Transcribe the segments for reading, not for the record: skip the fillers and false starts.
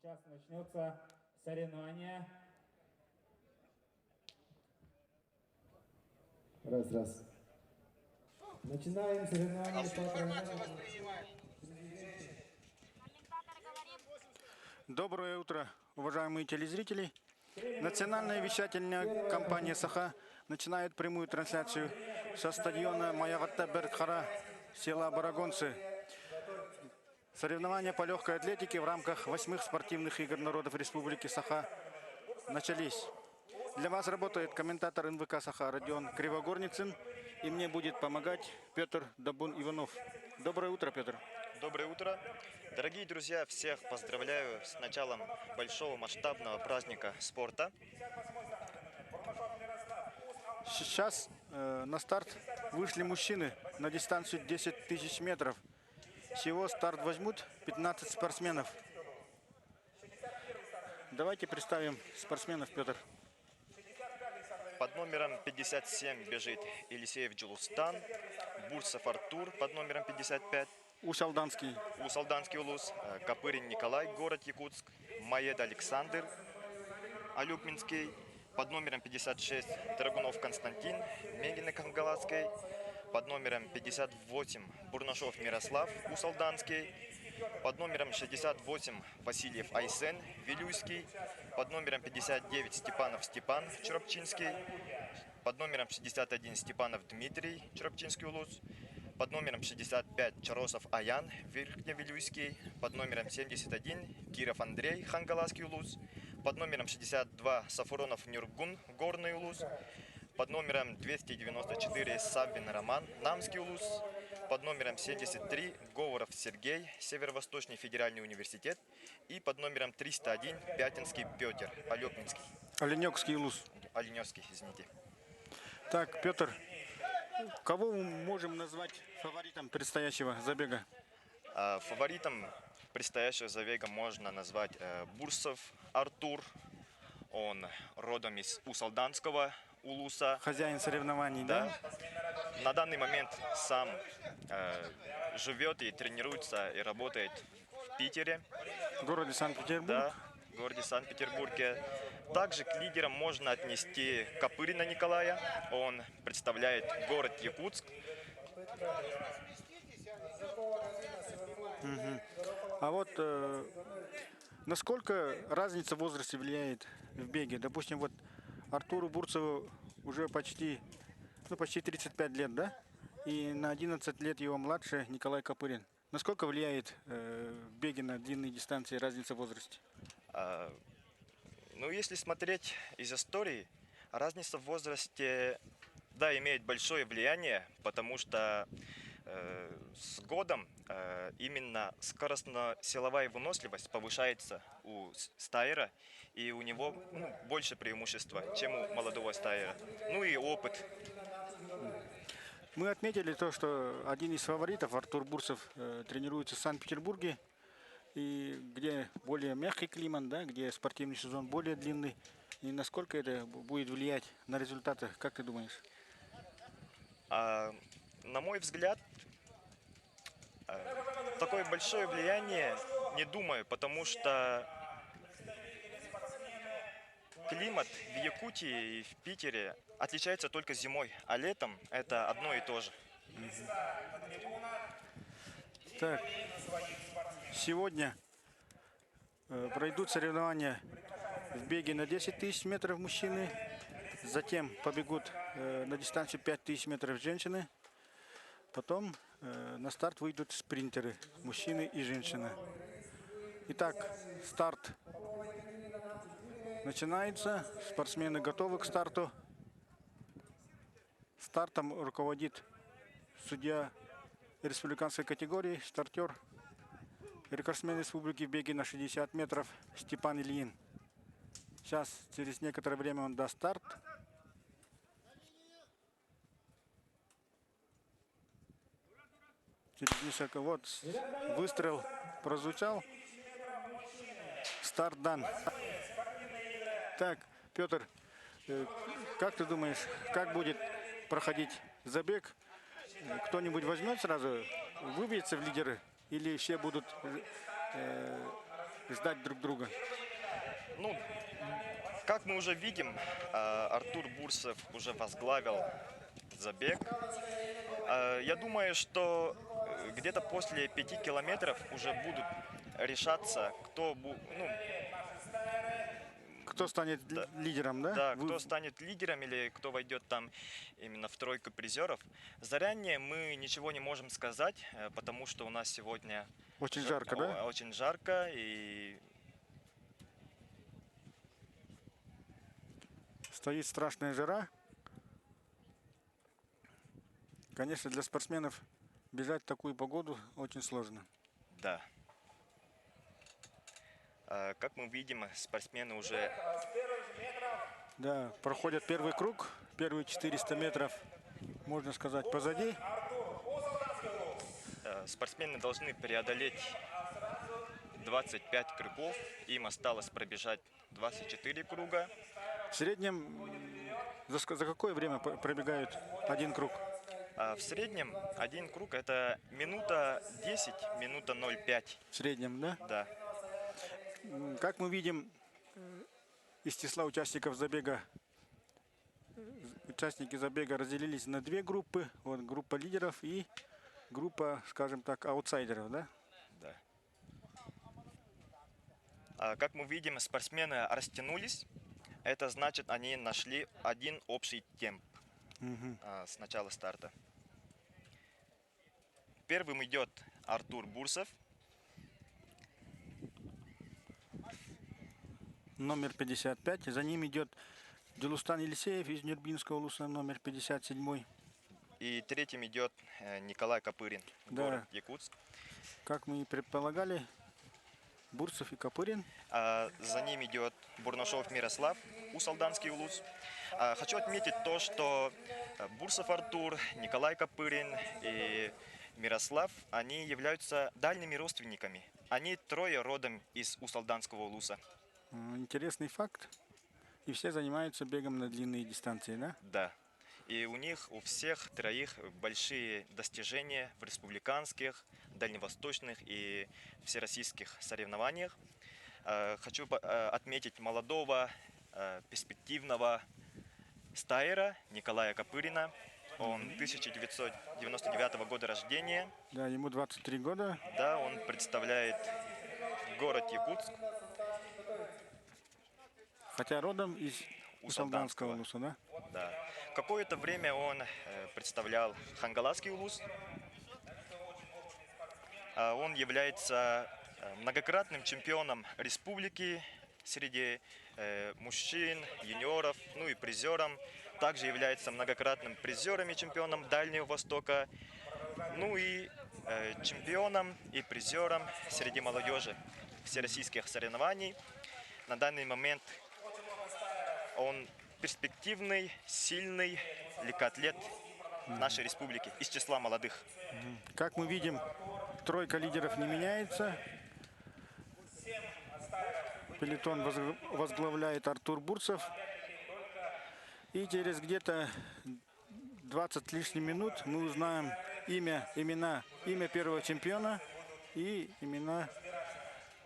Сейчас начнется соревнование. Раз. Начинаем соревнование по тренировке. Доброе утро, уважаемые телезрители. Национальная вещательная компания «Саха» начинает прямую трансляцию со стадиона Маягатта Бердхара, села Барагонцы. Соревнования по легкой атлетике в рамках 8-х спортивных игр народов Республики Саха начались. Для вас работает комментатор НВК «Саха» Родион Кривогорницын, и мне будет помогать Петр Дабун-Иванов. Доброе утро, Петр. Доброе утро. Дорогие друзья, всех поздравляю с началом большого масштабного праздника спорта. Сейчас на старт вышли мужчины на дистанцию 10 тысяч метров. Всего старт возьмут 15 спортсменов. Давайте представим спортсменов, Петр. Под номером 57 бежит Елисеев Джулустан, Бурсов Артур под номером 55, Усалданский, Улус, Копырин Николай, город Якутск, Маед Александр, Алюкминский, под номером 56 Драгунов Константин, Мегина Кангалацкий, под номером 58 Бурнашов Мирослав, Усалданский, под номером 68 Васильев Айсен, Вилюйский, под номером 59 Степанов Степан, Чоропчинский, под номером 61 Степанов Дмитрий, Чоропчинский Улус, под номером 65 Чаросов Аян, Верхневилюйский, под номером 71 Киров Андрей, Хангаласский Улус, под номером 62 Сафуронов Нюргун, Горный Улус, под номером 294 Саввин Роман, Намский Улус, под номером 73 Говоров Сергей, Северо-Восточный федеральный университет, и под номером 301 Пятинский Петр, Алёпнинский. Оленёкский Улус. Оленёвский, извините. Так, Петр, кого мы можем назвать фаворитом предстоящего забега? Фаворитом предстоящего забега можно назвать Бурсов Артур. Он родом из Усалданского Улуса. Хозяин соревнований, да? На данный момент сам живет и тренируется и работает в Питере. В городе Санкт-Петербург. Да, в городе Санкт-Петербурге. Также к лидерам можно отнести Копырина Николая. Он представляет город Якутск. А вот насколько разница в возрасте влияет в беге? Допустим, вот Артуру Бурцеву уже почти 35 лет, да? И на 11 лет его младше Николай Копырин. Насколько влияет в беге на длинные дистанции разница в возрасте? Ну, если смотреть из истории, разница в возрасте, да, имеет большое влияние, потому что с годом именно скоростно-силовая выносливость повышается у стайера, и у него больше преимущества, чем у молодого стайера. Ну и опыт. Мы отметили то, что один из фаворитов, Артур Бурцев, тренируется в Санкт-Петербурге, и где более мягкий климат, да, где спортивный сезон более длинный. И насколько это будет влиять на результаты, как ты думаешь? На мой взгляд, такое большое влияние не думаю, потому что климат в Якутии и в Питере отличается только зимой, а летом это одно и то же. Так, сегодня пройдут соревнования в беге на 10 тысяч метров мужчины, затем побегут на дистанцию 5 тысяч метров женщины, потом на старт выйдут спринтеры, мужчины и женщины. Итак, старт начинается, спортсмены готовы к старту. Стартом руководит судья республиканской категории, стартер, рекордсмен республики в беге на 60 метров Степан Ильин. Сейчас, через некоторое время он даст старт. Через несколько, вот, выстрел прозвучал. Старт дан. Так, Петр, как ты думаешь, как будет проходить забег? Кто-нибудь возьмет сразу, выбьется в лидеры? Или все будут ждать друг друга? Ну, как мы уже видим, Артур Бурсев уже возглавил забег. Я думаю, что где-то после 5 километров уже будут решаться, ну, Кто станет да, лидером, да? да, Вы- кто станет лидером или кто войдет там именно в тройку призеров. Заранее мы ничего не можем сказать, потому что у нас сегодня Очень жарко, да? очень жарко и Стоит страшная жара. Конечно, для спортсменов бежать в такую погоду очень сложно. да. Как мы видим, спортсмены уже Да, проходят первый круг, первые 400 метров, можно сказать, позади. спортсмены должны преодолеть 25 кругов. Им осталось пробежать 24 круга. В среднем за какое время пробегают один круг? В среднем один круг это минута 10, минута 0,5. В среднем, да? Да. Как мы видим, из числа участников забега, участники забега разделились на две группы. Вот группа лидеров и группа, скажем так, аутсайдеров, да? Да. Как мы видим, спортсмены растянулись. Это значит, они нашли один общий темп с начала старта. Первым идет Артур Бурсев. Номер 55. За ним идет Дилустан Елисеев из Нюрбинского улуса, номер 57. И третьим идет Николай Копырин, Да. город Якутск. Как мы и предполагали, Бурцев и Копырин. За ним идет Бурнашов Мирослав, Усалданский улус. Хочу отметить то, что Бурсов Артур, Николай Копырин и Мирослав, они являются дальними родственниками. Они трое родом из Усалданского улуса. Интересный факт. И все занимаются бегом на длинные дистанции, да? Да. И у них, у всех троих большие достижения в республиканских, дальневосточных и всероссийских соревнованиях. Хочу отметить молодого, перспективного стайера Николая Копырина. Он 1999 года рождения. Да, ему 23 года. Да, он представляет город Якутск. Хотя родом из Усалданского Усалданского. улуса, да? Да. Какое-то время он представлял Хангаласский улус. Он является многократным чемпионом республики среди мужчин, юниоров, ну и призером. Также является многократным призером и чемпионом Дальнего Востока. Ну и чемпионом и призером среди молодежи всероссийских соревнований. На данный момент он перспективный, сильный легкоатлет нашей республики из числа молодых. Как мы видим, тройка лидеров не меняется. Пелетон возглавляет Артур Бурцев. И через где-то 20 лишних минут мы узнаем имя первого чемпиона и имена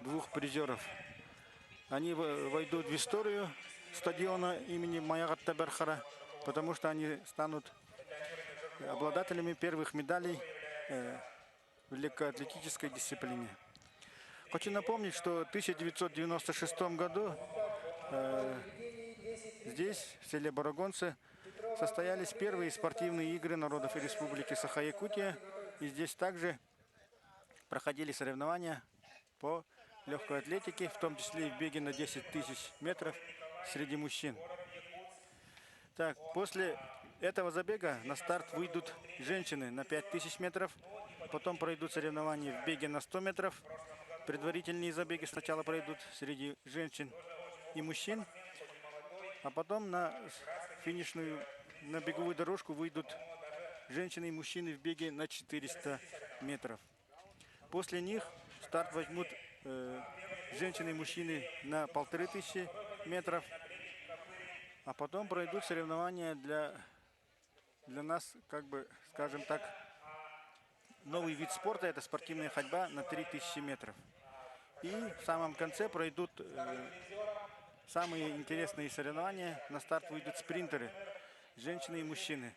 двух призеров. Они войдут в историю стадиона имени Маягатта Берхара, потому что они станут обладателями первых медалей в легкоатлетической дисциплине. Хочу напомнить, что в 1996 году здесь, в селе Барагонцы, состоялись первые спортивные игры народов Республики Саха-Якутия. И здесь также проходили соревнования по легкой атлетике, в том числе и в беге на 10 тысяч метров среди мужчин. Так, после этого забега на старт выйдут женщины на 5000 метров, потом пройдут соревнования в беге на 100 метров. Предварительные забеги сначала пройдут среди женщин и мужчин, а потом на беговую дорожку выйдут женщины и мужчины в беге на 400 метров. После них старт возьмут женщины и мужчины на 1500 метров, а потом пройдут соревнования для нас, как бы, скажем так, новый вид спорта – это спортивная ходьба на 3000 метров. И в самом конце пройдут самые интересные соревнования. На старт выйдут спринтеры, женщины и мужчины.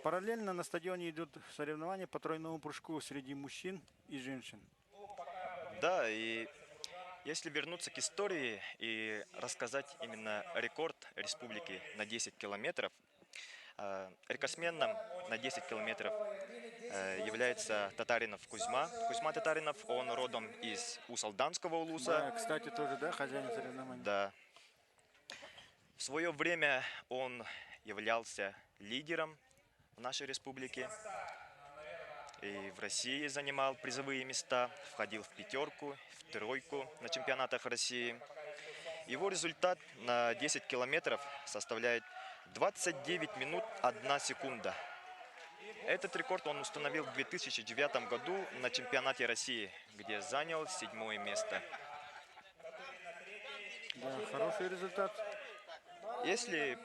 Параллельно на стадионе идут соревнования по тройному прыжку среди мужчин и женщин. Да, и если вернуться к истории и рассказать именно рекорд республики на 10 километров, рекордсменом на 10 километров является Татаринов Кузьма. Кузьма Татаринов, он родом из Усалданского улуса. Да, кстати, тоже, да, хозяин соревнований. Да. В свое время он являлся лидером в нашей республике. И в России занимал призовые места, входил в пятерку, в тройку на чемпионатах России. Его результат на 10 километров составляет 29 минут 1 секунда. Этот рекорд он установил в 2009 году на чемпионате России, где занял 7-е место. Да, хороший результат. Если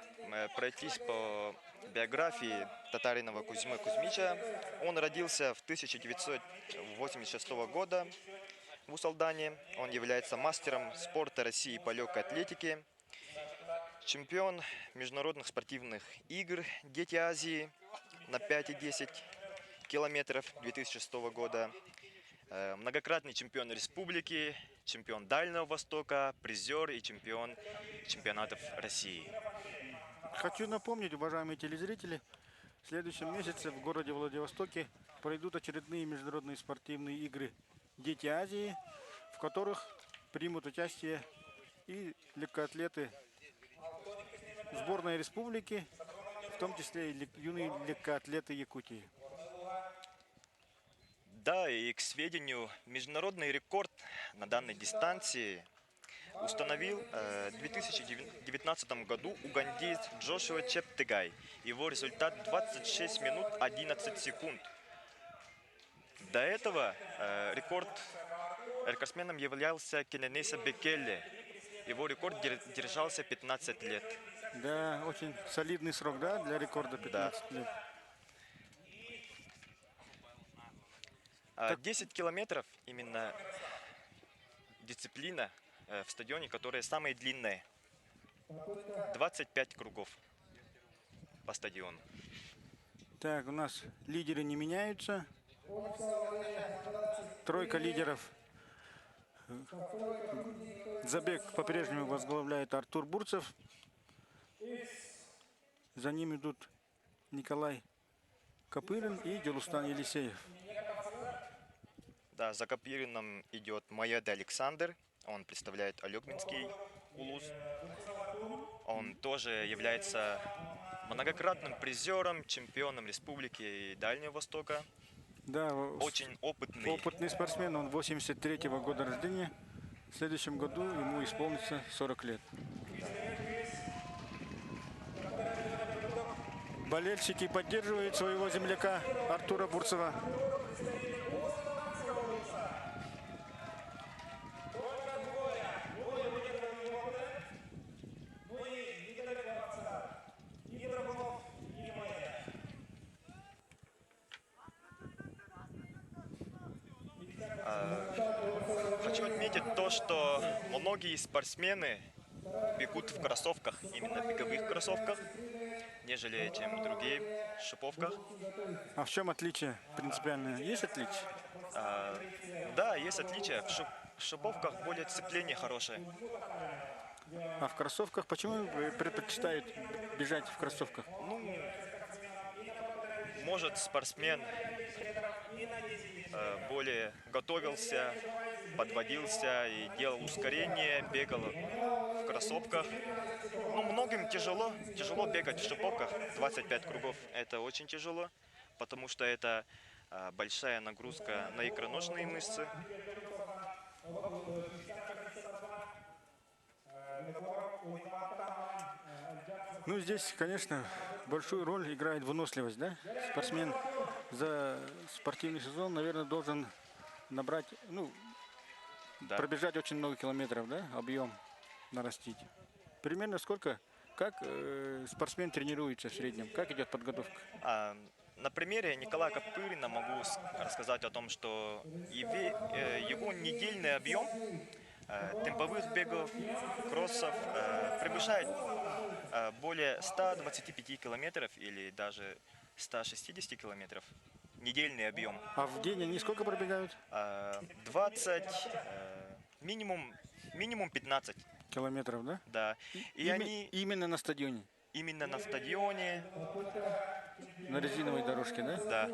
пройтись по биографии Татаринова Кузьмы Кузьмича, он родился в 1986 года в Усалдане. Он является мастером спорта России по легкой атлетике, чемпион международных спортивных игр «Дети Азии» на 5 и 10 километров 2006 года, многократный чемпион республики, чемпион Дальнего Востока, призер и чемпион чемпионатов России. Хочу напомнить, уважаемые телезрители, в следующем месяце в городе Владивостоке пройдут очередные международные спортивные игры «Дети Азии», в которых примут участие и легкоатлеты сборной республики, в том числе и юные легкоатлеты Якутии. Да, и к сведению, международный рекорд на данной дистанции установил в 2019 году угандец Джошуа Чептегай. Его результат 26 минут 11 секунд. До этого рекордсменом являлся Кененеса Бекелле. Его рекорд держался 15 лет. Да, очень солидный срок, да, для рекорда 15 лет. 10 километров именно дисциплина в стадионе, которая самая длинная. 25 кругов по стадиону. Так, у нас лидеры не меняются. Тройка лидеров. Забег по-прежнему возглавляет Артур Бурцев. За ним идут Николай Копырин и Делустан Елисеев. Да, за Копыриным идет Маеда Александр. Он представляет Алюкминский улус. Он тоже является многократным призером, чемпионом республики и Дальнего Востока. Да, Очень опытный. опытный спортсмен, он 83-го года рождения. В следующем году ему исполнится 40 лет. Болельщики поддерживают своего земляка Артура Бурцева. Хочу отметить то, что многие спортсмены бегут в кроссовках, именно беговых кроссовках, нежели чем другие шиповках. А в чем отличие принципиальное? Есть отличие? Да, есть отличия. В шиповках более сцепление хорошее. А в кроссовках почему предпочитают бежать в кроссовках? Может, спортсмен более готовился, подводился и делал ускорение, бегал в кроссовках. Ну, многим тяжело бегать в шиповках. 25 кругов – это очень тяжело, потому что это большая нагрузка на икроножные мышцы. Ну, здесь, конечно, большую роль играет выносливость, да? Спортсмен за спортивный сезон, наверное, должен набрать, Да. пробежать очень много километров, да? Объем нарастить. Примерно сколько? Как спортсмен тренируется в среднем? Как идет подготовка? На примере Николая Копырина могу рассказать о том, что его недельный объем темповых бегов, кроссов превышает более 125 километров или даже 160 километров. Недельный объем. А в день они сколько пробегают? 20, минимум 15. Километров, да? Да. И они Именно на стадионе, именно на стадионе, на резиновой дорожке, да? да.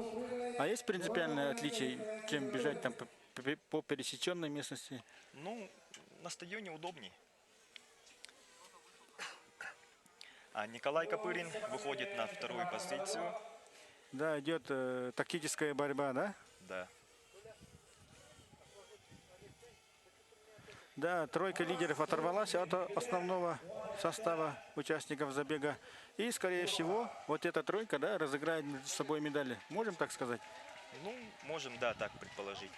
А есть принципиальное отличие, чем бежать там по пересеченной местности? Ну, на стадионе удобнее. А Николай Копырин выходит на вторую позицию. Да, идет тактическая борьба, да? Да. Да, тройка лидеров оторвалась от основного состава участников забега. И, скорее всего, вот эта тройка, да, разыграет между собой медали. Можем так сказать? Ну, можем, да, так предположить.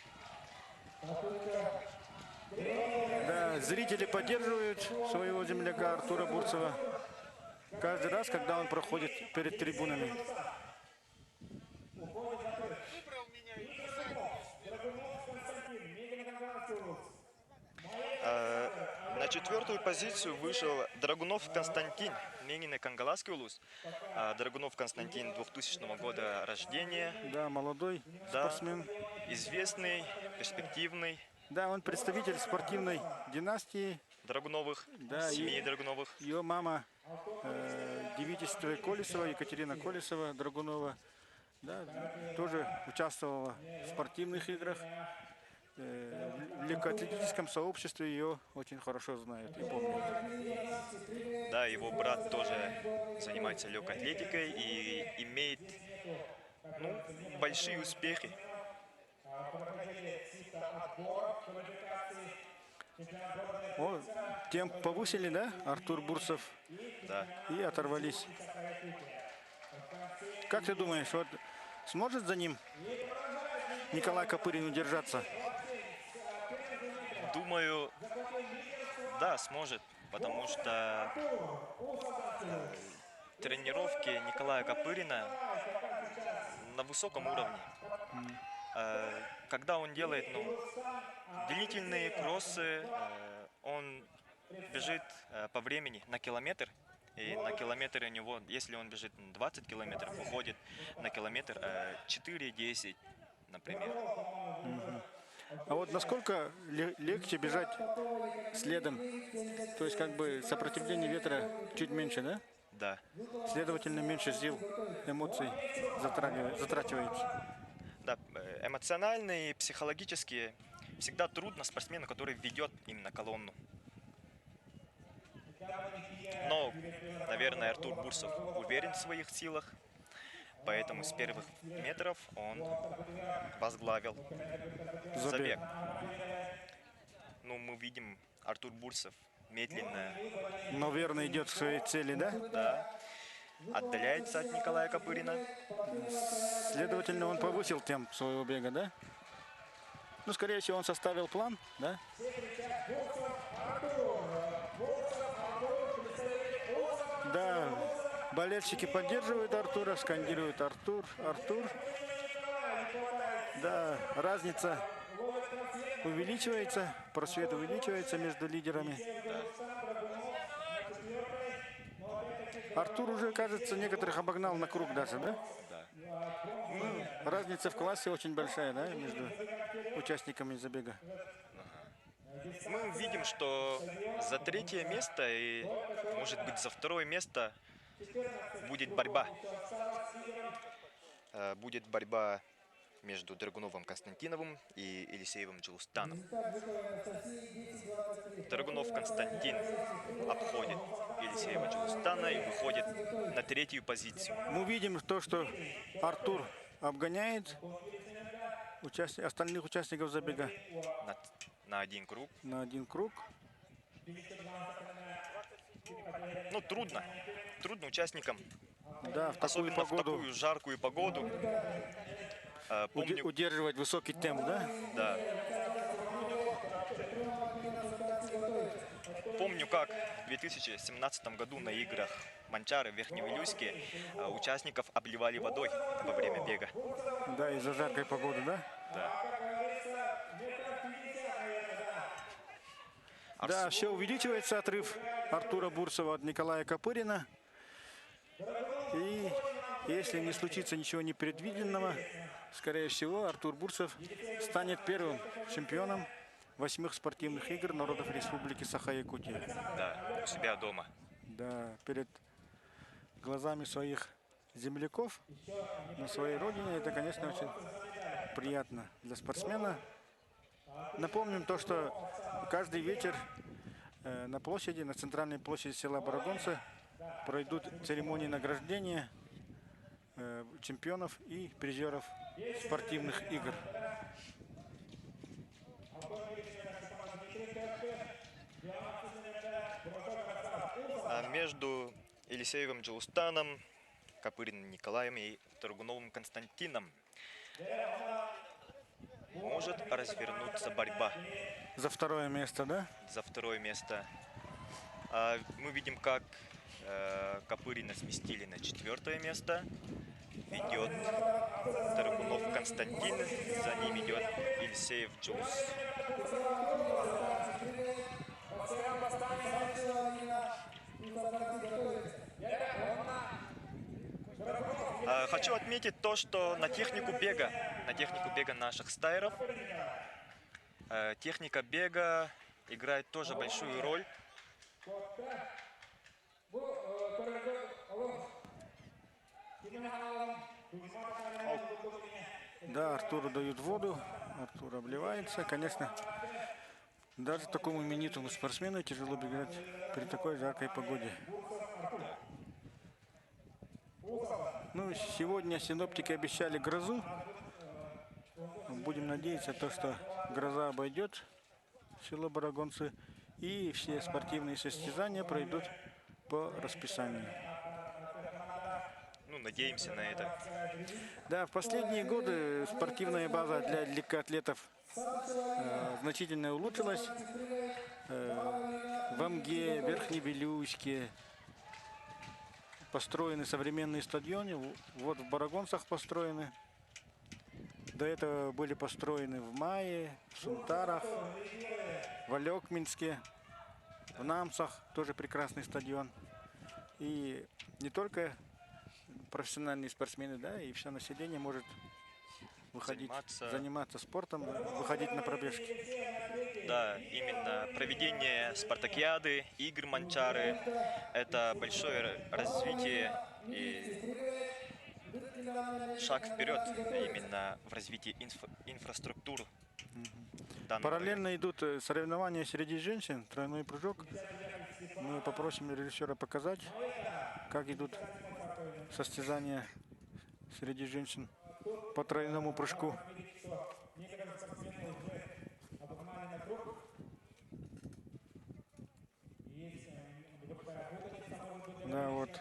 Да, зрители поддерживают своего земляка Артура Бурцева каждый раз, когда он проходит перед трибунами. На четвертую позицию вышел Драгунов Константин, Мегине Кангаласский улус. Драгунов Константин 2000 года рождения. Да, молодой Да, спортсмен. известный, перспективный. Да, он представитель спортивной династии. Драгуновых, Да, семьи Драгуновых. Ее мама девичество Колесова, Екатерина Колесова, Драгунова, да, тоже участвовала в спортивных играх. В легкоатлетическом сообществе ее очень хорошо знают и помнят. Да, его брат тоже занимается легкой атлетикой и имеет большие успехи. О, темп повысили, да, Артур Бурцев, Да. и оторвались. Как ты думаешь, вот сможет за ним Николай Копырин удержаться? Думаю, да, сможет, потому что тренировки Николая Копырина на высоком уровне. Когда он делает длительные кроссы, он бежит по времени на километр. И на километр у него, если он бежит 20 километров, выходит на километр 4-10, например. А вот насколько легче бежать следом? То есть как бы сопротивление ветра чуть меньше, да? Да. Следовательно, меньше сил, эмоций затрачивается. Да, эмоционально и психологически всегда трудно спортсмену, который ведет именно колонну. Но, наверное, Артур Бурцев уверен в своих силах, поэтому с первых метров он возглавил забег. Ну, мы видим, Артур Бурцев медленно, Но верно идет к своей цели, да? да, отдаляется от Николая Копырина. Следовательно, он повысил темп своего бега, да? Ну, скорее всего, он составил план, да? Да, болельщики поддерживают Артура, скандируют Артур, Артур. Да, разница увеличивается, просвет увеличивается между лидерами. Артур уже, кажется, некоторых обогнал на круг даже, да? Да. Ну, разница в классе очень большая, да, между участниками забега. Мы видим, что за третье место и, может быть, за второе место будет борьба. Будет борьба между Драгуновым Константиновым и Елисеевым Джелустаном. Драгунов Константин обходит Елисеева Джелустана и выходит на третью позицию. Мы видим то, что Артур обгоняет остальных участников забега На один круг. на один круг. Ну, трудно. Трудно участникам, Да, в такую особенно в погоду такую жаркую погоду. Помню, удерживать высокий темп, да? да. Помню, как в 2017 году на играх Манчары в Верхневилюйске участников обливали водой во время бега. Да, из-за жаркой погоды, да? Да. Да, все увеличивается отрыв Артура Бурцева от Николая Копырина. И если не случится ничего непредвиденного, скорее всего, Артур Бурцев станет первым чемпионом 8 спортивных игр народов Республики Саха-Якутия. Да, у себя дома. Да, перед глазами своих земляков на своей родине. Это, конечно, очень приятно для спортсмена. Напомним то, что каждый вечер на площади, на центральной площади села Барагонцы пройдут церемонии награждения чемпионов и призеров спортивных игр. А между Елисеевым Джалустаном, Копыриным Николаем и Торгуновым Константином может развернуться борьба За второе место, да? за второе место. Мы видим, как Копырина сместили на 4 место. Ведет Торгунов Константин, за ним идет Елисеев Джулус. Хочу отметить то, что на технику бега наших стайеров, техника бега играет тоже большую роль. Да, Артуру дают воду, Артур обливается. Конечно, даже такому именитому спортсмену тяжело бегать при такой жаркой погоде. Ну, сегодня синоптики обещали грозу. Будем надеяться, то, что гроза обойдет село Барагонцы и все спортивные состязания пройдут по расписанию. Ну, надеемся на это. Да, в последние годы спортивная база для легкоатлетов значительно улучшилась. В Амге, Верхневилюйске построены современные стадионы. Вот в Барагонцах построены. До этого были построены в Мае, в Сунтарах, в Алекминске, в Намсах тоже прекрасный стадион. И не только профессиональные спортсмены, да, и все население может выходить, заниматься спортом, выходить на пробежки. Да, именно проведение спартакиады, игр Манчары – это большое развитие и шаг вперед именно в развитии инфраструктуры. Параллельно идут соревнования среди женщин, тройной прыжок. Мы попросим режиссера показать, как идут состязания среди женщин по тройному прыжку. Да, вот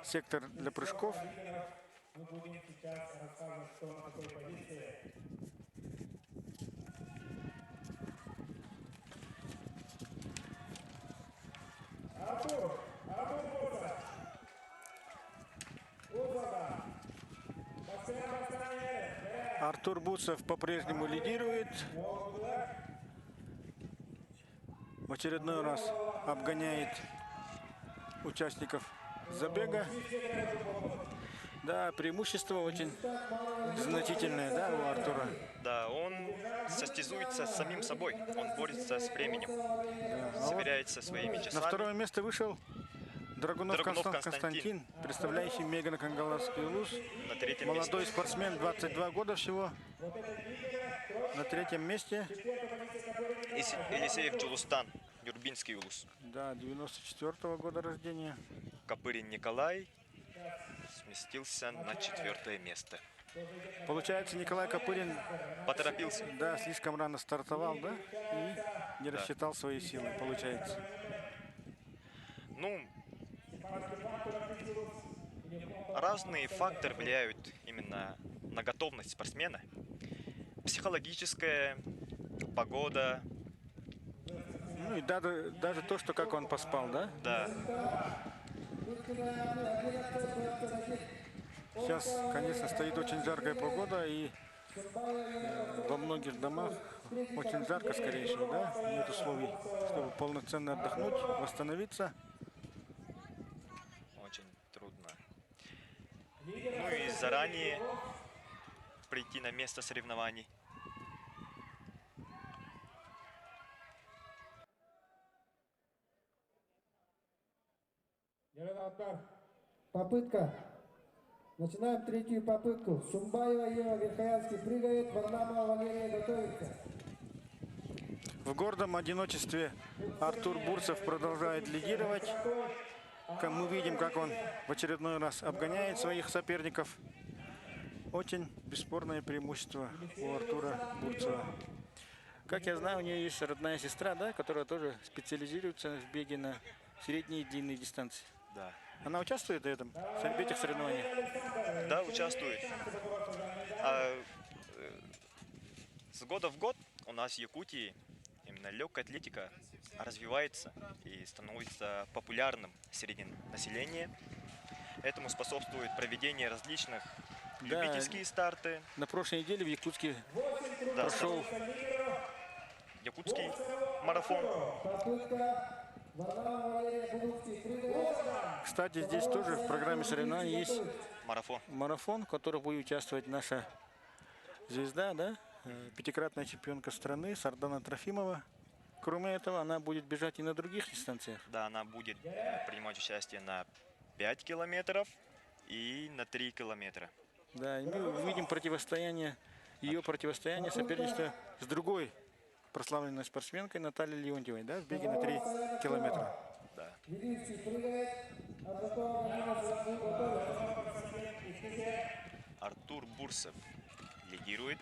сектор для прыжков. Мы будем сейчас рассказывать, что на какой позиции. Артур Бурцев по-прежнему лидирует. В очередной раз обгоняет участников забега. Да, преимущество очень значительное, да, у Артура. Да, он состязуется с самим собой, он борется с временем, сверяется своими На часами. второе место вышел Драгунов Константин. Константин, представляющий Мегано-Кангаласский улус. На третьем Молодой месте. спортсмен, 22 года всего. На третьем месте. Елисеев Джулустан, Юрбинский улус. Да, 94 года рождения. Копырин Николай сместился на 4 место. Получается, Николай Копырин, Поторопился. да, слишком рано стартовал, да, и не рассчитал свои силы, получается. Ну, разные факторы влияют именно на готовность спортсмена. Психологическая, погода, Ну и даже то, что как он поспал, да? да. Сейчас, конечно, стоит очень жаркая погода, и во многих домах очень жарко, скорее всего, да? Нет условий, чтобы полноценно отдохнуть, восстановиться. Очень трудно. Ну и заранее прийти на место соревнований. Попытка. Начинаем третью попытку. Сумбаева Ева, Верхоянский прыгает, Варламова Валерия готовится. В гордом одиночестве Артур Бурцев продолжает лидировать. Мы видим, как он в очередной раз обгоняет своих соперников. Очень бесспорное преимущество у Артура Бурцева. Как я знаю, у нее есть родная сестра, да, которая тоже специализируется в беге на средние и длинные дистанции. Да. Она участвует в этих соревнованиях? Да, участвует. С года в год у нас в Якутии именно легкая атлетика развивается и становится популярным среди населения. Этому способствует проведение различных любительские старты. На прошлой неделе в Якутске Да, прошел якутский марафон. Кстати, здесь тоже в программе соревнований есть Марафон. в котором будет участвовать наша звезда, да, пятикратная чемпионка страны Сардана Трофимова. Кроме этого, она будет бежать и на других дистанциях. Да, она будет принимать участие на 5 километров и на 3 километра. Да, и мы увидим ее противостояние, соперничество с другой прославленной спортсменкой Натальей Леонтьевой, да, в беге на 3 километра. Да. Артур Бурцев лидирует.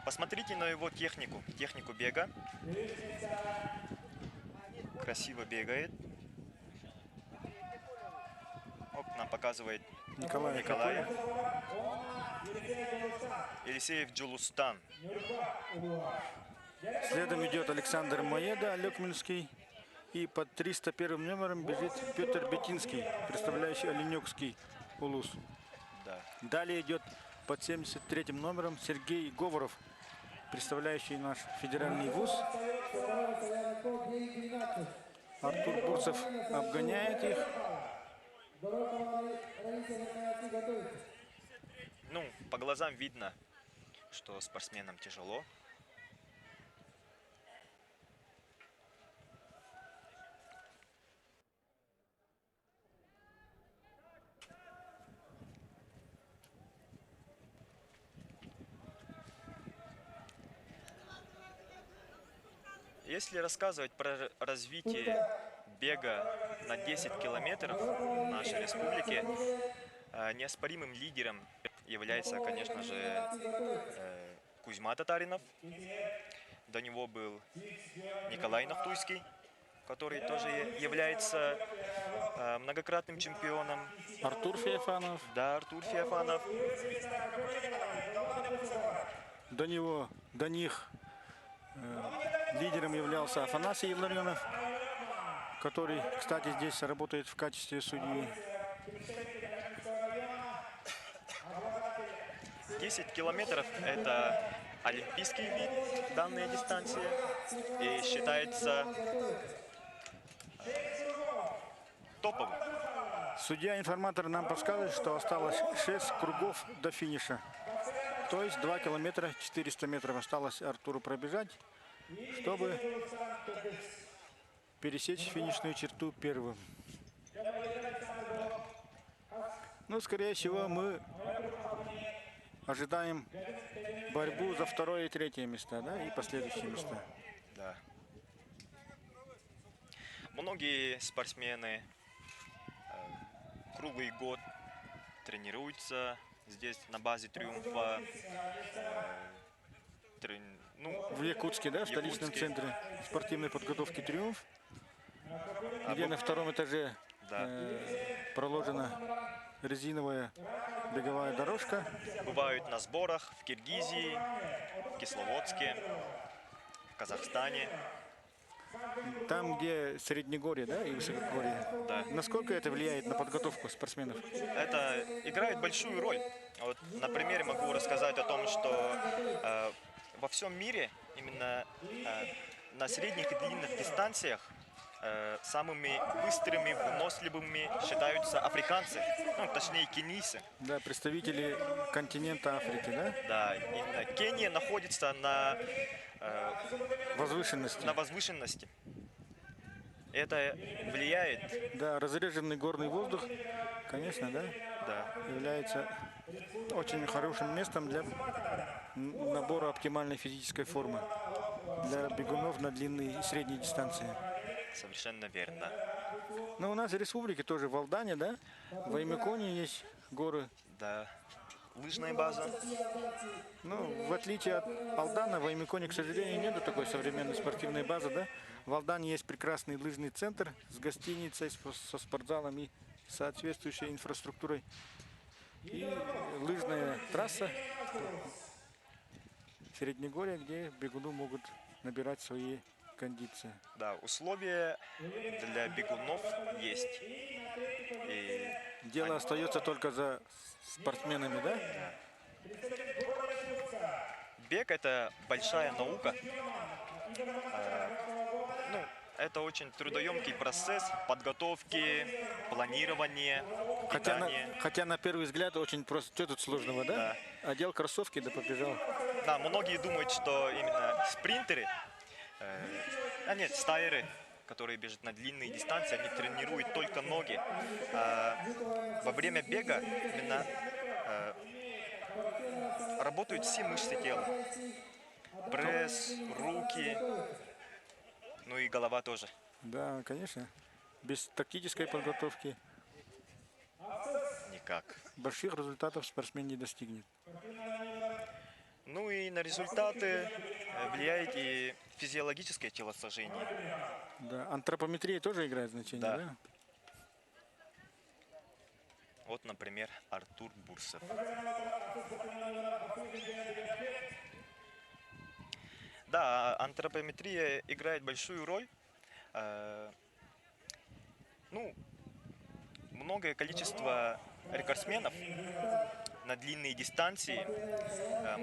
Посмотрите на его технику бега. Красиво бегает. Вот нам показывает Николай. Елисеев Джулустан. Следом идет Александр Маеда, Алёкминский. И под 301 номером бежит Петр Бетинский, представляющий Оленёкский улус. Да. Далее идет под 73 номером Сергей Говоров, представляющий наш федеральный вуз. Артур Бурцев обгоняет их. Ну, по глазам видно, что спортсменам тяжело. Если рассказывать про развитие бега на 10 километров в нашей республике, неоспоримым лидером является, конечно же, Кузьма Татаринов. До него был Николай Нафтуйский, который тоже является многократным чемпионом. Артур Феофанов. Да, Артур Феофанов. До них лидером являлся Афанасий Илларионов, который, кстати, здесь работает в качестве судьи. 10 километров – это олимпийский вид, данная дистанция, и считается топовым. Судья-информатор нам подсказывает, что осталось 6 кругов до финиша. То есть 2 километра 400 метров осталось Артуру пробежать, чтобы пересечь финишную черту первым. Ну, скорее всего, мы ожидаем борьбу за второе и третье места, да, и последующие места. Да. Многие спортсмены круглый год тренируются здесь на базе Триумфа. В Якутске, да, в столичном центре спортивной подготовки «Триумф», где на втором этаже проложена резиновая беговая дорожка. Бывают на сборах в Киргизии, в Кисловодске, в Казахстане. Там, где Среднегорье, да, и Высокогорье. Да. Насколько это влияет на подготовку спортсменов? Это играет большую роль. Вот на примере могу рассказать о том, что во всем мире именно на средних и длинных дистанциях самыми быстрыми, выносливыми считаются африканцы, ну, точнее кенийцы. Да, представители континента Африки, да? Да, именно Кения находится на Возвышенности. возвышенности. Это влияет, Да, разреженный горный воздух, конечно, да, да, является очень хорошим местом для набора оптимальной физической формы для бегунов на длинные и средние дистанции. совершенно верно. Но у нас в республике тоже в Алдане, да, в Аймеконе есть горы. Да, лыжная база. Ну, в отличие от Алдана, в Аймеконе, к сожалению, нету такой современной спортивной базы, да. В Алдане есть прекрасный лыжный центр с гостиницей, со спортзалом и соответствующей инфраструктурой. И лыжная трасса Среднегорья, где бегуны могут набирать свои кондиции. Да, условия для бегунов есть. И Дело остается только за спортсменами, да? бег это большая наука. Ну, это очень трудоемкий процесс подготовки, планирования, питания. Хотя на первый взгляд очень просто. Что тут сложного, да? Одел кроссовки, да побежал. Да, многие думают, что именно спринтеры, нет, стайеры, которые бежат на длинные дистанции, они тренируют только ноги. А во время бега именно работают все мышцы тела. Пресс, руки, ну и голова тоже. Да, конечно. Без тактической подготовки Никак. больших результатов спортсмен не достигнет. Ну и на результаты влияет и физиологическое телосложение. Да, антропометрия тоже играет значение, Да. да? Вот, например, Артур Бурсов. Да, антропометрия играет большую роль. Ну, многое количество рекордсменов на длинные дистанции.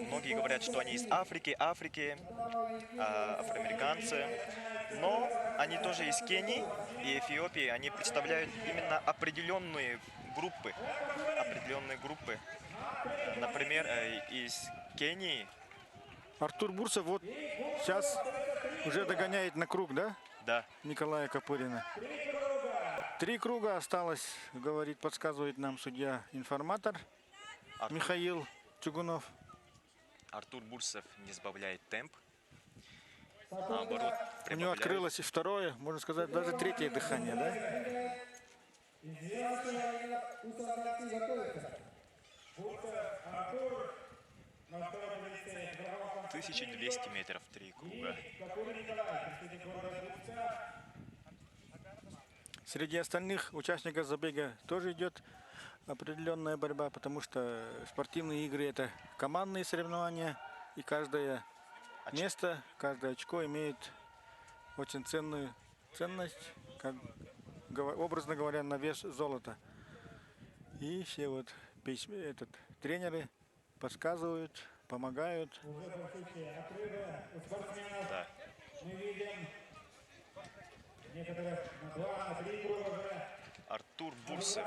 Многие говорят, что они из Африки, афроамериканцы. Но они тоже из Кении и Эфиопии. Они представляют именно определенные группы. Например, из Кении. Артур Бурсов вот сейчас уже догоняет на круг, да? Да, Николая Копырина. 3 круга осталось, говорит, подсказывает нам судья-информатор Михаил Чугунов. Артур Бурсов не сбавляет темп. Наоборот, У него прибавляет. открылось и второе, можно сказать, даже третье дыхание, да? 1200 метров, 3 круга. Среди остальных участников забега тоже идет определенная борьба, потому что спортивные игры – это командные соревнования, и каждое место, каждое очко имеет очень ценную ценность, как, образно говоря, на вес золота. И все вот тренеры подсказывают, помогают. Да. Артур Бурсов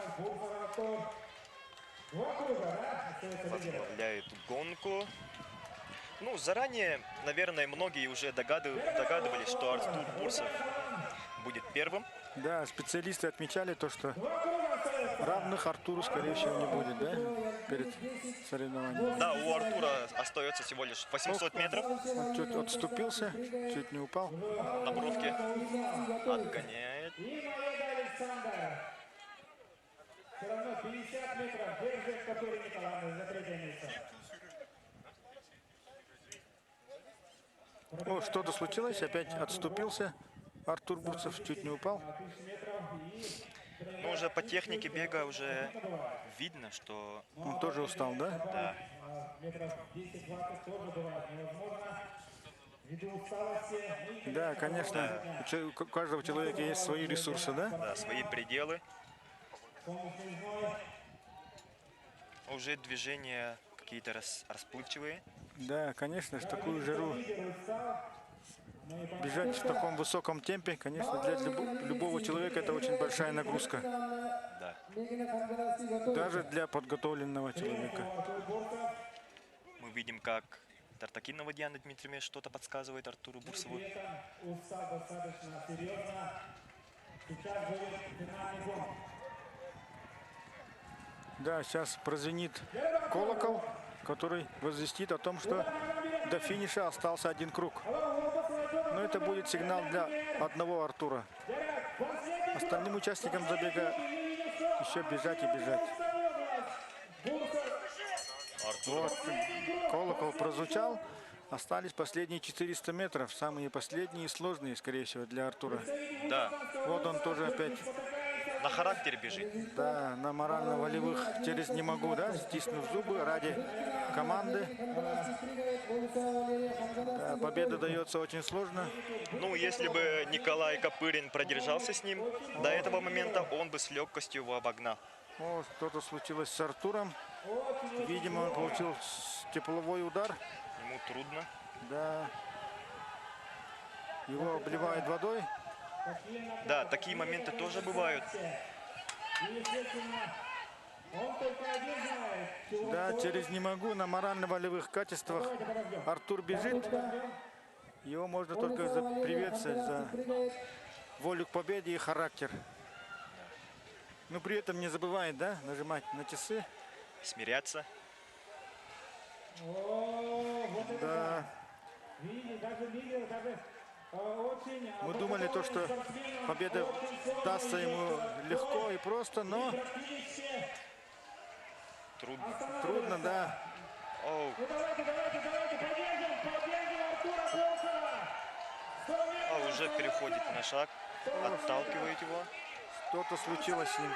возглавляет гонку. Ну, заранее, наверное, многие уже догадывались, что Артур Бурсов будет первым. Да, специалисты отмечали то, что равных Артуру, скорее всего, не будет, да, перед соревнованием. Да, у Артура остается всего лишь 800 метров Он чуть отступился, чуть не упал. на бровке. Отгоняет. О, что-то случилось, опять отступился. Артур Бурцев чуть не упал. Но уже по технике бега уже видно, что Он тоже устал, да? да, ввиду усталости. Да, конечно, у каждого человека есть свои ресурсы, да? Да, свои пределы. Солнечный зной. Уже движения какие-то расплывчивые. Да, конечно, в такую жару Лидер устал. Ну и бежать в таком высоком темпе, конечно, для любого человека это очень большая нагрузка. Да. Мегина Кангараски готовится. Даже для подготовленного человека. Артур Бурцев. Мы видим, как Тартакинова Диана Дмитриевна что-то подсказывает Артуру Бурцеву. При этом устал достаточно серьезно. Сейчас будет финальный гонг. Да, сейчас прозвенит колокол, который возвестит о том, что до финиша остался один круг. Но это будет сигнал для одного Артура. Остальным участникам забега еще бежать и бежать. Артур Вот, колокол прозвучал. Остались последние 400 метров. Самые последние и сложные, скорее всего, для Артура. Да, Вот он тоже опять, на характер бежит. да, на морально-волевых через не могу, да, стиснув зубы ради команды. Да, победа дается очень сложно. Ну, если бы Николай Копырин продержался с ним до этого момента, он бы с легкостью его обогнал. О, что-то случилось с Артуром. Видимо, он получил тепловой удар. Ему трудно. Да. Его обливают водой. Да, такие моменты тоже бывают. Он только один знает, чего Да, через не могу на морально-волевых качествах Артур бежит. Его можно только приветствовать за волю к победе и характер. Но при этом не забывает, да, нажимать на часы. Смиряться. Да. видит, даже лидер, даже очень... Мы думали то, что победа дастся ему легко и просто, но Трудно. трудно, да. Оу. Ну давайте, поддержим Артура Бурцева! 100 метров! А уже переходит на шаг. Отталкивает его. Что-то случилось с ним.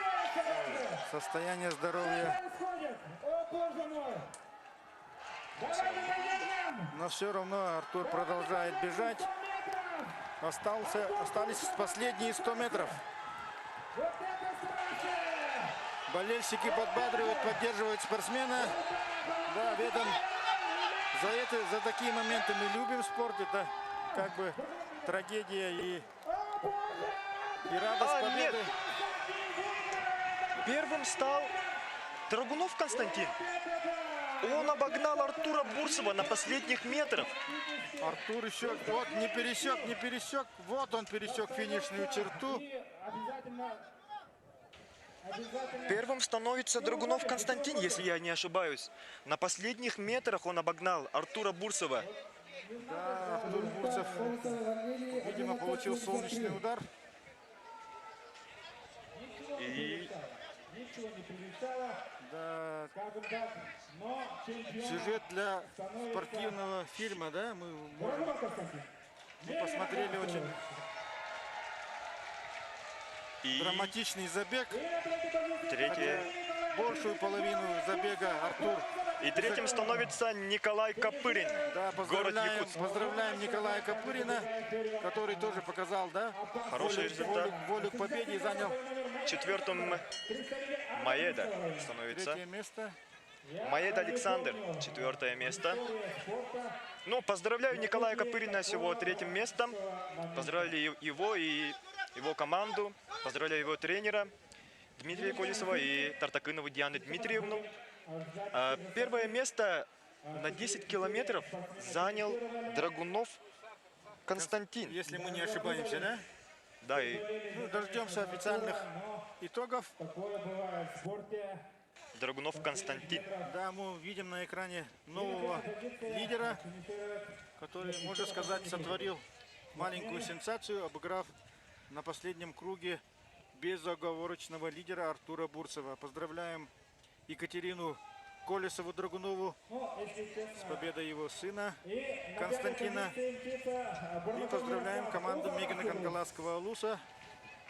Состояние здоровья. Происходит? О, боже мой! Давайте поддержим! Но все равно Артур продолжает бежать. Остались последние 100 метров. Вот это страшно! Болельщики подбадривают, поддерживают спортсмена. Да, в этом, за такие моменты мы любим спорт. Это как бы трагедия и радость А, нет. победы. Первым стал Драгунов Константин. Он обогнал Артура Бурцева на последних метрах. Артур еще вот не пересек. Вот он пересек финишную черту. И обязательно Первым становится Драгунов Константин, если я не ошибаюсь. На последних метрах он обогнал Артура Бурцева. Да, Артур Бурцев, видимо, получил солнечный удар. И ничего не прилетало, Да, скажем так, но чемпион... сюжет для спортивного фильма, да, мы Константин. посмотрели очень драматичный забег. третье. Большую половину забега Артур. И третьим становится Николай Копырин. Да, Город Якутск. поздравляем Николая Копырина, который тоже показал, да, Хороший результат. волю к победе и занял Четвертым Маеда становится. третье место. Маеда Александр, четвертое место. Ну, поздравляю Николая Копырина с его третьим местом. Поздравляю его и его команду. Поздравляю его тренера Дмитрия Колесова и Тартакинову Диану Дмитриевну. Первое место на 10 километров занял Драгунов Константин. Если мы не ошибаемся, да? Да, и Ну, дождемся официальных итогов. Такое бывает в спорте. Драгунов Константин. Да, мы видим на экране нового лидера, который, можно сказать, сотворил маленькую сенсацию, обыграв на последнем круге безоговорочного лидера Артура Бурцева. Поздравляем Екатерину Колесову-Драгунову с победой его сына Константина. И поздравляем команду Мегина Кангаласского Алуса.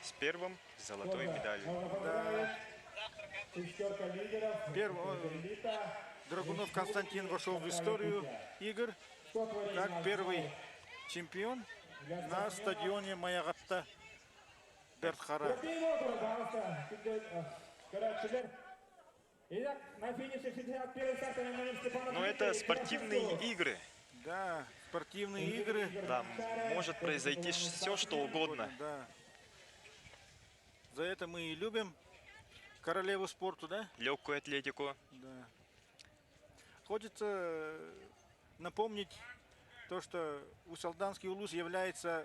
С первым золотой медалью. Шестерка лидеров. Драгунов Константин вошел в историю игр как первый чемпион на стадионе Маягатта Бертхара. Итак, на финише 61-й старт номер Степанов. Но это спортивные игры. Да, спортивные игры. Там может произойти все, что угодно. Да. За это мы и любим королеву спорту, да? Легкую атлетику. Да. Хочется напомнить то, что Усть-Алданский улус является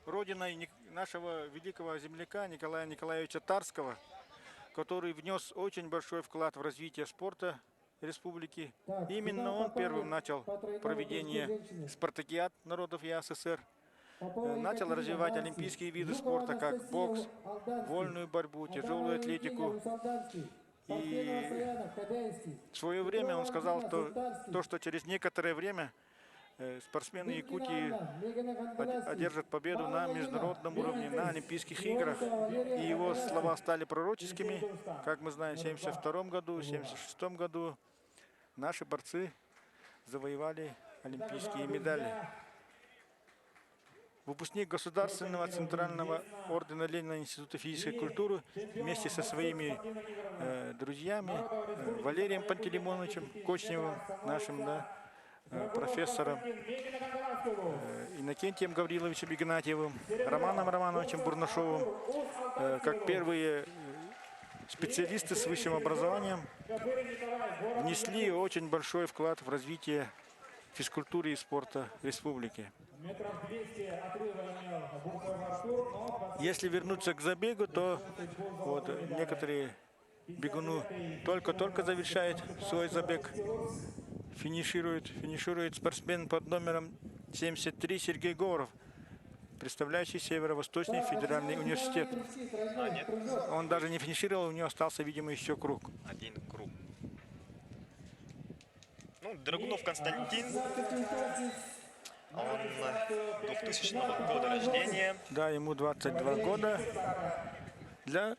родиной нашего великого земляка Николая Николаевича Тарского, который внес очень большой вклад в развитие спорта республики. Так, Именно финал он попали первым начал по тройному проведение прыжку женщины. спартакиад народов СССР. Попова Начал Екатерина развивать Ганский, олимпийские виды Жукова спорта, как Анастасия бокс, Алданский, вольную борьбу, тяжелую Адамова Евгения атлетику. Усалданский, Парфенова Саяна Хабяйский, В свое время он сказал, Петрова что, Султанский, что через некоторое время спортсмены Дудкина Якутии Анна, Мегана Гангаласки, одержат победу на Павлова Елена, международном уровне на Белый Олимпийских Цис, играх. Лорисова Валерия, И его Гангаласки. слова стали пророческими. Как мы знаем, в 1972 году, в 1976 году наши борцы завоевали олимпийские медали. Выпускник Государственного центрального ордена Ленина Института физической культуры вместе со своими друзьями Валерием Пантелеймоновичем Кочневым, нашим профессором, Иннокентием Гавриловичем Игнатьевым, Романом Романовичем Бурнашовым, как первые специалисты с высшим образованием, внесли очень большой вклад в развитие физкультуры и спорта в республике. Метров 200 отрыва имел Бурцев Артур, но Если вернуться к забегу, то вот некоторые бегуны только-только завершают свой забег. Финиширует спортсмен под номером 73 Сергей Говоров, представляющий Северо-Восточный федеральный университет. Он даже не финишировал, у него остался, видимо, еще круг. Один круг. Ну, Драгунов Константин. Он 2000 года рождения. Да, ему 22 года. Для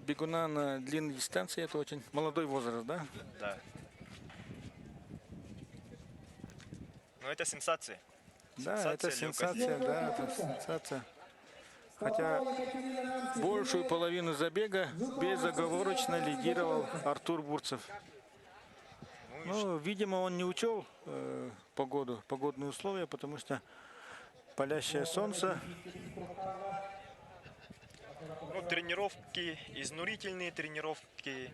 бегуна на длинной дистанции это очень молодой возраст, да? Да. Но это сенсация. Да, это легкой сенсация, да, это сенсация. Хотя большую половину забега безоговорочно лидировал Артур Бурцев. Ну, видимо, он не учел погодные условия, потому что палящее солнце. Ну, тренировки, изнурительные тренировки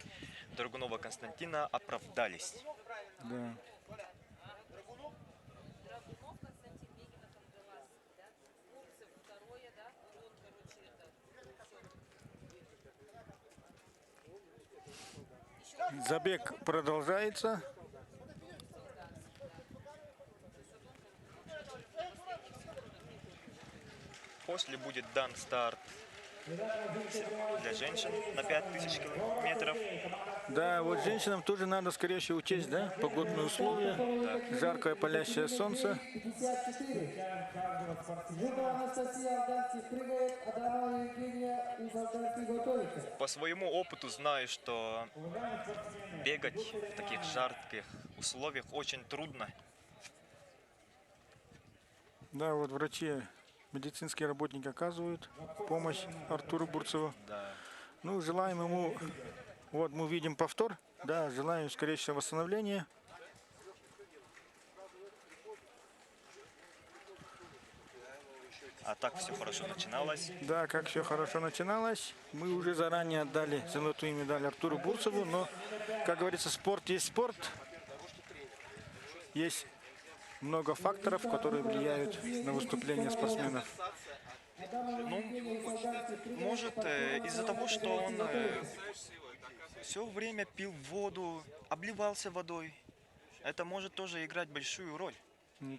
Драгунова Константина оправдались. Да. Драгунов Константин, Мегина Кангаласки, да? Бурцев второе, да? Он, короче, это... Забег продолжается. После будет дан старт для женщин на 5000 километров. Да, вот женщинам тоже надо, скорее всего, учесть, да, погодные условия, жаркое палящее солнце. 54. Жукова Анастасия Алданский прыгает, Адамова Евгения Усалданский готовится. По своему опыту знаю, что бегать в таких жарких условиях очень трудно. Да, вот врачи, медицинские работники оказывают помощь Артуру Бурцеву. Да. Ну, желаем ему, вот мы видим повтор, да, желаем скорейшего восстановления. А так все хорошо начиналось. Да, как все хорошо начиналось. Мы уже заранее отдали золотую медаль Артуру Бурцеву, но, как говорится, спорт есть спорт. Есть много факторов, которые влияют на выступление спортсменов. Может, из-за того, что он все время пил воду, обливался водой, это может тоже играть большую роль.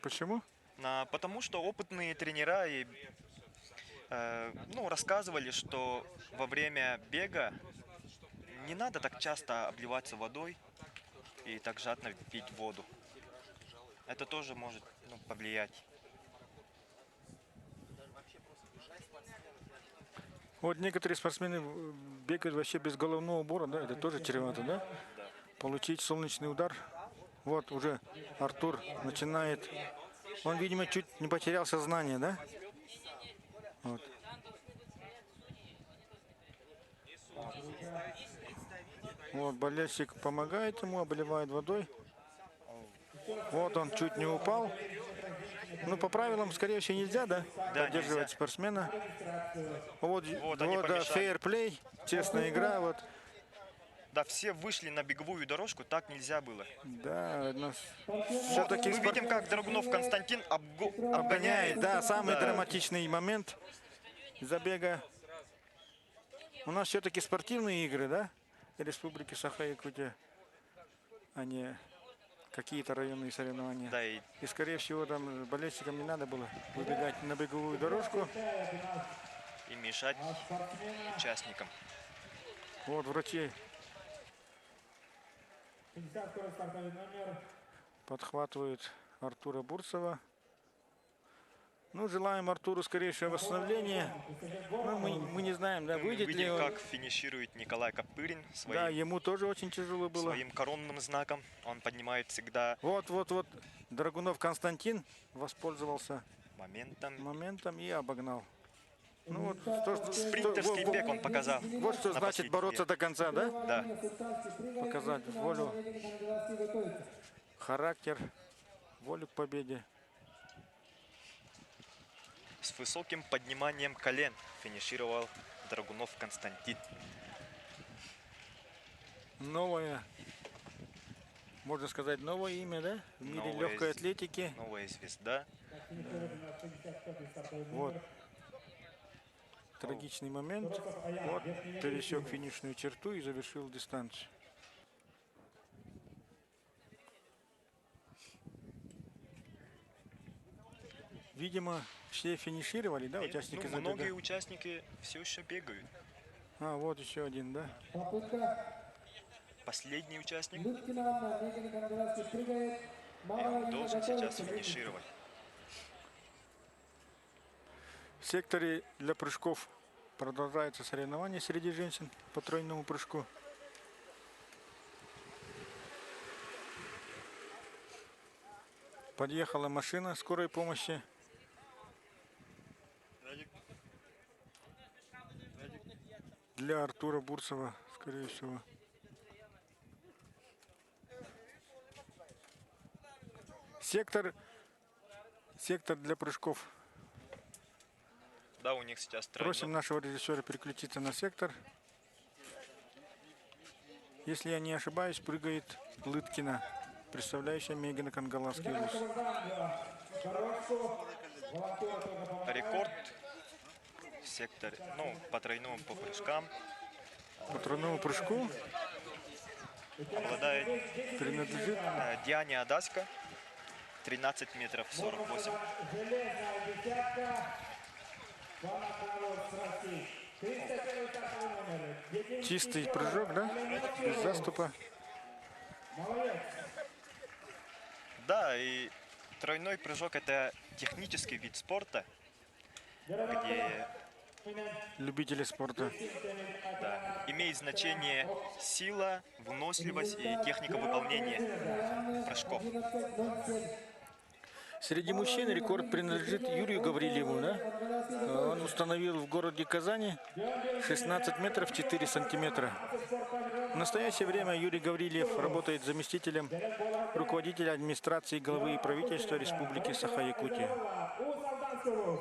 Почему? Потому что опытные тренера рассказывали, что во время бега не надо так часто обливаться водой и так жадно пить воду. Это тоже может повлиять. Вот некоторые спортсмены бегают вообще без головного убора, да, это тоже чревато, да? Получить солнечный удар. Вот уже Артур начинает Он, видимо, чуть не потерял сознание, да? Вот. Вот, болельщик помогает ему, обливает водой. Вот он чуть не упал. Ну, по правилам, скорее всего, нельзя, да? Да, Поддерживать нельзя. спортсмена. Вот, Вот они да, помешали. фейерплей, честная игра, вот. Да, все вышли на беговую дорожку, так нельзя было. Да, все-таки Мы видим, как Драгунов Константин обгоняет. да, самый Да. драматичный момент забега. У нас все-таки спортивные игры, да? Республики Саха-Якутия, а не какие-то районные соревнования. Да, и И, скорее всего, там болельщикам не надо было выбегать на беговую дорожку. и мешать участникам. Вот врачи 52 стартовый номер. подхватывают Артура Бурцева. Ну, желаем Артуру скорейшего восстановления. Ну, мы не знаем, да, Мы выйдет ли видим, он. как финиширует Николай Копырин Да, своим, ему тоже очень тяжело было. своим коронным знаком. Он поднимает всегда Вот. Драгунов Константин воспользовался моментом и обогнал. Ну вот, спринтерский бег он показал. вот что на значит последний бороться бег. до конца, да? Да. Показать волю, характер, волю к победе. С высоким подниманием колен финишировал Драгунов Константин. Новое, можно сказать, новое имя, да? В мире Новое легкой з- атлетики. Новая звезда. Вот. Трагичный момент. Вот, пересек финишную черту и завершил дистанцию. Видимо, все финишировали, да, участники Ну, многие забега? участники все еще бегают. А, вот еще один, да? Попытка Последний участник, Лыткина Анна, Мегина Кангаладзе прыгает. и Мама он Ирина должен готовится сейчас к финишировать. В секторе для прыжков продолжается соревнование среди женщин по тройному прыжку. Подъехала машина скорой помощи. Для Артура Бурцева, скорее всего. Сектор для прыжков. Да, у них сейчас Просим нашего режиссера переключиться на сектор. Если я не ошибаюсь, прыгает Лыткина, представляющая Мегина Кангаласский улус. рекорд в секторе, ну, по тройному по прыжкам По тройному прыжку обладает принадлежит Диане Адаська, 13 метров 48. Железная десятка. Панакалов с России. 301 стартовый номер. чистый прыжок, да? Без заступа. Молодец. Да, и тройной прыжок — это технический вид спорта, где Любители спорта. да, имеет значение сила, выносливость и техника выполнения прыжков. 11:07. Среди мужчин рекорд принадлежит Юрию Гаврилеву, да? Он установил в городе Казани 16 метров 4 сантиметра. В настоящее время Юрий Гаврилев работает заместителем руководителя администрации главы и правительства Республики Саха-Якутия. У Солданский улус.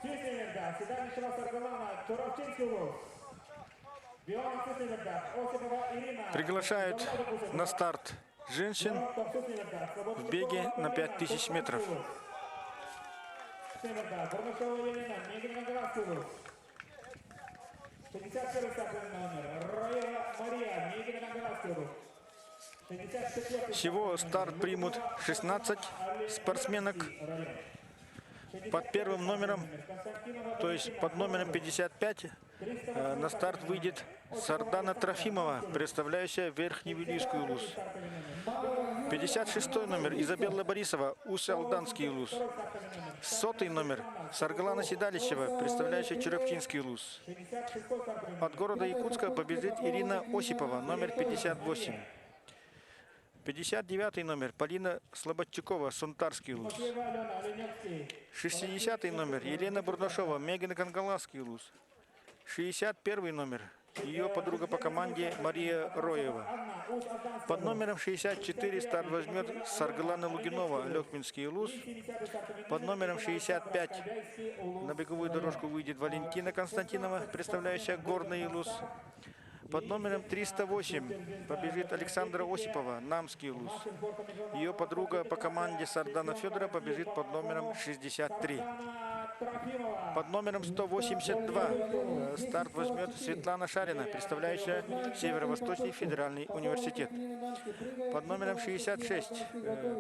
Чистый Седаничева Саргалана, Чуровчинский улус. Биолан Сысниверда, Осипова Ирина. Приглашают на старт женщин в беге на 5000 метров. Северда, Бурмышева Елена, Мегина Кангаладзе улус. 51 стартовый номер. Роева Мария, Мегина Кангаладзе улус. 64 Всего старт примут 16 спортсменок. Под первым номером, то есть под номером 55, на старт выйдет Сардана Трофимова, представляющая Верхневилийский улус. 56 номер Изабелла Борисова, Усть-Алданский улус. 100 номер Саргалана Седалищева, представляющая Черепчинский улус. От города Якутска побежит Ирина Осипова, номер 58. 59 номер Полина Слободчукова, Сунтарский улус. Тимофеева Алена, Оленевский. 60 номер Елена Бурдашова, Мегина Кангаласский улус. 61 номер ее подруга по команде Мария Роева. Анна, Усть-Алданский Под номером 64 старт возьмет Саргалана Лугинова, Лёкминский улус. 70-й старт Под номером 65 Хабяйский улус. на беговую дорожку выйдет Валентина Константинова, представляющая Горный улус. Под номером 308 побежит Александра Осипова, Намский улус. Ее подруга по команде Сардана Федора побежит под номером 63. Анна Трофимова. Под номером 182 старт возьмет Светлана Шарина, представляющая Северо-Восточный федеральный университет. Под номером 66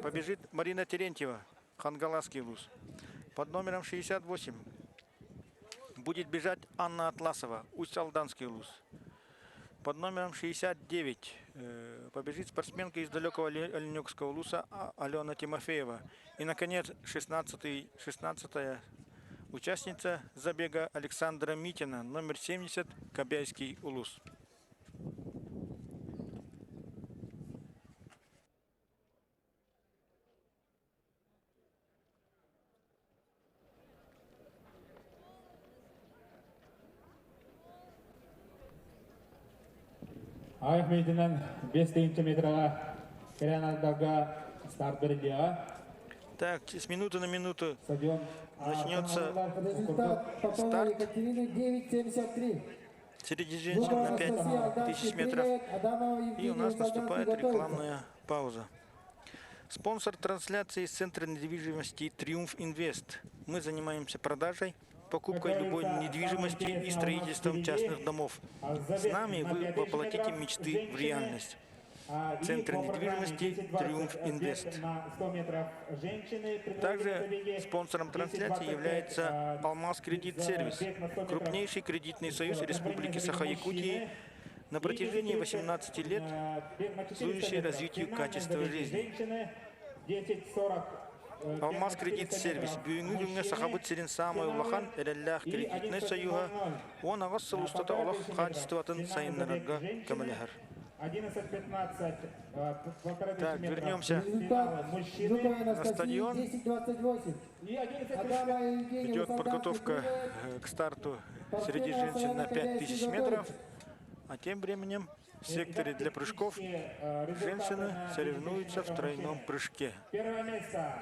побежит Марина Терентьева, Хангаласский улус. Под номером 68 будет бежать Анна Атласова, Усть-Алданский улус. Под номером 69 побежит спортсменка из далекого Оленёкского улуса Алена Тимофеева. И, наконец, 16-я участница забега Александра Митина, номер 70, Кобяйский улус. Аяқ мейдінен 5 метрға Кірянадарға старт берілді. Так, с минуты на минуту Стадион начнется Результат по полу старт. Екатерины 9.73. Среди женщин на 5000 метров. И у нас наступает рекламная пауза. Спонсор трансляции из Центра недвижимости «Триумф Инвест». Мы занимаемся продажей, покупкой любой недвижимости и строительством частных домов. С нами вы воплотите мечты в реальность. Центр недвижимости «Триумф Инвест». Также спонсором трансляции является «Алмаз Кредит Сервис», крупнейший кредитный союз Республики Саха-Якутии, на протяжении 18 лет служащий развитию качества жизни. Алмаз Кредит Сервис. Бүгінгі күнге сахабыт сирин самой улахан әрәлләх кредитный союга. Он ағыз сылыстата олақ качестватын сайынларыға көмілігір. 11-15. Так, вернемся На стадион. 10.28. Адама Евгения Идет Усалданский подготовка прыгает. к старту среди женщин на 5000 метров. А тем временем в секторе для прыжков женщины соревнуются в тройном прыжке. Первое место.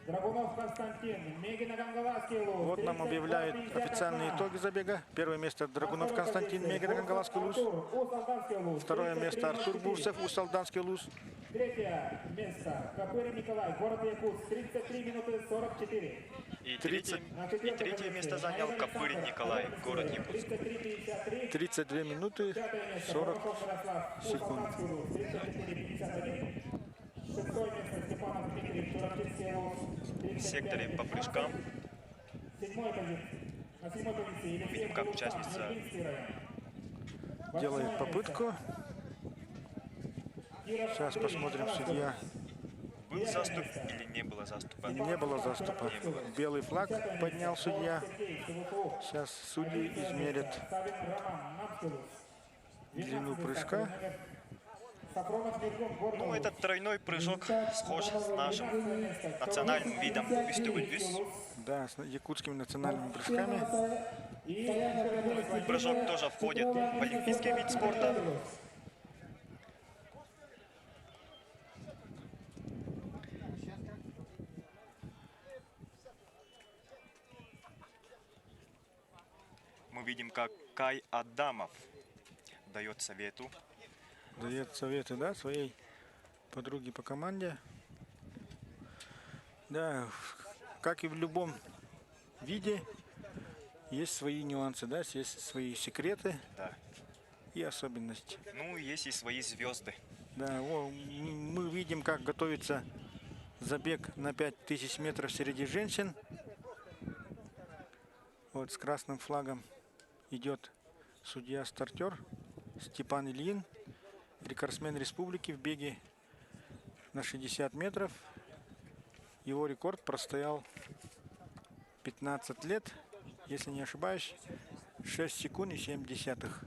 Драгунов Константин, Мегина Кангаласский улус. Вот нам объявляют официальные итоги забега. Первое место Драгунов Константин, Мегина Кангаласский улус. Усть-Алданский улус. Второе место Артур Бурцев, Усть-Алданский улус. Третье место. Копырин Николай, город Якутск. 33 минуты 44. И третье место занял Копырин Николай, город Якутск. 33-53. 32 минуты 40 секунд. 34-51. Шестое место Степанов Дмитрий, Шуракинский улус. В секторе по прыжкам Седьмой позиции. На седьмой позиции Елисеев видим, как Гулустан, участница Ирбинский район. Делает попытку. Сейчас посмотрим, судья. был заступ или не было заступа? Не было заступа. Белый флаг поднял судья. Сейчас судьи измерят Савин Роман, Намский улус. длину прыжка. Сафронов Миргон, город Ну, этот тройной прыжок схож с нашим национальным видом үсті-үлбіс. Да, с якутскими национальными прыжками. Прыжок тоже входит в олимпийский вид спорта. Мы видим, как Кай Адамов дает совету. Дает советы, да, своей подруге по команде. Да, как и в любом виде, есть свои нюансы, да, есть свои секреты Да. и особенности. Ну, есть и свои звезды. Да, мы видим, как готовится забег на 5000 метров среди женщин. Вот с красным флагом идет судья-стартер Степан Ильин, рекордсмен республики в беге на 60 метров. Его рекорд простоял 15 лет, если не ошибаюсь, 6 секунд и 7 десятых.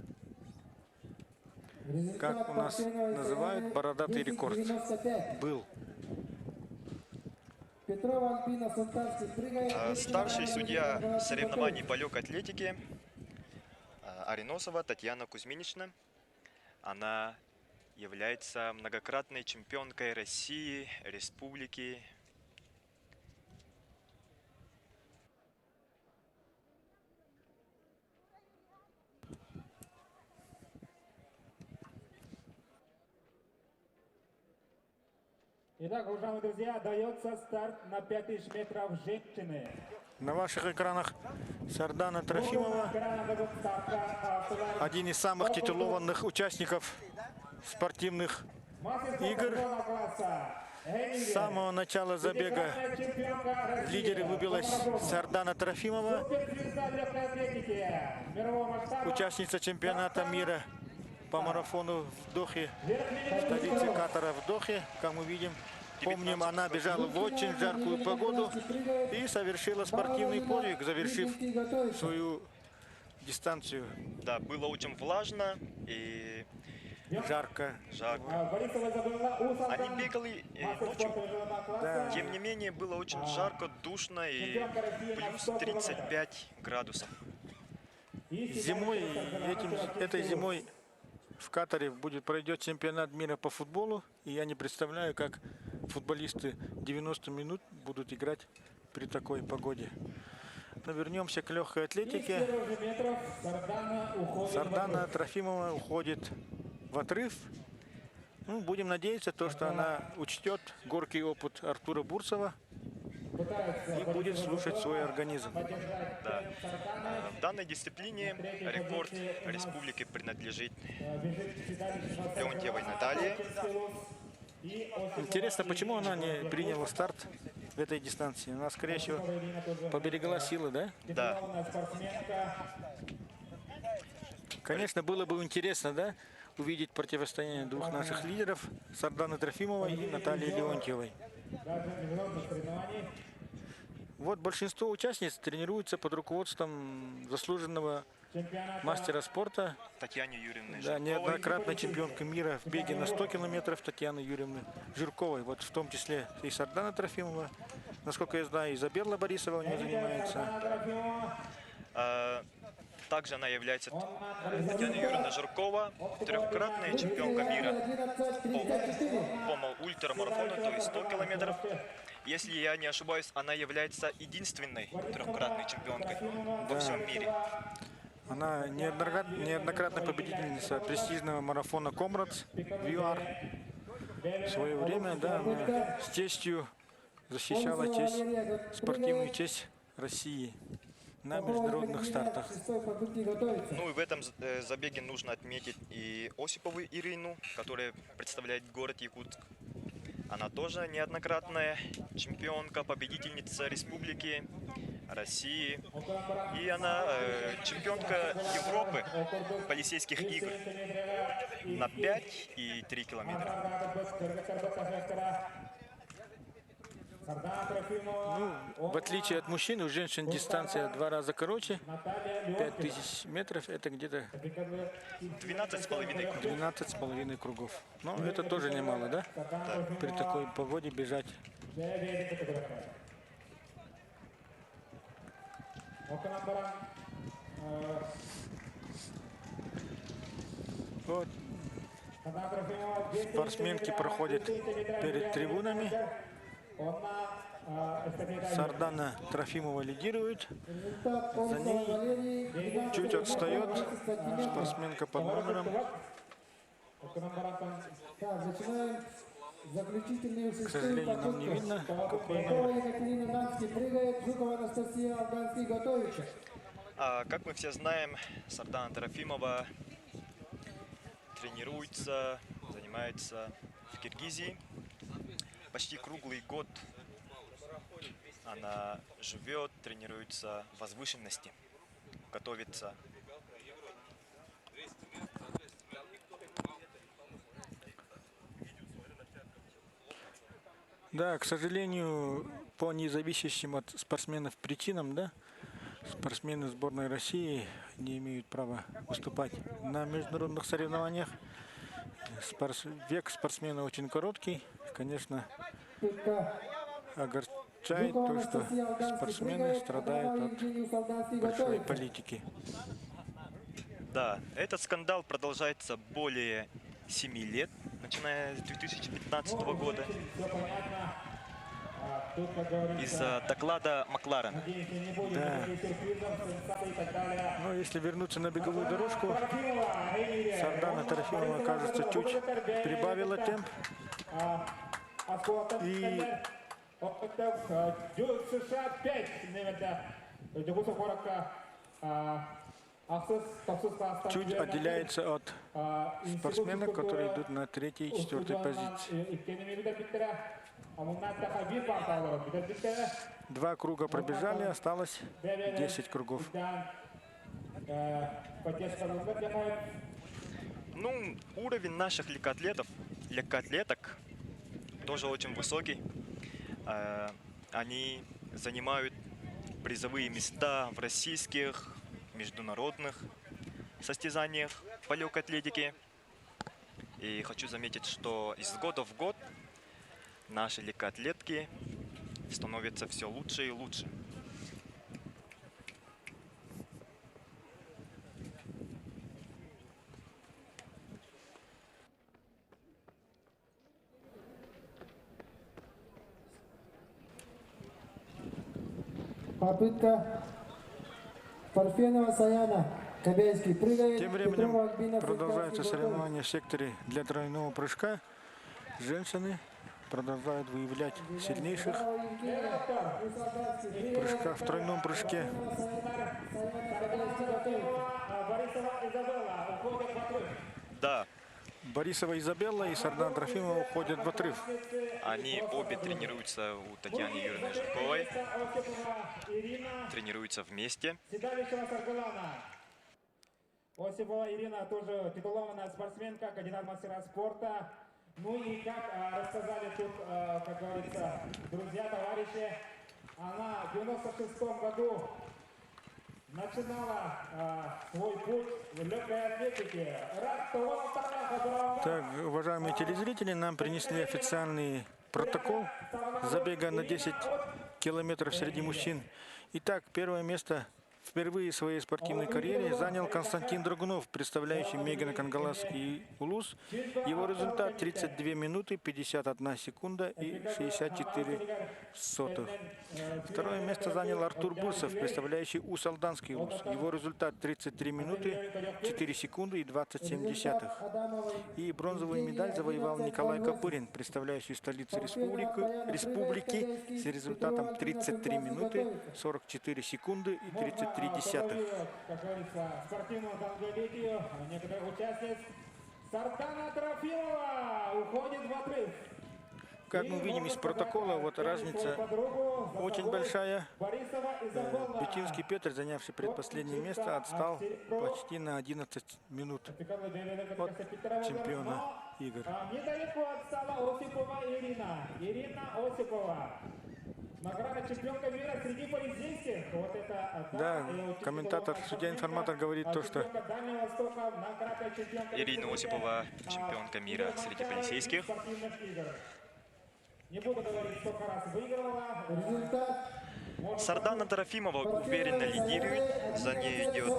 как у нас называют, бородатый рекорд. 10.95. Был. Петрова Альбина Сунтарский прыгает. Старший судья соревнований по легкой атлетике Ариносова Татьяна Кузьминична. Она является многократной чемпионкой России, республики. Итак, уважаемые друзья, дается старт на 5000 метров женщины. На ваших экранах Сардана Трофимова, один из самых титулованных участников спортивных игр. С самого начала забега в лидеры выбилась Сардана Трофимова, участница чемпионата мира по марафону в Дохе, в столице Катара в Дохе. Как мы видим, помним, она бежала в очень жаркую погоду и совершила спортивный подвиг, завершив свою дистанцию. Да, было очень влажно и Жарко. жарко. Они бегали ночью. Тем не менее, было очень жарко, душно и плюс 35 градусов. Зимой, этой зимой в Катаре пройдет чемпионат мира по футболу. И я не представляю, как футболисты 90 минут будут играть при такой погоде. Но вернемся к легкой атлетике. Сардана Трофимова уходит в отрыв. Ну, будем надеяться, что она учтет горький опыт Артура Бурцева и будет слушать свой организм. Да. В данной дисциплине рекорд республики принадлежит Леонтьевой Наталье. Интересно, почему она не приняла старт в этой дистанции? Она, скорее всего, поберегла силы, да? Да. Конечно, было бы интересно, да, увидеть противостояние двух наших лидеров, Сарданы Трофимовой и Натальи Леонтьевой. Вот большинство участниц тренируются под руководством заслуженного мастера спорта, Татьяны Юрьевны да, Жирковой. неоднократной чемпионка мира в беге на 100 километров Татьяны Юрьевны Жирковой. Вот в том числе и Сардана Трофимова. Насколько я знаю, Изабелла Борисова у нее занимается. Также она является Татьяна Юрьевна Жиркова, трехкратная чемпионка мира по ультрамарафону, то есть 100 километров. Если я не ошибаюсь, она является единственной трехкратной чемпионкой во всем мире. Она неоднократная победительница престижного марафона Комрадс в ЮАР. В свое время, да, она с честью защищала честь, спортивную честь России на международных стартах. Ну и в этом забеге нужно отметить и Осипову Ирину, которая представляет город Якутск. Она тоже неоднократная чемпионка, победительница республики России. И она чемпионка Европы полицейских игр на 5 и 3 километра. Ну, в отличие от мужчин, у женщин дистанция в 2 раза короче. 5000 метров, это где-то 12,5 кругов. 12,5 кругов. Но это тоже немало, да? При такой погоде бежать. Вот. Спортсменки проходят перед трибунами. Сардана Трофимова лидирует. За ней чуть отстает спортсменка под номером. Так, начинаем заключительные К сожалению, нам не видно, какой номер. Екатерина Нанский прыгает, Жукова Анастасия Афганский готовится. Как мы все знаем, Сардана Трофимова тренируется, занимается в Киргизии. Почти круглый год она живет, тренируется в возвышенности, готовится. Да, к сожалению, по независящим от спортсменов причинам, да, спортсмены сборной России не имеют права выступать на международных соревнованиях. Век спортсмена очень короткий. Конечно, Попытка. огорчает Жуков то, что Анастасия Алданский спортсмены прыгает. страдают Адамова от Евгений Солданский большой готовится. политики. Да, этот скандал продолжается более 7 лет, начиная с 2015 года. Все понятно. Тут, как говорится, Из-за доклада Макларена. надеемся, не будет Да. никаких сюрпризов, сенсаций и так далее. Но если вернуться на беговую дорожку, Трофимова, Эмилия. Сардана Трофимова, кажется, чуть прибавила темп. Осколок И- Искандер. Дюк США 5 немеде. Дюгусу Хоракка. Ахсус, Тахсус Кастан. Чуть отделяется от спортсменов, которые идут на 3-й и 4-й позиции. Два круга пробежали, осталось 10 кругов. Ну, уровень наших легкоатлеток тоже очень высокий. Они занимают призовые места в российских, международных состязаниях по легкоатлетике. И хочу заметить, что из года в год наши легкоатлетки становятся все лучше и лучше. Попытка Парфенова Саяна. Кобельский прыгает. Тем Петрова временем Альбина продолжаются Фрикарский соревнования в секторе для тройного прыжка. Женщины продолжают выявлять сильнейших прыжка в тройном прыжке. Борисова Изабелла уходит в отрыв. Да, Борисова Изабелла и Сардан Трофимова уходят в отрыв. они обе тренируются у Татьяны Юрьевны Жирковой, Осипова Ирина. тренируются вместе. Седалищева Саргалана. Осипова Ирина тоже титулованная спортсменка, кандидат в мастера спорта. Ну и как рассказали тут, как говорится, друзья, товарищи, она в 96-м году начинала свой путь в легкой атлетике. Так, уважаемые телезрители, нам принесли официальный протокол забега на 10 километров среди мужчин. Итак, первое место впервые в своей спортивной карьере занял Константин Драгунов, представляющий Мегино Кангаласский улус. Его результат 32 минуты 51 секунда и 64 сотых. Второе место занял Артур Бурсов, представляющий Усть-Алданский улус. Его результат 33 минуты 4 секунды и 27 десятых. И бронзовую медаль завоевал Николай Копырин, представляющий столицу республики с результатом 33 минуты 44 секунды и 33 десятых. Как говорится, спортивному долголетию некоторых участниц. Сардана Трофимова уходит в отрыв. Как мы видим из протокола, вот разница очень большая. Бетинский Петр, занявший предпоследнее место, отстал почти на 11 минут от чемпиона игр. Недалеко отстала Осипова Ирина. Ирина Осипова. Награда чемпионка мира среди полицейских. Вот это, Да, комментатор, судья-информатор говорит то, что Дальнего Востока, награда чемпионка Ирина мира Осипова, чемпионка мира среди полицейских. спортивных игр. Не буду говорить, сколько раз выигрывала. Результат. Сардана Трофимова уверенно лидирует, за ней идет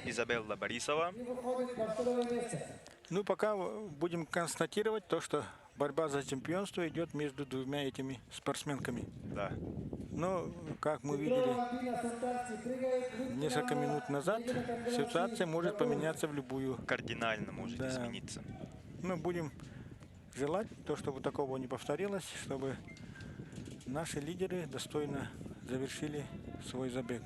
Изабелла Борисова. И выходит на второе место. ну пока будем констатировать то, что борьба за чемпионство идет между двумя этими спортсменками. Да. Но, как мы видели Петрова Альбина Фрикарский прыгает. несколько минут назад, ситуация может поменяться в любую. Кардинально может Да. измениться. Мы будем желать, то, чтобы такого не повторилось, чтобы наши лидеры достойно завершили свой забег.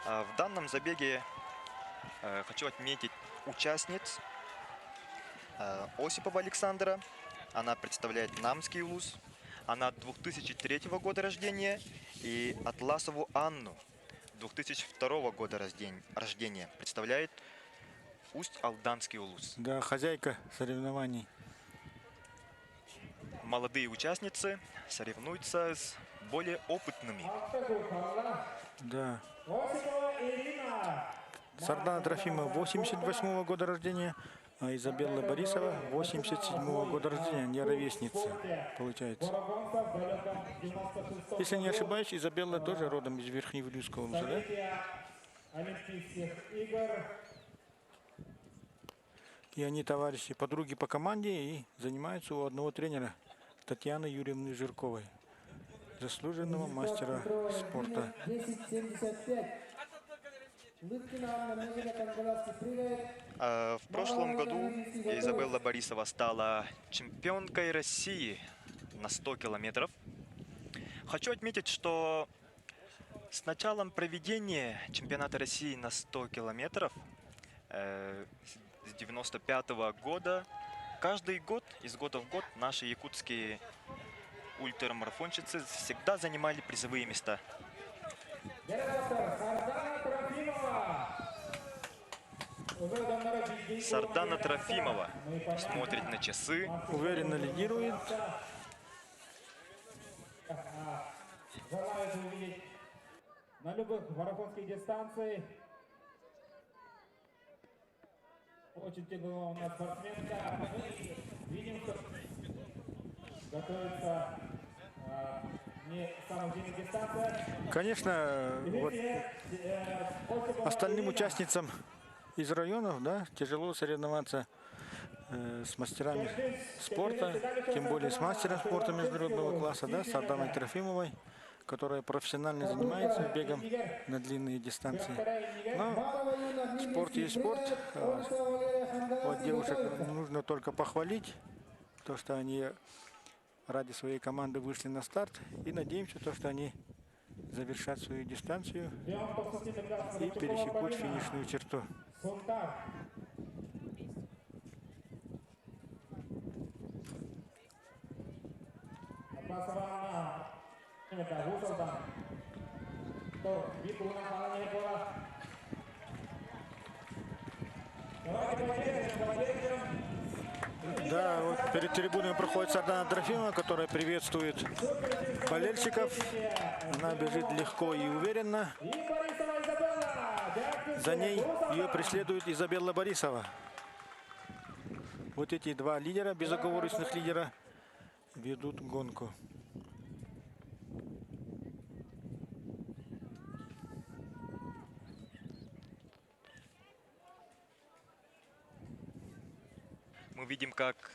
В данном забеге хочу отметить участниц. Осипова Александра, она представляет Намский улус. Она 2003 года рождения. И Атласову Анну, 2002 года рождения, представляет Усть-Алданский улус. Да, хозяйка соревнований. молодые участницы соревнуются с более опытными. Да. Осипова Ирина. Сардана Трофимова 88 года рождения, а Изабелла Борисова 87 года рождения. Они ровесницы, получается. Воробонцев в далеком 96-м Если не ошибаюсь, Изабелла тоже родом из Верхневилюйского уже, да? столетия Олимпийских игр. И они товарищи, подруги по команде и занимаются у одного тренера, Татьяны Юрьевны Жирковой, заслуженного мастера спорта. 10.75. Лыткина Анна, Мегина Кангаласский прыгает. В прошлом году Изабелла Борисова стала чемпионкой России на 100 километров. Хочу отметить, что с началом проведения чемпионата России на 100 километров с 95 года, каждый год, из года в год, наши якутские ультрамарафонщицы всегда занимали призовые места. Героятор Сардана Трофимова. Уже давно бегает. Сардана Трофимова смотрит на часы. Уверенно лидирует. Желает увидеть на любых марафонских дистанциях. Очень тяжело спортсменка. Мы видим, что готовится не самых длинных дистанциях. Конечно, вот остальным участницам из районов, да, тяжело соревноваться с мастерами спорта, тем более с мастером спорта международного класса, да, Сарданой Трофимовой, которая профессионально занимается бегом на длинные дистанции. Но спорт есть спорт. Вот девушек нужно только похвалить, то, что они ради своей команды вышли на старт, и надеемся, то, что они завершат свою дистанцию и пересекут финишную черту. Сунтар. Pasaran ini tahu sultan. Tuh, itu namanya bola. Да, вот перед трибуной проходит Сардана Трофимова, которая приветствует болельщиков. Она бежит легко и уверенно. За ней ее преследует Изабелла Борисова. Вот эти два лидера, безоговорочных лидера, ведут гонку. Мы видим, как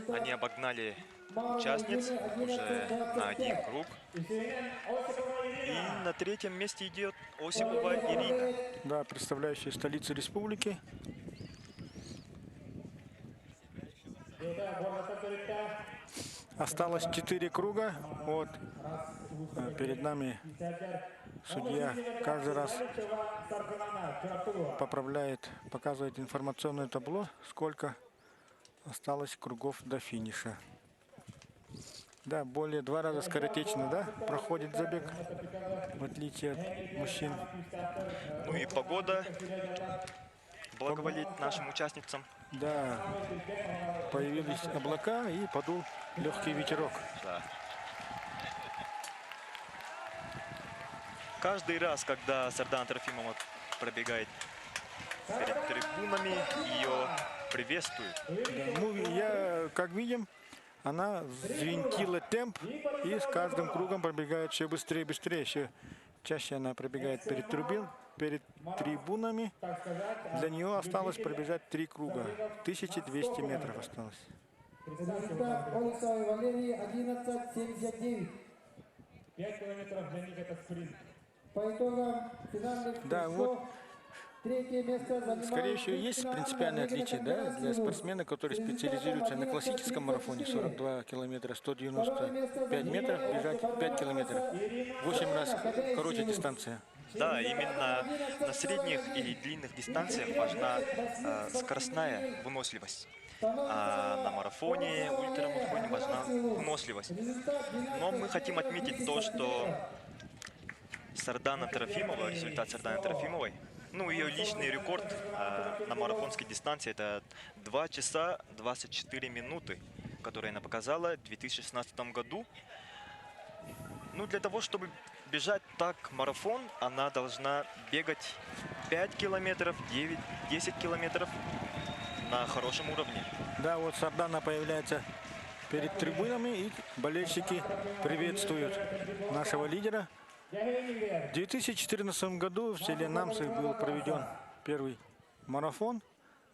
они обогнали участниц уже на один круг. И на третьем месте идет Осипова Ирина. Да, представляющая столицу республики. Осталось 4 круга. Вот перед нами судья каждый раз поправляет, показывает информационное табло, сколько осталось кругов до финиша. Да, более 2 раза скоротечно, да, проходит забег, в отличие от мужчин. Ну и погода благоволит нашим участницам. Да, появились облака и подул легкий ветерок. Да. Каждый раз, когда Сардана Трофимова пробегает перед трибунами, ее приветствуют. Да, ну, как видим, она взвинтила темп и с каждым кругом пробегает все быстрее и быстрее. Еще чаще она пробегает перед трибунами. Для нее осталось пробежать 3 круга. 1200 метров осталось. Результат Олесовой Валерии 11.79. 5 километров для них это спринт. По итогам финальных Да, вот. третье место занимает Скорее всего, есть принципиальное отличие, да, для спортсмена, который специализируется на классическом марафоне 42 километра, 195 метров, бежать 5 километров. 8 раз короче дистанция. Да, именно на средних или длинных дистанциях важна скоростная выносливость. А на марафоне, ультрамарафоне важна выносливость. Но мы хотим отметить то, что Сардана Трофимова, результат Сарданы Трофимовой, ну, ее личный рекорд на марафонской дистанции — это 2 часа 24 минуты. которую она показала в 2016 году. Ну, для того, чтобы бежать так марафон, она должна бегать 5 километров, 9, 10 километров на хорошем уровне. Да, вот Сардана появляется перед трибунами, и болельщики приветствуют нашего лидера. В 2014 году в селе Намсы был проведен первый марафон,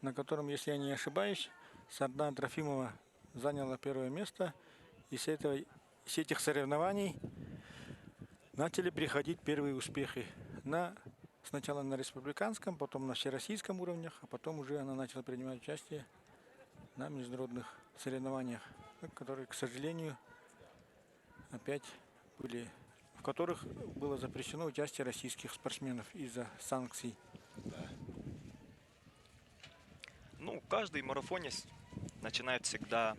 на котором, если я не ошибаюсь, Сардана Трофимова заняла первое место. И с этих соревнований начали приходить первые успехи. Сначала на республиканском, потом на всероссийском уровнях, а потом уже она начала принимать участие на международных соревнованиях, которые, к сожалению, опять были, в которых было запрещено участие российских спортсменов из-за санкций. Ну, каждый марафонец начинает всегда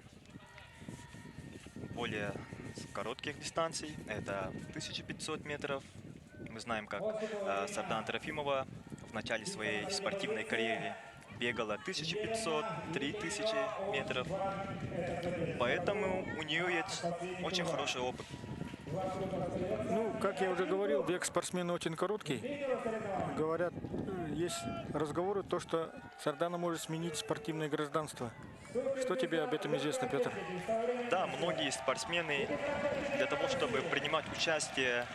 более с коротких дистанций. Это 1500 метров. Мы знаем, как Сардана Трофимова в начале своей спортивной карьеры бегала 1500, 3000 метров. Поэтому у нее есть очень хороший опыт. Ну, как я уже говорил, век спортсмена очень короткий. Говорят, есть разговоры, то, что Сардана может сменить спортивное гражданство. Что тебе об этом известно, Петр? Да, многие спортсмены для того, чтобы принимать участие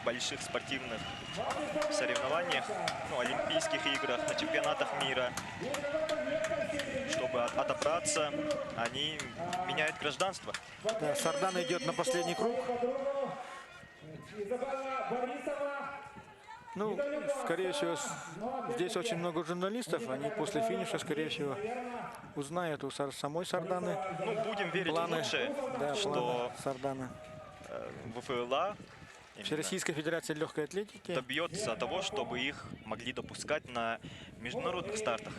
в больших спортивных соревнованиях, ну, Олимпийских играх, на чемпионатах мира, чтобы отобраться, они меняют гражданство. Да, Сардана идет на последний круг. Ну, скорее всего, здесь очень много журналистов. Они после финиша, скорее всего, узнают у самой Сарданы Ну, будем верить планы, лучше, да, что планы Сарданы. ВФЛА именно Всероссийская федерация легкой атлетики. добьется того, чтобы их могли допускать на международных стартах.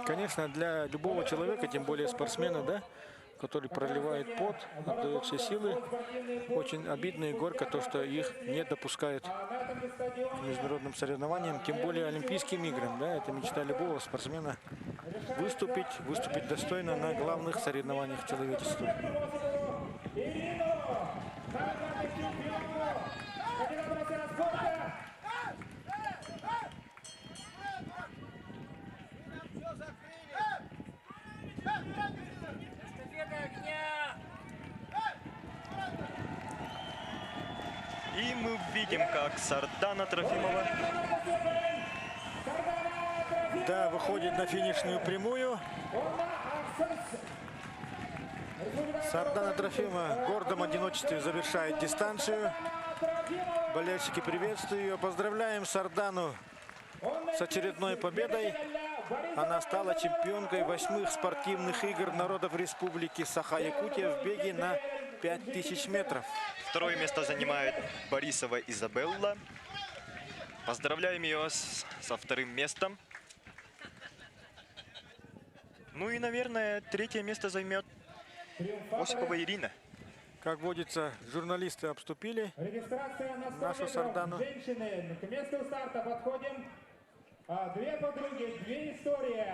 Конечно, для любого человека, тем более спортсмена, да, который проливает пот, отдает все силы, очень обидно и горько то, что их не допускают к международным соревнованиям, тем более Олимпийским играм. Да, это мечта любого спортсмена выступить достойно на главных соревнованиях человечества. И мы видим, как Сардана Трофимова Да, выходит на финишную прямую. Сардана Трофимова в гордом одиночестве завершает дистанцию. Болельщики приветствуют ее. Поздравляем Сардану с очередной победой. Она стала чемпионкой 8-х спортивных игр народов Республики Саха-Якутия в беге на 5000 метров. второе место занимает Борисова Изабелла. Поздравляем ее со вторым местом. Ну и, наверное, третье место займет Осипова Ирина. Как водится, журналисты обступили Регистрация на 100 нашу метров. Сардану. Женщины, к месту старта подходим. Две подруги, две истории.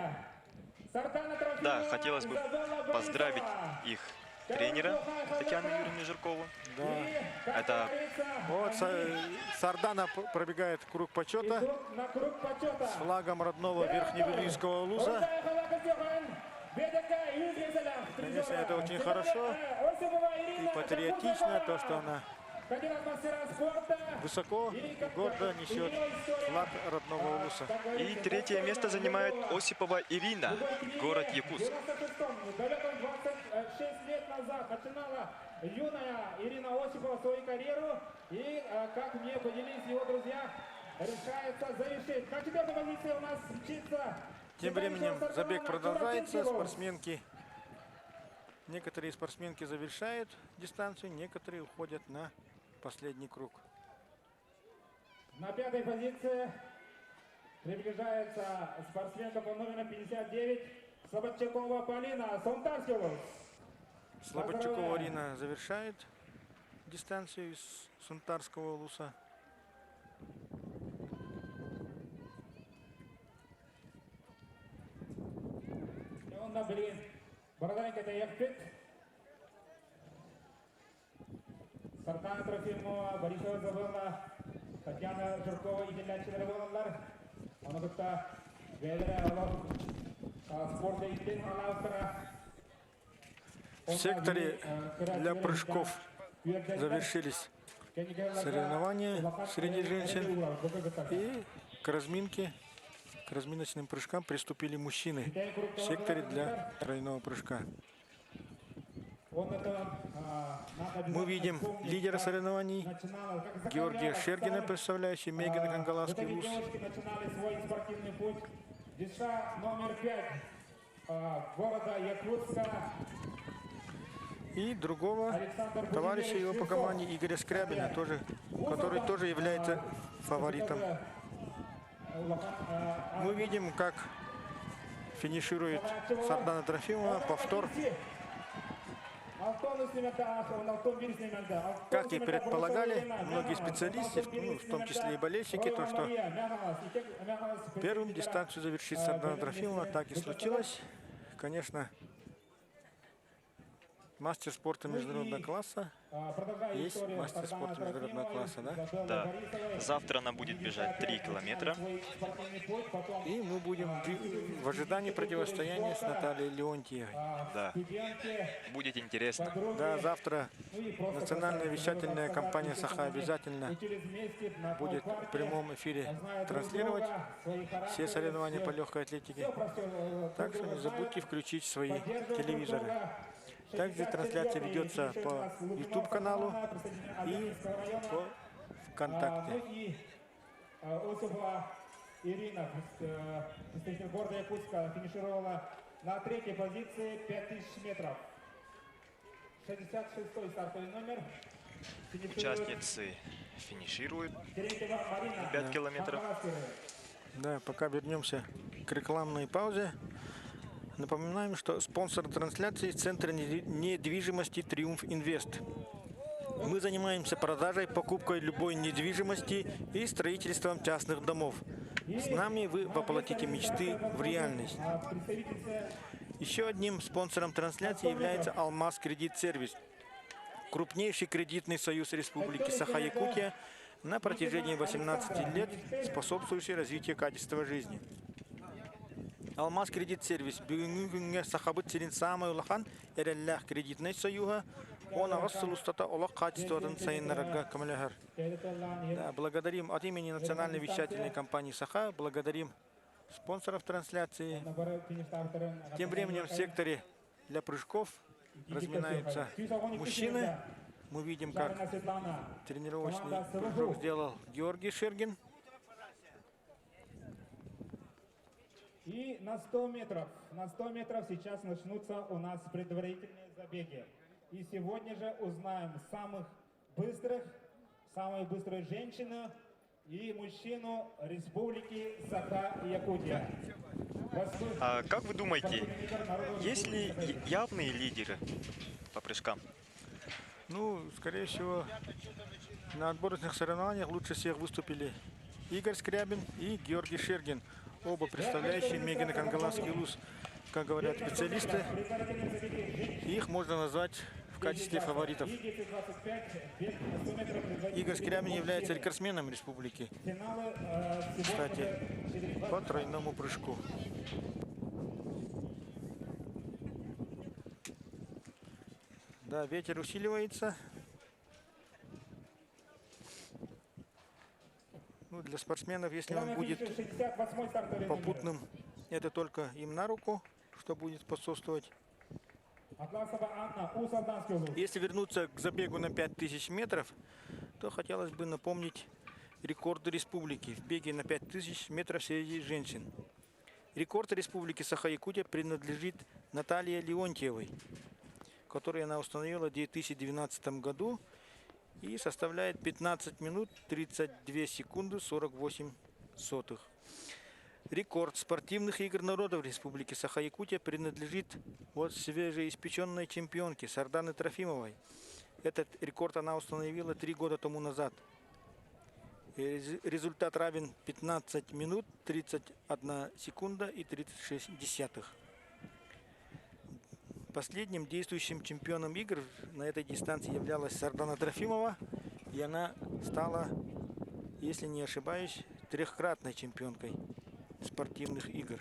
Сардана Трофимова, Да, хотелось бы Изабелла поздравить Борисова. их тренера Татьяну Юрьевну Жиркову. Это Вот Сардана пробегает круг почета На круг почета. с флагом родного Верхневилийского Улуса. Конечно, это очень хорошо и патриотично, то, что она высоко и гордо несет флаг родного Улуса. и третье место занимает Осипова Ирина, город Якутск. В далеком 26 лет назад начинала юная Ирина Осипова свою карьеру. И, как мне поделились его друзья, решается завершить. На четвертой позиции у нас мчится. Тем временем забег продолжается. Некоторые спортсменки завершают дистанцию, некоторые уходят на последний круг. На пятой позиции приближается спортсменка по номеру 59 Слободчакова Полина, Сунтарский Улус. Слободчакова Ирина завершает дистанцию из Сунтарского Улуса. Онда білген Бороданенко таяқпет. Сардана Трофимова, Борисова Забыла, Татьяна Жиркова ителләнчеләре булганнар. Аны бутта бәйләре алып спорт итен алаштыра. В секторе для прыжков завершились соревнования среди женщин. И к разминке, к разминочным прыжкам приступили мужчины в секторе для тройного прыжка. Мы видим лидера соревнований Георгия Шергина, представляющий Мегина Кангаласский вуз. Начинали свой спортивный путь. Диша номер 5 города Якутска. И другого товарища его по команде Игоря Скрябина, который тоже является фаворитом. Мы видим, как финиширует Сардана Трофимова. Повтор. Как и предполагали многие специалисты, в том числе и болельщики, то, что первым дистанцию завершит Сардана Трофимова. Так и случилось. Конечно, мастер спорта международного класса. Есть мастер спорта международного класса, да? Да. Завтра она будет бежать 3 километра. И мы будем в ожидании противостояния с Натальей Леонтьевой. Да. Будет интересно. Да, завтра национальная вещательная компания «Саха» обязательно будет в прямом эфире транслировать все соревнования по легкой атлетике. Так что не забудьте включить свои телевизоры. Также трансляция ведется по YouTube-каналу и по ВКонтакте. Ирина, представитель города Якутска, финишировала на 3-й позиции 5000 метров. 66-й стартовый номер. Участницы финишируют 5 километров. Да, пока вернемся к рекламной паузе. Напоминаем, что спонсор трансляции — Центр недвижимости «Триумф Инвест». Мы занимаемся продажей, покупкой любой недвижимости и строительством частных домов. С нами вы воплотите мечты в реальность. Еще одним спонсором трансляции является «Алмаз Кредит Сервис», крупнейший кредитный союз Республики Саха-Якутия на протяжении 18 лет, способствующий развитию качества жизни. Алмаз Кредит Сервис бүгінгі сахабыт сирин самай улахан эреллях кредитный союга, он агасылустата олақ качестводан сайынларга камалахар. Да, благодарим от имени национальной вещательной компании «Саха», благодарим спонсоров трансляции. Тем временем в секторе для прыжков разминаются мужчины. Мы видим, как тренировочный прыжок сделал Георгий Шергин. И на 100 метров сейчас начнутся у нас предварительные забеги. И сегодня же узнаем самые быструю женщину и мужчину Республики Саха-Якутия. А как вы думаете, есть ли явные лидеры по прыжкам? Ну, скорее всего, на отборочных соревнованиях лучше всех выступили Игорь Скрябин и Георгий Шергин. Оба представляющие Мегина Кангаласский вуз, как говорят специалисты. Их можно назвать в качестве фаворитов. Игорь Скрябин является рекордсменом республики, кстати, по тройному прыжку. Да, ветер усиливается. Ну, для спортсменов, если он будет попутным, это только им на руку, что будет способствовать. Если вернуться к забегу на 5000 метров, то хотелось бы напомнить рекорды республики в беге на 5000 метров среди женщин. Рекорд республики Саха-Якутия принадлежит Наталье Леонтьевой, которую она установила в 2012 году и составляет 15 минут 32 секунды 48 сотых. Рекорд спортивных игр народов Республики Саха-Якутия принадлежит свежеиспеченной чемпионке Сарданы Трофимовой. Этот рекорд она установила 3 года тому назад. Результат равен 15 минут 31 секунда и 36 десятых. Последним действующим чемпионом игр на этой дистанции являлась Сардана Трофимова. И она стала, если не ошибаюсь, трехкратной чемпионкой спортивных игр.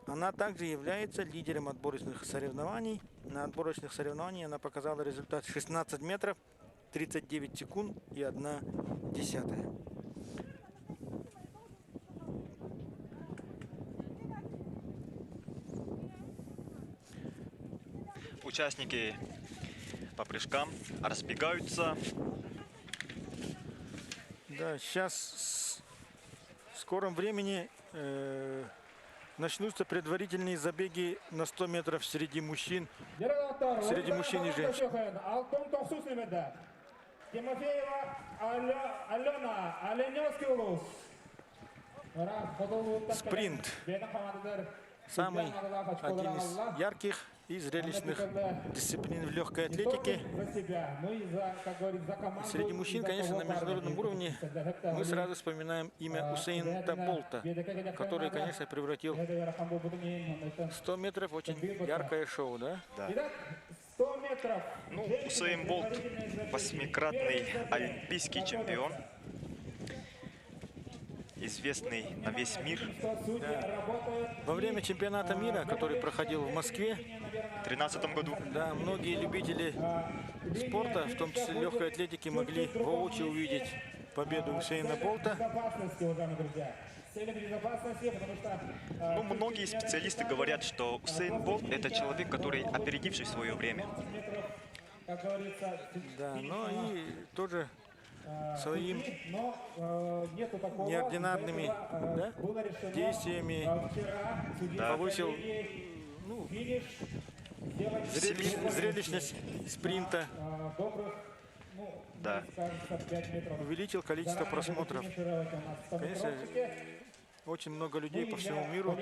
Она также является лидером отборочных соревнований. На отборочных соревнованиях она показала результат 16 метров, 39 секунд и 1/10. Участники по прыжкам разбегаются. Да, сейчас в скором времени начнутся предварительные забеги на 100 метров среди мужчин. Среди мужчин и женщин. Алтын тоқсус немеді. Тимофеева Алена, Оленевский улус. Спринт. Самый один из ярких и зрелищных дисциплин в легкой атлетике. Среди мужчин, конечно, на международном уровне мы сразу вспоминаем имя Усейна Болта, который, конечно, превратил 100 метров в очень яркое шоу, да? Да. Ну, Усейн Болт, 8-кратный олимпийский чемпион, известный на весь мир. Во время чемпионата мира, который проходил в Москве, В 2013 году да, многие любители спорта, в том числе легкой атлетики, могли воочию увидеть победу Усейна Болта. ну, многие специалисты говорят, что Усейн Болт – это человек, который опередивший свое время. Да, но и тоже своим неординарными, да, действиями повысил зрелищность спринта, Да. увеличил количество просмотров. Конечно, очень много людей по всему миру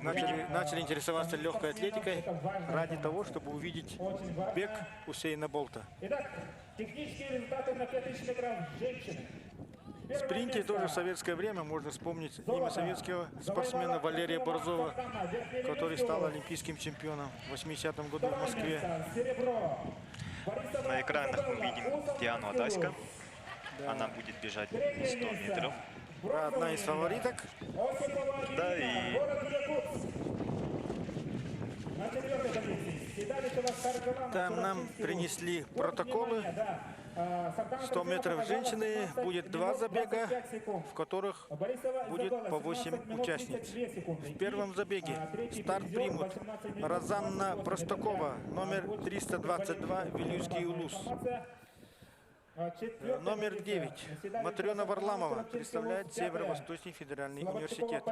начали интересоваться легкой атлетикой ради того, чтобы увидеть бег Усейна Болта. Итак, технические результаты на 5000 метров женщины. В спринте тоже в советское время можно вспомнить имя советского спортсмена Валерия Борзова, который стал олимпийским чемпионом в 80-м году в Москве. На экранах мы видим Диану Адасько. Она будет бежать 100 метров. Да, одна из фавориток. Да, и Там нам принесли протоколы. 100 метров женщины, будет 2 забега, в которых будет по 8 участниц. В первом забеге старт примут Розанна Простакова, номер 322, Вилюйский улус. Номер 9. Матрена Варламова представляет Северо-Восточный федеральный университет.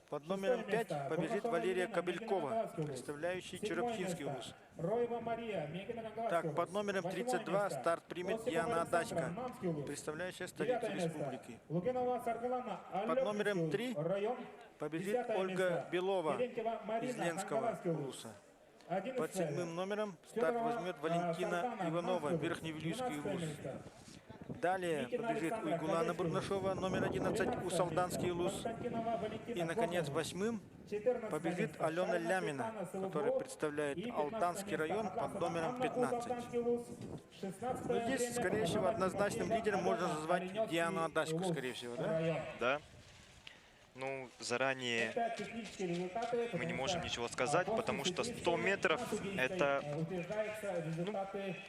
Под номером 5 побежит Валерия Кобелькова, представляющий Черепчинский улус. Так, под номером 32 старт примет Диана Адасько, представляющая столицу республики. Под номером 3 побежит Ольга Белова из Ленского улуса. Под 7 номером старт возьмет Валентина Иванова, Верхневилюйский улус. Далее побежит Уйгулана Бурнашова, номер 11, Усалданский улус. И, наконец, 8-м побежит Алена Лямина, которая представляет Алтанский район под номером 15. Но здесь, скорее всего, однозначным лидером можно назвать Диану Адаську, скорее всего, да? да. Ну, заранее мы не можем ничего сказать, потому что 100 метров – это… Ну,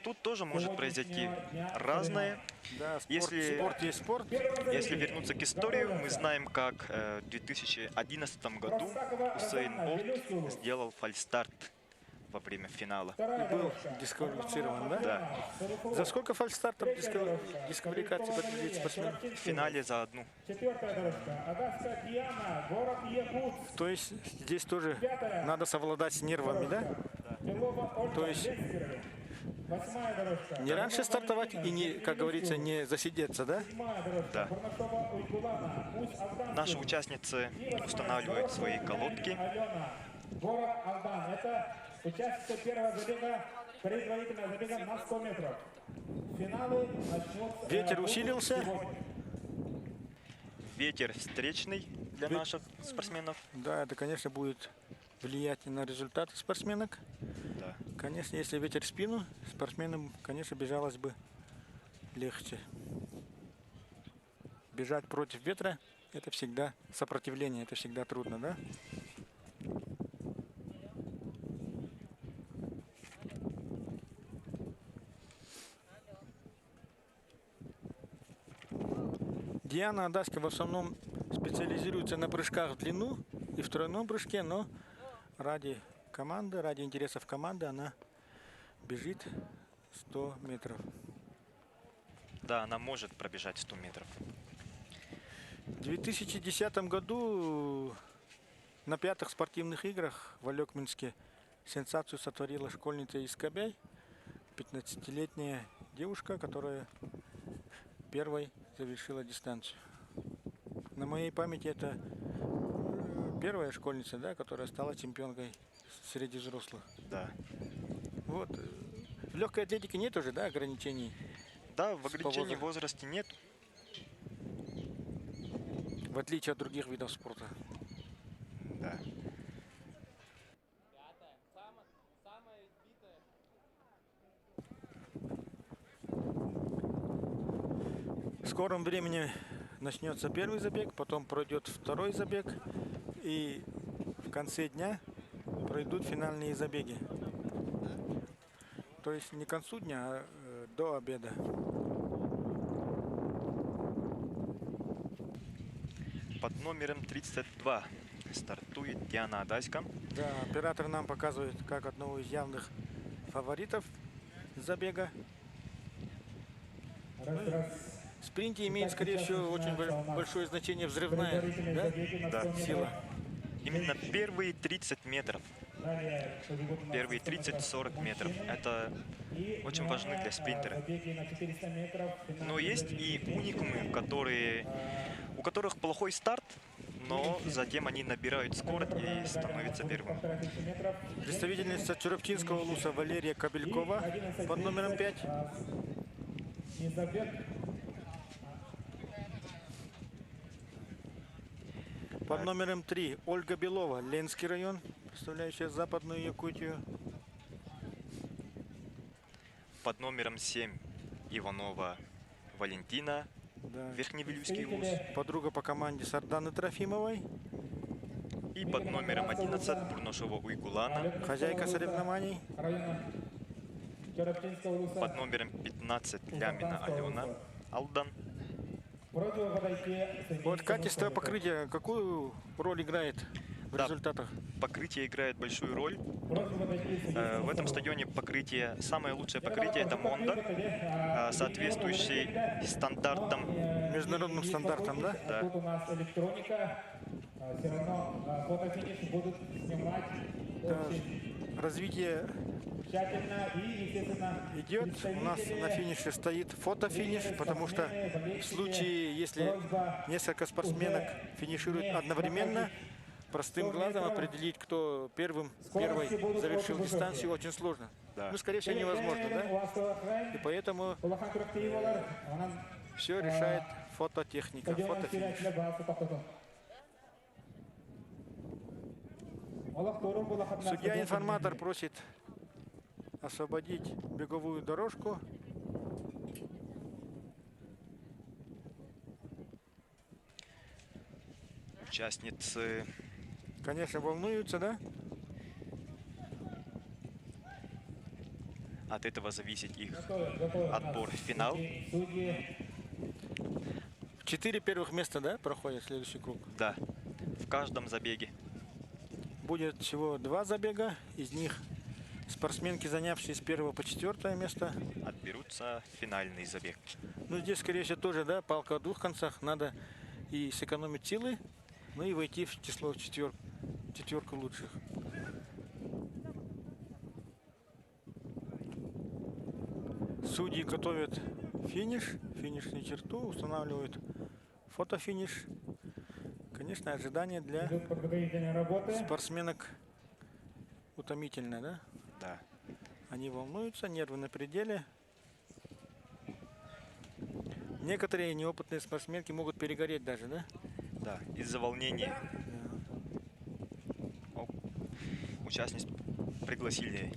тут тоже может произойти разное. Да, спорт есть спорт. Если вернуться к истории, мы знаем, как в 2011 году Усейн Болт сделал фальстарт во время финала. И был дисквалифицирован, да? Да, За сколько фальстартов дисквалификации подлежит спортсмен? в финале за одну. То есть здесь тоже надо совладать с нервами, да? То есть не раньше стартовать и, не, как говорится, не засидеться, да? Да. Наши участницы устанавливают свои колодки. Участница первого забега, предварительного забега на 100 метров. Финалы начнутся... Ветер усилился. Ветер встречный для наших спортсменов. Да, это, конечно, будет влиять на результаты спортсменок. Да. Конечно, если ветер в спину, спортсменам, конечно, бежалось бы легче. Бежать против ветра — это всегда сопротивление, это всегда трудно, да? Диана Адаська в основном специализируется на прыжках в длину и в тройном прыжке, но ради команды, ради интересов команды она бежит 100 метров. Да, она может пробежать 100 метров. В 2010 году на 5-х спортивных играх в Алекминске сенсацию сотворила школьница из Кобяй, 15-летняя девушка, которая первой завершила дистанцию. На моей памяти это первая школьница, да, которая стала чемпионкой среди взрослых. Да. Вот. В легкой атлетике нет уже, да, ограничений? Да, в ограничении в возрасте нет. В отличие от других видов спорта. Да. В скором времени начнется первый забег, потом пройдет второй забег, и в конце дня пройдут финальные забеги. То есть не к концу дня, а до обеда. Под номером 32 стартует Диана Адаська. Да, оператор нам показывает как одного из явных фаворитов забега. В спринте имеет, скорее всего, очень большое значение взрывная, да, сила. Именно первые 30 метров. Первые 30-40 метров. Это очень важны для спринтера. Но есть и уникумы, у которых плохой старт, но затем они набирают скорость и становятся первым. Представительница Чураптинского улуса Валерия Кабелькова под номером 5. Под номером 3 Ольга Белова, Ленский район, представляющая Западную Якутию. Под номером 7 Иванова Валентина, Да. Верхневилюйский улус. Подруга по команде Сарданы Трофимовой, И под номером 11 Бурношева Уйгулана. хозяйка соревнований. Под номером 15 Лямина Алена Алдан. Вот качество покрытия какую роль играет в Да. результатах? Покрытие играет большую роль. В этом стадионе покрытие, самое лучшее покрытие — это Монда, соответствующий стандартам. Международным стандартам, да? Да. Тут у нас электроника, все равно фотофиниш будут снимать очень Развитие тщательно и, естественно, идет. У нас на финише стоит фотофиниш, потому что в случае, если несколько спортсменок финишируют одновременно, простым глазом определить, кто первой завершил дистанцию, очень сложно. Да. Ну, скорее всего, невозможно, да? И поэтому все решает фототехника, фотофиниш. Судья-информатор просит освободить беговую дорожку. Участницы Конечно, волнуются, да? от этого зависит их отбор в финал. 4 первых места, да, проходят следующий круг. Да, в каждом забеге. Будет всего 2 забега, из них спортсменки, занявшие с 1 по 4 место. Отберутся в финальный забег. Ну, здесь, скорее всего, тоже, да, палка о двух концах. Надо и сэкономить силы, ну и войти в число четверку лучших. Судьи готовят финишную черту, устанавливают фотофиниш. Конечно, ожидание для идут подготовительные работы. спортсменок утомительное, да? Да. Они волнуются, нервы на пределе. Некоторые неопытные спортсменки могут перегореть даже, да? Да, из-за волнения. участниц пригласили.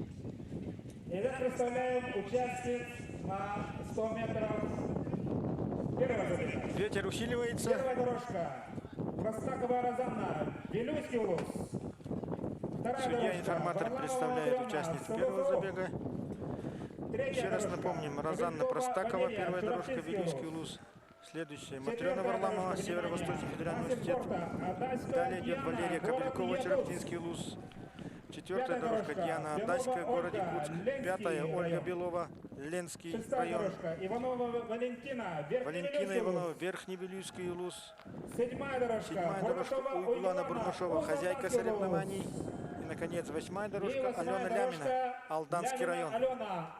Итак, представляем участниц на 100 метров. Первая забега. Ветер усиливается. Первая дорожка. Простакова Розанна, Вилюйский улус. Вторая Судья дорожка. информатор Варламова представляет Матрена, участниц село первого Суров. забега. Третья Еще раз дорожка. напомним, Розанна Кобякова Простакова, Валерия, первая дорожка, Чурапинский Вилюйский улус. улус. Следующая Матрена Четвертая Варламова, дорожка, Северо-Восточный внимание. федеральный Мастер университет. спорта Адальская Далее идет Диана, Валерия город Кобелькова, Якутск. Чарапинский улус. Четвертая Пятая дорожка дорожка, Диана Белова Адальская, город Ольга, Якутск. Ленский Пятая Ольга район. Белова, Ленский Шестая район. дорожка. Иванова Валентина, Валентина Верхневилюйский Иванова, улус. Верхний Вилюйский улус. Седьмая дорожка. Седьмая дорожка Бурмашова Углана Бурмашова, хозяйка Волгоградский соревнований. улус. И, наконец, восьмая И дорожка восьмая Алена дорожка, Лямина, Алданский Лямина район. Алена,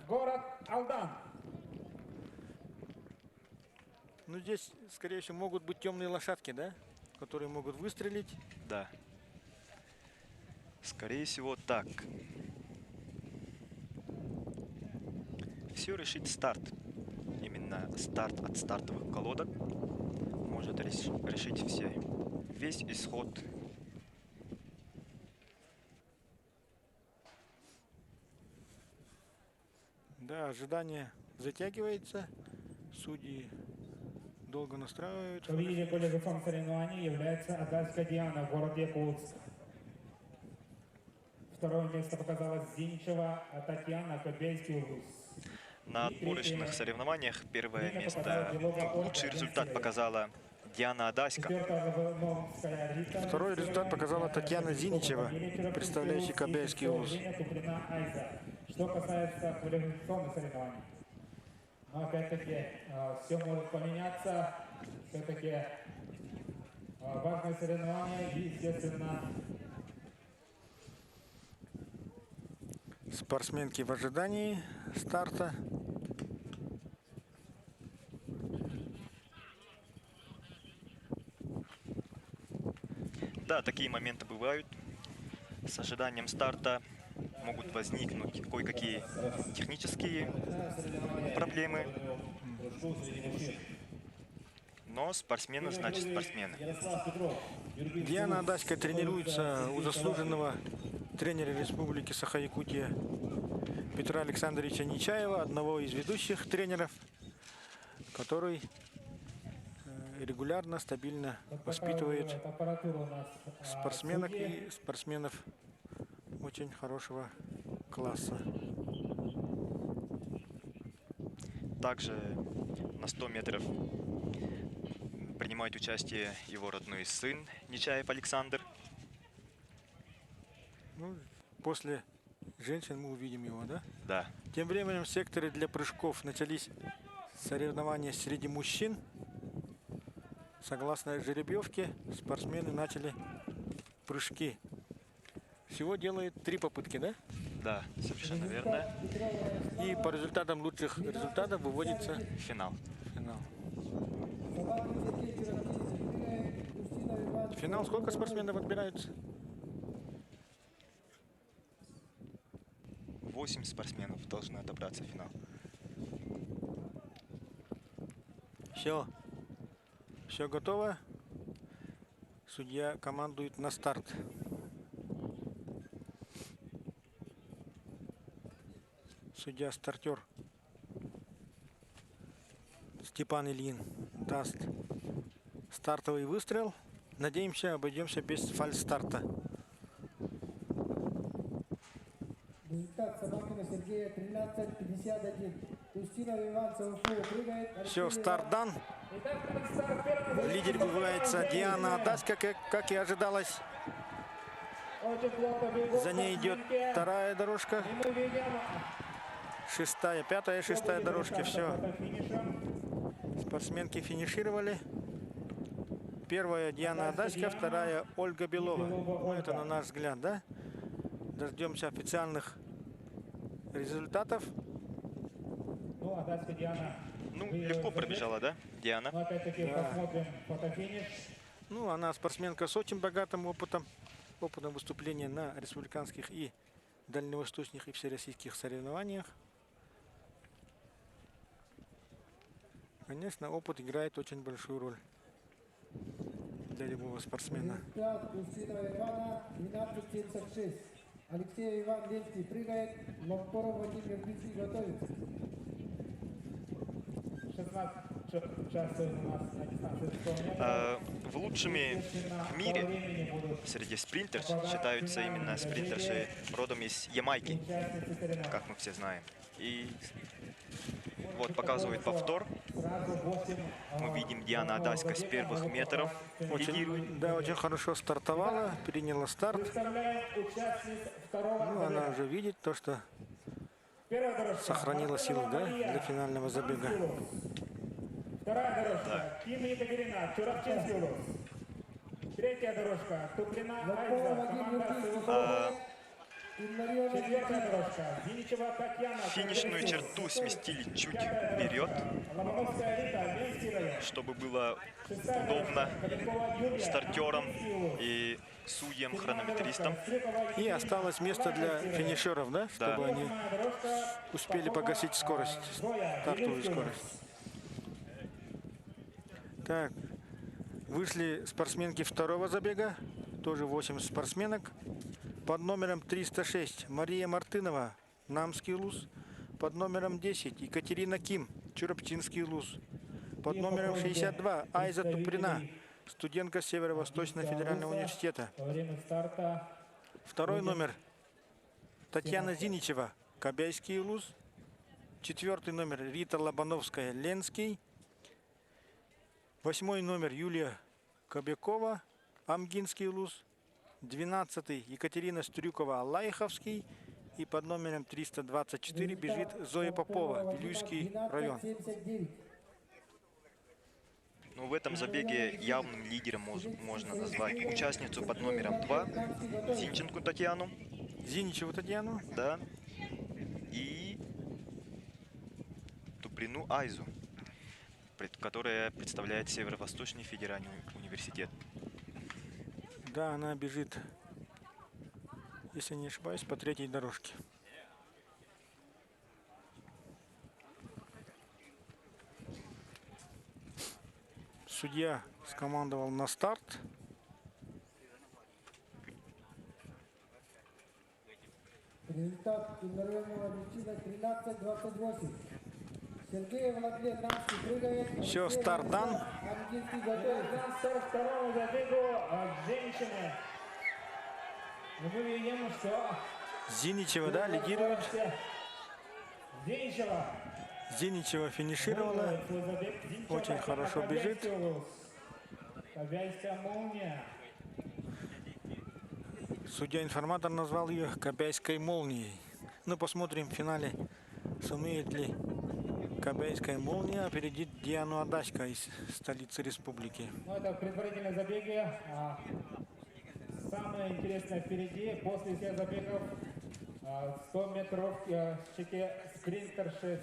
город Алдан. Ну, здесь, скорее всего, могут быть темные лошадки, да? Которые могут выстрелить. Да. Скорее всего, так. Все решит старт. Именно старт от стартовых колодок может решить все. Весь исход. Да, ожидание затягивается. Судьи долго настраивают. Победитель квалификационных соревнований является Адальская Диана, город Якутск. Второе место показала Зинчева Татьяна, Кобельский улус. На отборочных соревнованиях первое место, лучший результат показала Диана Адаська. Четвертая Новская Рита. Второй результат показала Татьяна Зиничева, представляющая Кобельский улус. Куприна Айза. Что касается квалификационных соревнований. Но опять-таки все может поменяться. Все-таки важное соревнование и, естественно, Спортсменки в ожидании старта. Да, такие моменты бывают. С ожиданием старта могут возникнуть кое-какие технические проблемы. Но спортсмены значит спортсмены. Диана Адаська тренируется у заслуженного тренера Республики Саха-Якутия Петра Александровича Нечаева, одного из ведущих тренеров, который регулярно, стабильно воспитывает спортсменок и спортсменов очень хорошего класса. Также на 100 метров принимает участие его родной сын Нечаев Александр. Ну, после женщин мы увидим его, да? Да. Тем временем в секторе для прыжков начались соревнования среди мужчин. Согласно жеребьевке, спортсмены начали прыжки. Всего делает 3 попытки, да? Да, совершенно верно. И по результатам лучших результатов выводится Финал. финал. В финал сколько спортсменов отбираются? 8 спортсменов должны отобраться в финал. Все. Все готово. Судья командует на старт. Судья-стартер Степан Ильин даст стартовый выстрел. Надеемся, обойдемся без фальстарта. Результат Собакина Сергея 13:51. Устинов Иван Саушова прыгает. Все, старт дан. Лидер выбывается Диана Адаська, как и ожидалось. За ней идет вторая дорожка. Шестая, пятая, шестая дорожки. Все. Спортсменки финишировали. Первая Диана Адаська, вторая Ольга Белова. Ну, это на наш взгляд, да? Дождемся официальных результатов. Ну, Адальская Диана. Ну, легко пробежала, да, Диана? Но опять-таки посмотрим фотофиниш. Ну, она спортсменка с очень богатым опытом выступления на республиканских и дальневосточных и всероссийских соревнованиях. Конечно, опыт играет очень большую роль для любого спортсмена. Результат Устинова Ивана 12:76. Алексей Иван Ленский прыгает. Ломторов Владимир Бицкий готовится. 16 участвует у нас на дистанции 100 метров. В лучшими в мире среди спринтеров считаются именно спринтерши родом из Ямайки, как мы все знаем. И вот показывает повтор. Мы видим Диана Адаська с первых метров лидирует. Да, очень хорошо стартовала, приняла старт. Представляет участниц второго Ну, она забега. уже видит то, что Первая дорожка. сохранила силы, да, Мария для финального забега. Вторая дорожка. Ким Екатерина, Чурапчинский улус. Третья дорожка. Туплина Айза, команда Севастополя. Четвертая дорожка. Зиничева Татьяна. Финишную черту сместили чуть вперед, Лобановская Рита, Ленский район. чтобы было Шестая удобно дорожка. Кобякова Юлия, стартерам Амгинский улус. и судьям, Седьмая хронометристам. дорожка. Стрекова И Екатерина, осталось место для Лобановский район. финишеров, да, Да. чтобы они Восьмая дорожка. успели Попова, погасить скорость, Зоя, стартовую Вилюшкина. скорость. Так, вышли спортсменки второго забега, тоже 8 спортсменок. Под номером 306 Мария Мартынова, Намский улус. Под номером 10 Екатерина Ким, Чурапчинский улус. Под номером 62 Айза Туприна, студентка Северо-Восточного федерального университета. Во время старта Второй номер Татьяна Зиничева, Кобяйский улус. Четвертый номер Рита Лобановская, Ленский. Восьмой номер Юлия Кобякова, Амгинский улус. 12-й Екатерина Стрюкова, Лайховский. И под номером 324 бежит Зоя Попова, Вилюйский район. 12:79. Ну, в этом забеге явным лидером можно назвать участницу под номером 2, Зинченко Татьяну, Зиничеву Татьяну. да, и Туприну Айзу, которая представляет Северо-Восточный федеральный университет. Да, она бежит, если не ошибаюсь, по третьей дорожке. Судья скомандовал на старт. Результат инорвенного величина 13:28. Сергей Владлен Намский прыгает. Всё, Алексей старт дан. Амгинский готовится. Результат второго забегу женщины. И мы видим, что Зиничева, да, лидирует. Зиничева Зиничева финишировала. выигрывает свой забег. Зиничева Очень Татьяна, хорошо бежит. Кобякский улус. Кобяйская молния. Судья-информатор назвал ее Кобяйской молнией. Ну, посмотрим в финале, сумеет ли Кобяйская молния опередить Диану Адаська из столицы республики. Ну, это предварительные забеги. Самое интересное впереди. После всех забегов 100 метров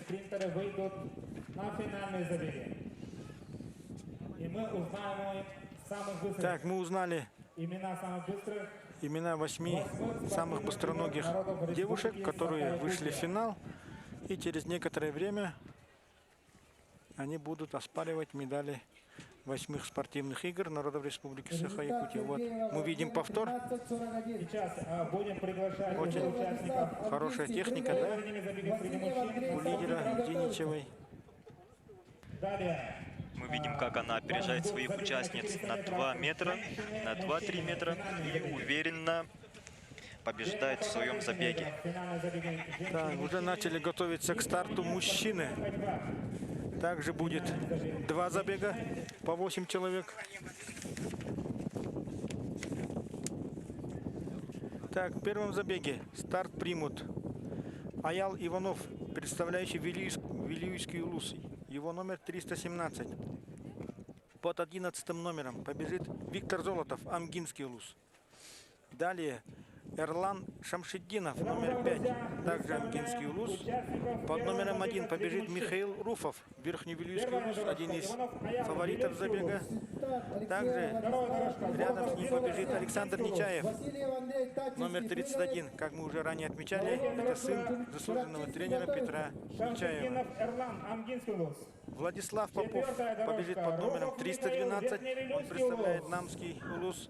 спринтеры выйдут на финальные забеги. И мы узнаем самых быстрых Так, мы узнали имена самых быстрых. имена 8 самых быстроногих девушек, которые вышли в финал. И через некоторое время они будут оспаривать медали 8 спортивных игр народов Республики Саха-Якутия. Вот мы видим повтор. 15:41. Сейчас будем приглашать Очень уже участников. хорошая техника, да, Предварительные забеги среди мужчин. у лидера Зиничевой. Далее. Мы видим, как она опережает своих участниц на 2 метра, на 2-3 метра и уверенно побеждает в своем забеге. Финальные забеги женщин. Так, уже начали готовиться к старту мужчины. Также будет 2 забега по 8 человек. Так, в первом забеге старт примут Аял Иванов, представляющий Вилюйский улус. Его номер 317. Под 11 номером побежит Виктор Золотов, Амгинский улус. Далее Эрлан Шамшиддинов, номер 5, также Амгинский улус. Под номером 1 побежит Михаил Руфов, Верхневилюйский улус, один из фаворитов забега. Также рядом с ним побежит Александр Нечаев, Васильев Андрей Татьевский номер 31. Как мы уже ранее отмечали, это сын заслуженного тренера Петра Нечаева. Шамшиддинов Эрлан, Амгинский улус. Владислав Попов побежит под номером 312. Он представляет Намский улус.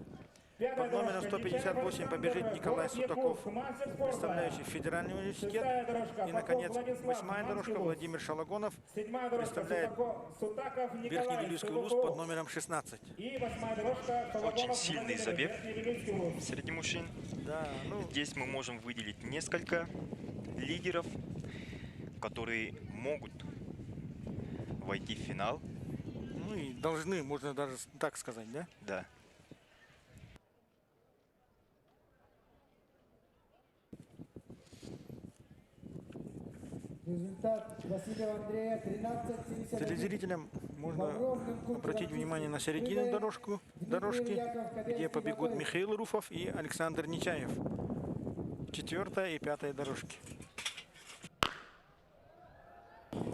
Под номером 158 побежит Николай Сутаков, представляющий Федеральный университет. И, наконец, 8-я дорожка Владимир Шалагонов представляет Верхневилюйский улус под номером 16. Очень сильный забег среди мужчин. Да, ну, Здесь мы можем выделить несколько лидеров, которые могут войти в финал. ну и должны, можно даже так сказать, да? Да. Результат Васильева Андрея 13-71. Телезрителям можно обратить внимание на середину дорожки, где побегут Михаил Руфов и Александр Нечаев. 4-я и 5-я дорожки.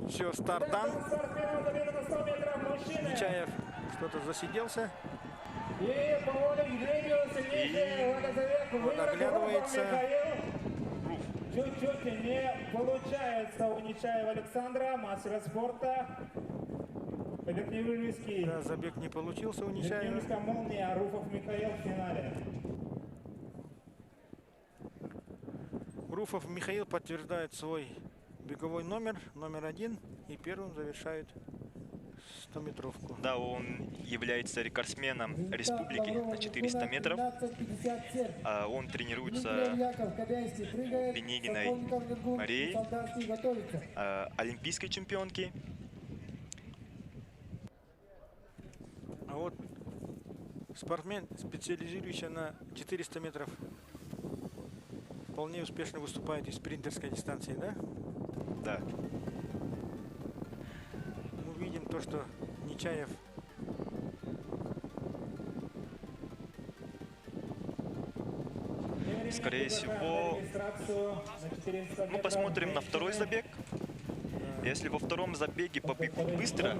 Все, старт дан. Нечаев что-то засиделся. Вот оглядывается. Чуть-чуть не получается у Нечаева Александра, мастера спорта. Верхневилюйский. Да, забег не получился у Нечаева. Верхневилюйская молния, Руфов Михаил в финале. Руфов Михаил подтверждает свой беговой номер 1, и первым завершает 100-метровку. Да, он является рекордсменом республики на 400 метров. Он тренируется у Пенегиной Марии, олимпийской чемпионки. А вот спортсмен, специализирующийся на 400 метров, вполне успешно выступает и в спринтерской дистанции, да? Да. Мы видим то, что Нечаев Скорее всего, мы посмотрим на второй забег. Если во втором забеге побегут быстро,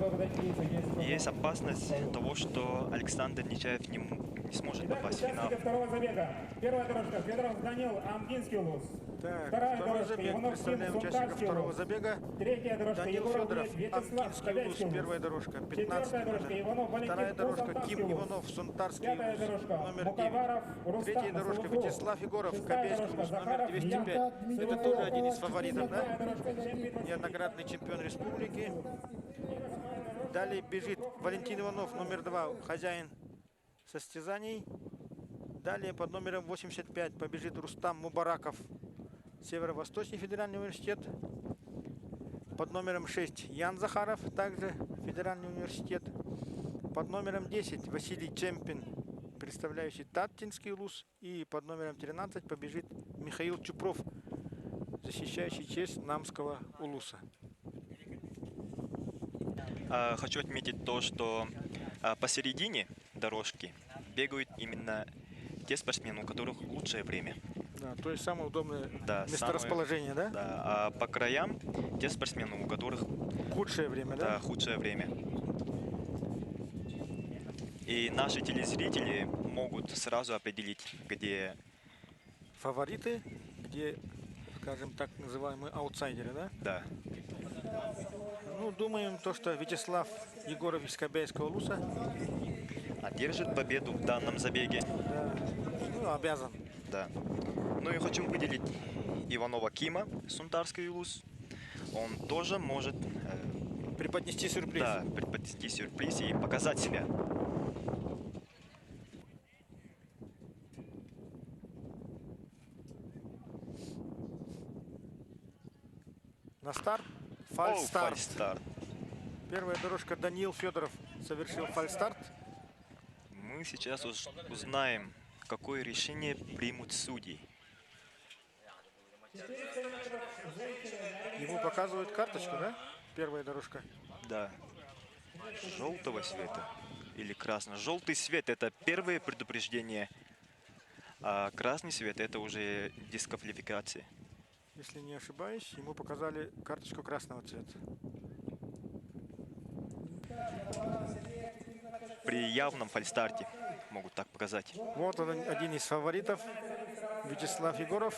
есть опасность того, что Александр Нечаев не сможет попасть в финал. Второго забега. Первая дорожка. Федоров Данил, Амгинский улус. Так, Вторая второй дорожка. забег. Иванов Представляем Ким, участников Сунтарский второго улус. забега. Третья дорожка. Данил Егоров Федоров, Вячеслав, Амкинский улус, Кобякский улус. первая дорожка, 15 Четвертая дорожка. Иванов Валентин, Вторая дорожка Сунтарский Ким улус. Иванов, Сунтарский Пятая улус, дорожка. номер Мукаваров, 9. Рустам, Третья дорожка Масалуков. Вячеслав Егоров, Шестая Кобельский дорожка. улус, номер Захаров, 205. Ян. Это тоже один из фаворитов, да? Седьмая дорожка. Чемпион. Неоднократный чемпион республики. Далее бежит Валентин Иванов, номер 2, хозяин состязаний. Далее под номером 85 побежит Рустам Мубараков, Северо-Восточный федеральный университет. Под номером 6 Ян Захаров, также федеральный университет. Под номером 10 Василий Чемпин, представляющий Таттинский улус. И под номером 13 побежит Михаил Чупров, защищающий честь Намского улуса. Хочу отметить то, что посередине дорожки бегают именно те спортсмены, у которых лучшее время. Да, то есть самое удобное Да, месторасположение, да? Да, а по краям те спортсмены, у которых Худшее время, да, да? худшее время. И наши телезрители могут сразу определить, где Фавориты, где, скажем так, называемые аутсайдеры, да? да. Ну, думаем, то, что Вячеслав Егоров из Кобяйского улуса, одержит победу в данном забеге. да, ну, обязан. Да. Ну и хочу выделить Иванова Кима, Сунтарский улус. Он тоже может Преподнести сюрприз. да, преподнести сюрприз и показать себя. На старт. Фальстарт. Фальстарт. Первая дорожка Даниил Федоров совершил фальстарт. Мы сейчас узнаем, какое решение примут судьи. Ему показывают карточку, да? Первая дорожка. Да. Желтого цвета или красного. Желтый цвет — это первое предупреждение, а красный цвет — это уже дисквалификация. Если не ошибаюсь, ему показали карточку красного цвета. При явном фальстарте могут так показать. Вот он, один из фаворитов, Вячеслав Егоров.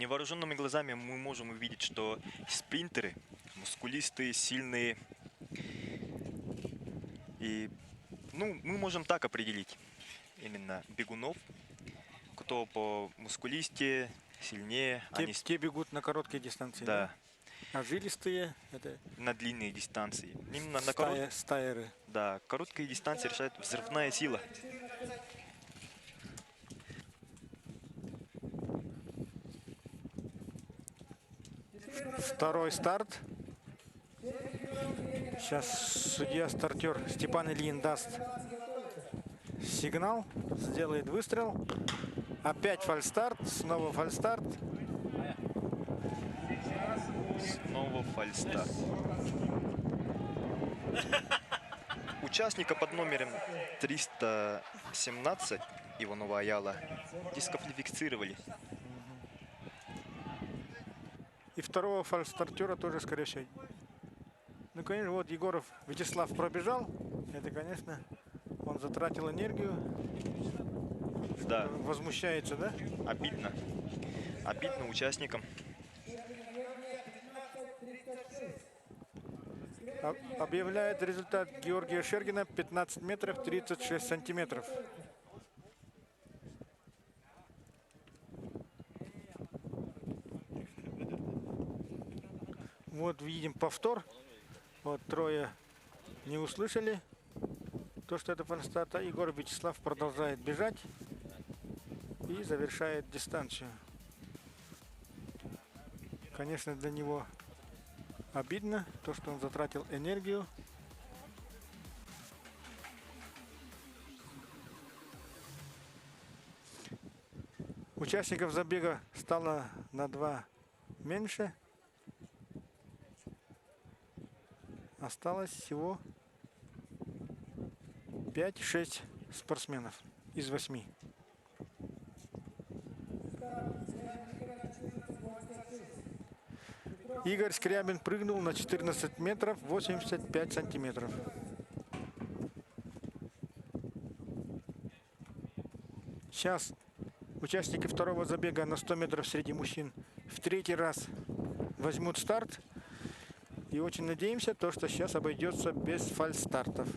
Невооруженными глазами мы можем увидеть, что спринтеры мускулистые, сильные. И ну, мы можем так определить именно бегунов, кто по мускулисте сильнее. Те бегут на короткие дистанции. Да, А жилистые это на длинные дистанции. Именно на короткие. стайеры. Да, короткие дистанции решает взрывная сила. Второй старт. Сейчас судья-стартер Степан Ильин даст сигнал, сделает выстрел. Опять фальстарт, снова фальстарт. Снова фальстарт. Участника под номером 317 Иванова Аяла дисквалифицировали. И второго фальстартера тоже, скорее всего. Ну, конечно, вот Егоров Вячеслав пробежал. Это, конечно, он затратил энергию. Да, Возмущается, да? обидно. Обидно участникам. Объявляет результат Георгия Шергина 15 метров 36 сантиметров. Вот видим повтор. Вот трое не услышали то, что это фальстарт. А Егор Вячеслав продолжает бежать и завершает дистанцию. Конечно, для него обидно то, что он затратил энергию. Участников забега стало на 2 меньше. Осталось всего 5-6 спортсменов из 8. Игорь Скрябин прыгнул на 14 метров 85 сантиметров. Сейчас участники второго забега на 100 метров среди мужчин в 3-й раз возьмут старт. И очень надеемся, то, что сейчас обойдется без фальстартов.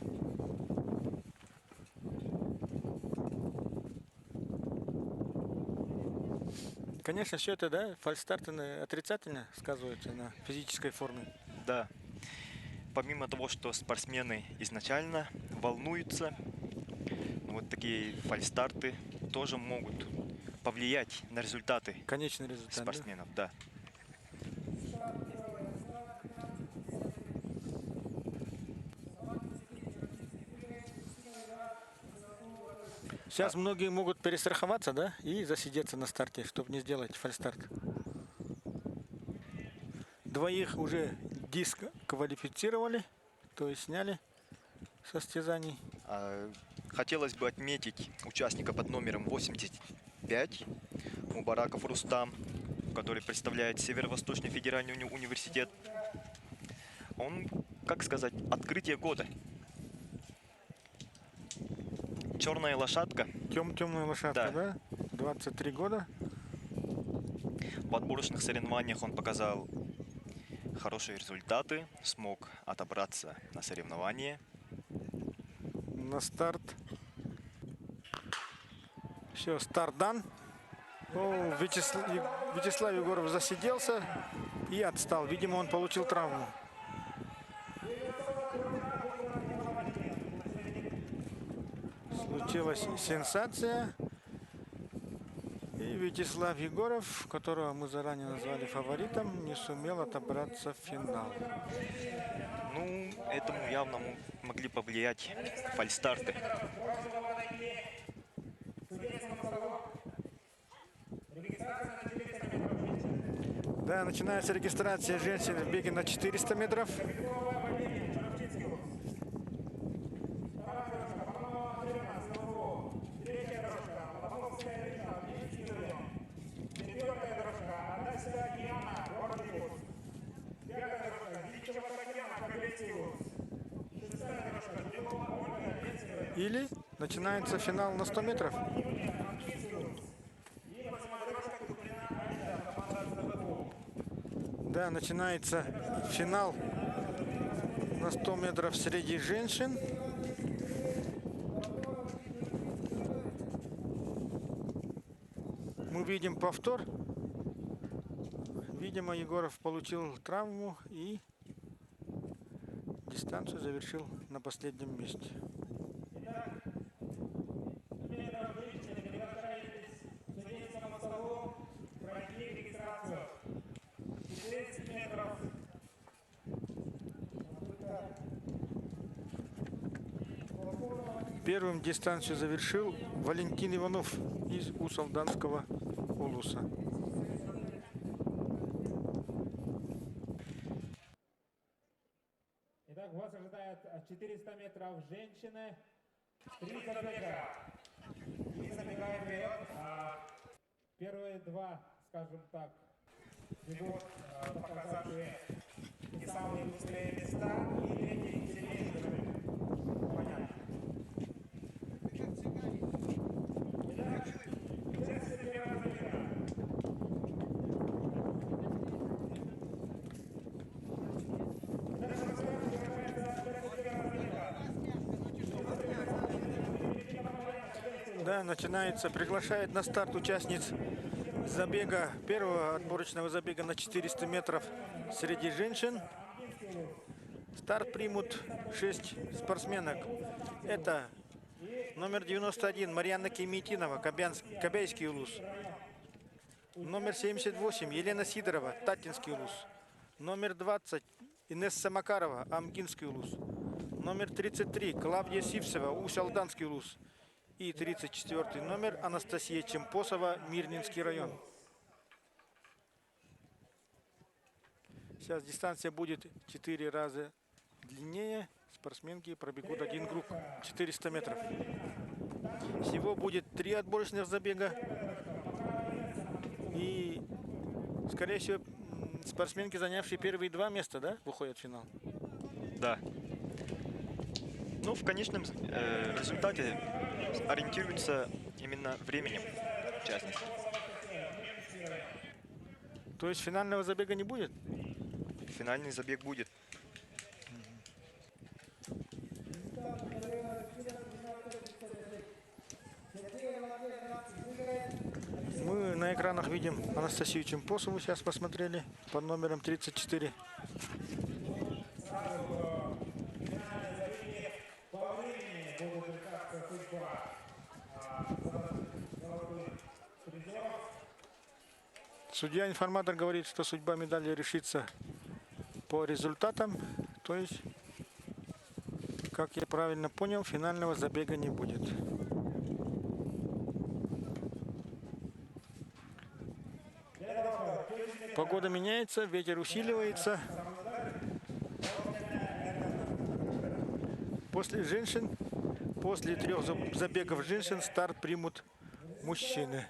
Конечно, все это, да, фальстарты отрицательно сказываются на физической форме. Да. Помимо того, что спортсмены изначально волнуются, вот такие фальстарты тоже могут повлиять на результаты Конечный результат. спортсменов. Да. Сейчас многие могут перестраховаться, да, и засидеться на старте, чтобы не сделать фальстарт. 2 уже дисквалифицировали, то есть сняли состязаний. Хотелось бы отметить участника под номером 85, Мубараков Рустам, который представляет Северо-Восточный федеральный университет. Он, как сказать, открытие года. Черная лошадка. Темная лошадка, да? 23 года. В отборочных соревнованиях он показал хорошие результаты, смог отобраться на соревнования. На старт. Все, старт дан. Вячеслав Егоров засиделся и отстал. Видимо, он получил травму. Случилась сенсация. И Вячеслав Егоров, которого мы заранее назвали фаворитом, не сумел отобраться в финал. Ну, этому явно могли повлиять фальстарты. Да, начинается регистрация женщин в беге на 400 метров. Или начинается финал на 100 метров. Да, начинается финал на 100 метров среди женщин. Мы видим повтор. Видимо, Егоров получил травму и дистанцию завершил на последнем месте. Первым дистанцию завершил Валентин Иванов из Усалданского улуса. Итак, вас ожидает 400 метров женщины, 3 забега. И забегаем вперед. Первые два, скажем так, бегут, показавшие те самые быстрые места, и третий сильнейший забег. Понятно. Итак, 31 забега. Да, начинается, приглашает на старт участниц забега, первого отборочного забега на 400 метров среди женщин. Старт примут 6 спортсменок. Это номер 91 Марьяна Кемитинова, Кобяйский улус. Номер 78 Елена Сидорова, Татинский улус. Номер 20 Инесса Макарова, Амгинский улус. Номер 33 Клавдия Сивцева, Усалданский улус. И 34 номер Анастасия Чемпосова, Мирнинский район. Сейчас дистанция будет 4 раза длиннее. Спортсменки пробегут один круг 400 метров. Всего будет 3 отборочных забега. И, скорее всего, спортсменки, занявшие первые 2 места, да, выходят в финал? Да. Ну, в конечном результате ориентируются именно временем участниц. То есть финального забега не будет? Финальный забег будет. Мы на экранах видим Анастасию Чемпосову, сейчас посмотрели, под номером 34. Судья-информатор говорит, что судьба медали решится по результатам. То есть, как я правильно понял, финального забега не будет. Погода меняется, ветер усиливается. После 3 забегов женщин старт примут мужчины.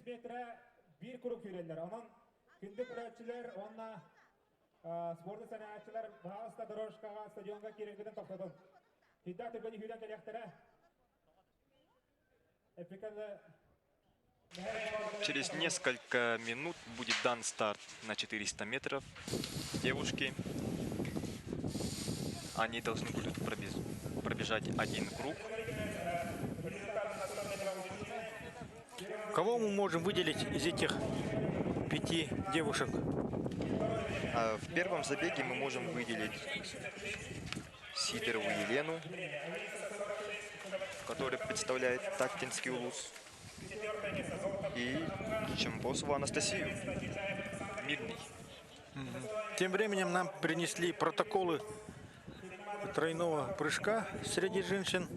Метра bir kurup yürüyorlar. Onun gündük üretçiler, onunla sporda sanatçılar bağısta doroşkağa, stadionga kirengiden topladım. Hiddat türbeni hüden kelektere. Через несколько минут будет дан старт на 400 метров. Девушки, они должны будут пробежать один круг. Кого мы можем выделить из этих 5 девушек? В первом забеге мы можем выделить Сидорову Елену, которая представляет Тактинский улус, и Чемпосову Анастасию, Мирный. Тем временем нам принесли протоколы тройного прыжка среди женщин.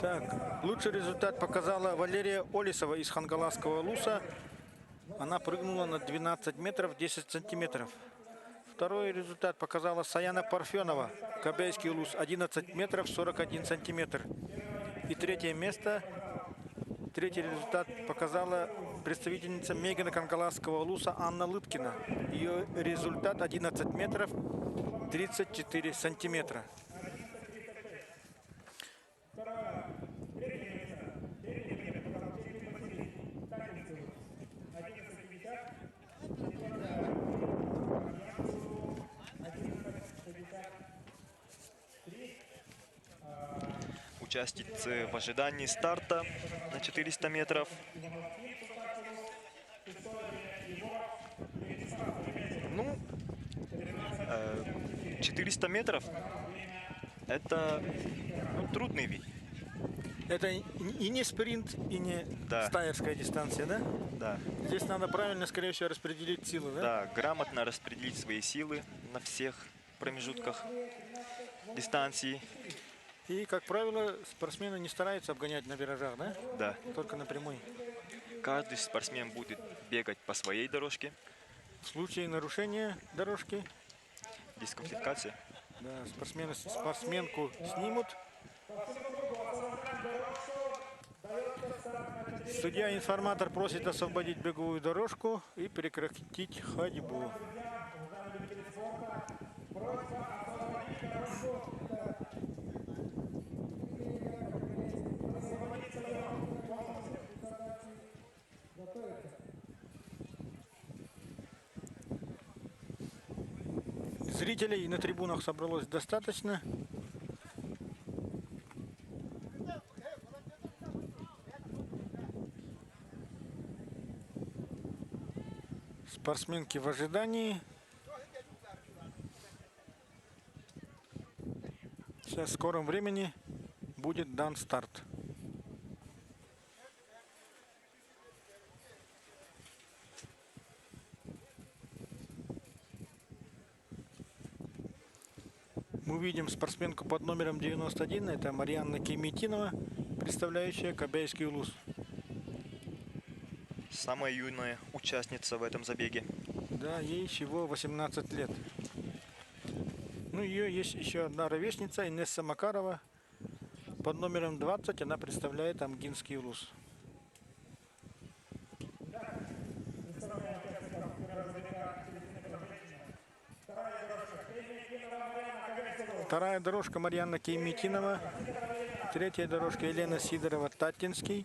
Так, лучший результат показала Валерия Олесова из Хангаласского улуса. Она прыгнула на 12 метров 10 сантиметров. Второй результат показала Саяна Парфенова, Кобяйский улус, 11 метров 41 сантиметр. И третий результат показала представительница Мегина Хангаласского улуса Анна Лыткина. Ее результат 11 метров 34 сантиметра. Участницы в ожидании старта на 400 метров. Ну, 400 метров – это трудный вид. Это и не спринт, и не Да. стайерская дистанция, да? Да. Здесь надо правильно, скорее всего, распределить силы, да? Да, грамотно распределить свои силы на всех промежутках дистанции. И, как правило, спортсмены не стараются обгонять на виражах, да? Да. Только на прямой. Каждый спортсмен будет бегать по своей дорожке. В случае нарушения дорожки, Дисквалификация. да, спортсменку снимут. Судья-информатор просит освободить беговую дорожку и прекратить ходьбу. Зрителей на трибунах собралось достаточно. Спортсменки в ожидании. Сейчас в скором времени будет дан старт. Мы увидим спортсменку под номером 91. Это Марьяна Кеметинова, представляющая Кобяйский улус. Самая юная участница в этом забеге. Да, ей всего 18 лет. Ну, ее есть еще одна ровесница, Инесса Макарова. Под номером 20 она представляет Амгинский улус. Вторая дорожка Марьяна Кеметинова. Третья дорожка Елена Сидорова-Татинский.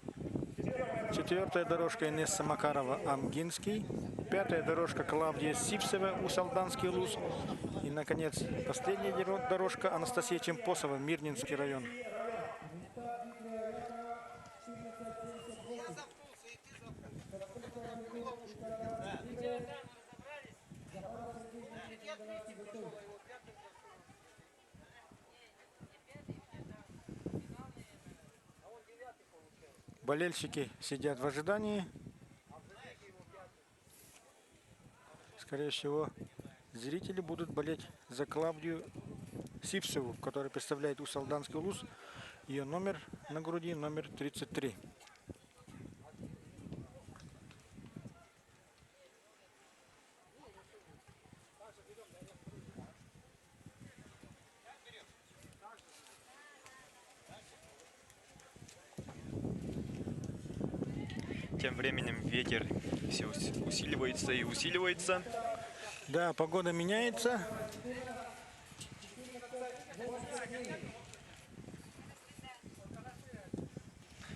Четвертая дорожка Инесса Макарова, Амгинский. Пятая дорожка Клавдия Сипсева, Усалданский улус. И, наконец, последняя дорожка Анастасия Чемпосова, Мирнинский район. Болельщики сидят в ожидании. Скорее всего, зрители будут болеть за Клавдию Сипсеву, которая представляет Усалданский улус. Ее номер на груди номер 33. Тем временем ветер все усиливается и усиливается. Да, погода меняется.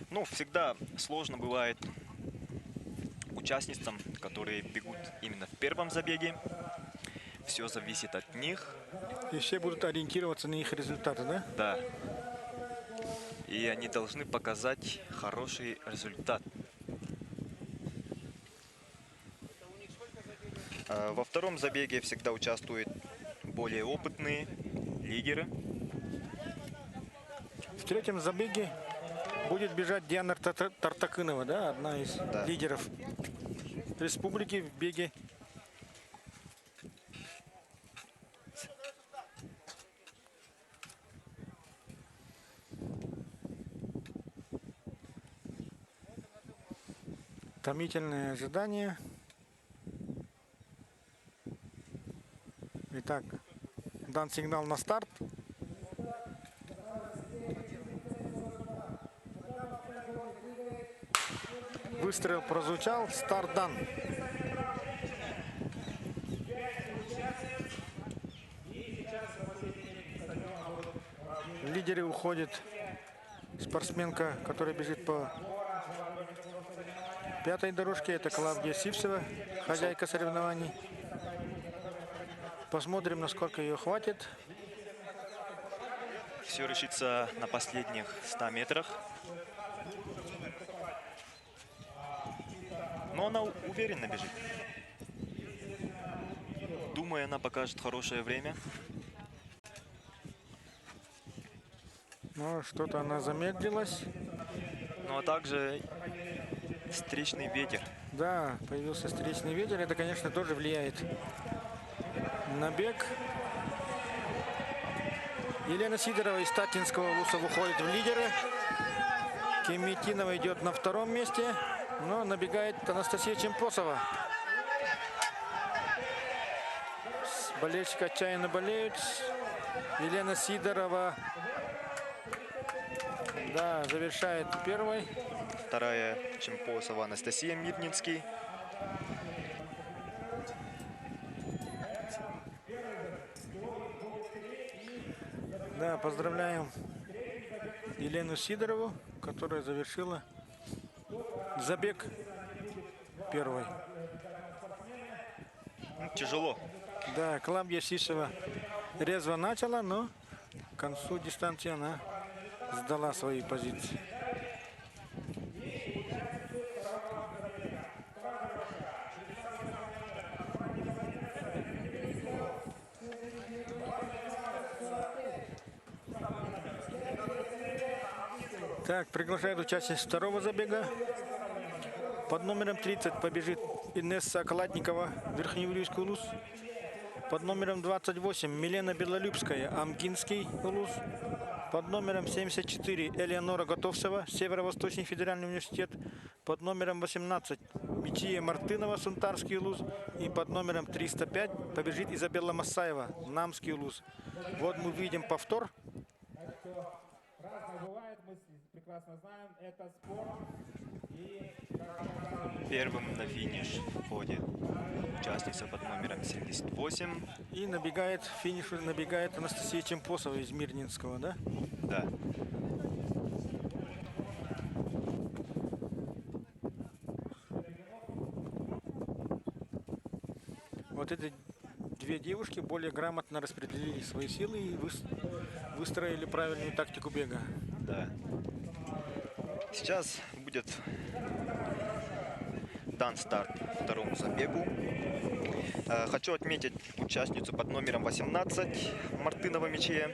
Ну, всегда сложно бывает участницам, которые бегут именно в первом забеге. Все зависит от них. И все будут ориентироваться на их результаты, да? Да. И они должны показать хороший результат. Во втором забеге всегда участвуют более опытные лидеры. В третьем забеге будет бежать Диана Тартакынова, да, одна из лидеров республики в беге. Томительное ожидание. Итак, дан сигнал на старт. Выстрел прозвучал, старт дан. И сейчас лидеры уходит спортсменка, которая бежит по 5-й дорожке. Это Клавдия Сивцева, хозяйка соревнований. Посмотрим, насколько ее хватит. Все решится на последних 100 метрах. Но она уверенно бежит. Думаю, она покажет хорошее время. Но что-то она замедлилась. Ну а также встречный ветер. Да, появился встречный ветер. Это, конечно, тоже влияет на бег. Елена Сидорова из Татинского улуса выходит в лидеры. Кеметинова идет на 2-м месте. Но набегает Анастасия Чемпосова. Болельщики отчаянно болеют. Елена Сидорова, да, завершает первой. Вторая Чемпосова Анастасия Мирнинский. Да, поздравляем Елену Сидорову, которая завершила забег первой. Тяжело. Да, Клавдия Сивцева резво начала, но к концу дистанции она сдала свои позиции. Так, приглашает участниц второго забега. Под номером 30 побежит Инесса Окладникова, Верхнеуфимский улус. Под номером 28 Милена Белолюбская, Амгинский улус. Под номером 74 Элеонора Готовцева, Северо-Восточный федеральный университет. Под номером 18 Мичия Мартынова, Сунтарский улус. И под номером 305 побежит Изабелла Масаева, Намский улус. Вот мы видим повтор. Разное бывает, мы прекрасно знаем, это спорт. И Первым на финиш входит участница под номером 78. И набегает, в финишу набегает Анастасия Чемпосова из Мирнинского, да? Да. Вот эти две девушки более грамотно распределили свои силы и выстроили правильную тактику бега. Да. Сейчас будет дан старт второму забегу. Хочу отметить участницу под номером 18 Мартынова Мичия.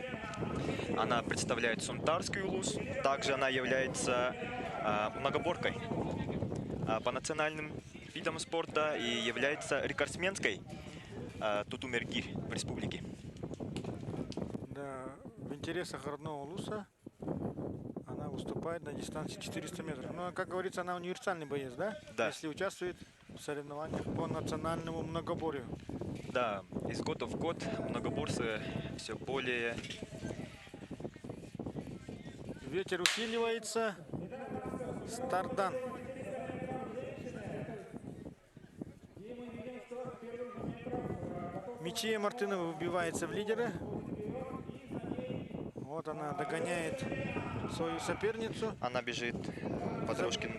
Она представляет Сунтарский улус. Также она является многоборкой по национальным видам спорта и является рекордсменской Тутумер-Гирь в республике. Да, в интересах родного улуса она выступает на дистанции 400 метров. Ну, как говорится, она универсальный боец, да? Да. Если участвует в соревнованиях по национальному многоборью. Да, из года в год многоборцы все более... Ветер усиливается. Старт-дан. Мичия Мартынова выбивается в лидеры. Вот она догоняет свою соперницу. Она бежит по дорожке,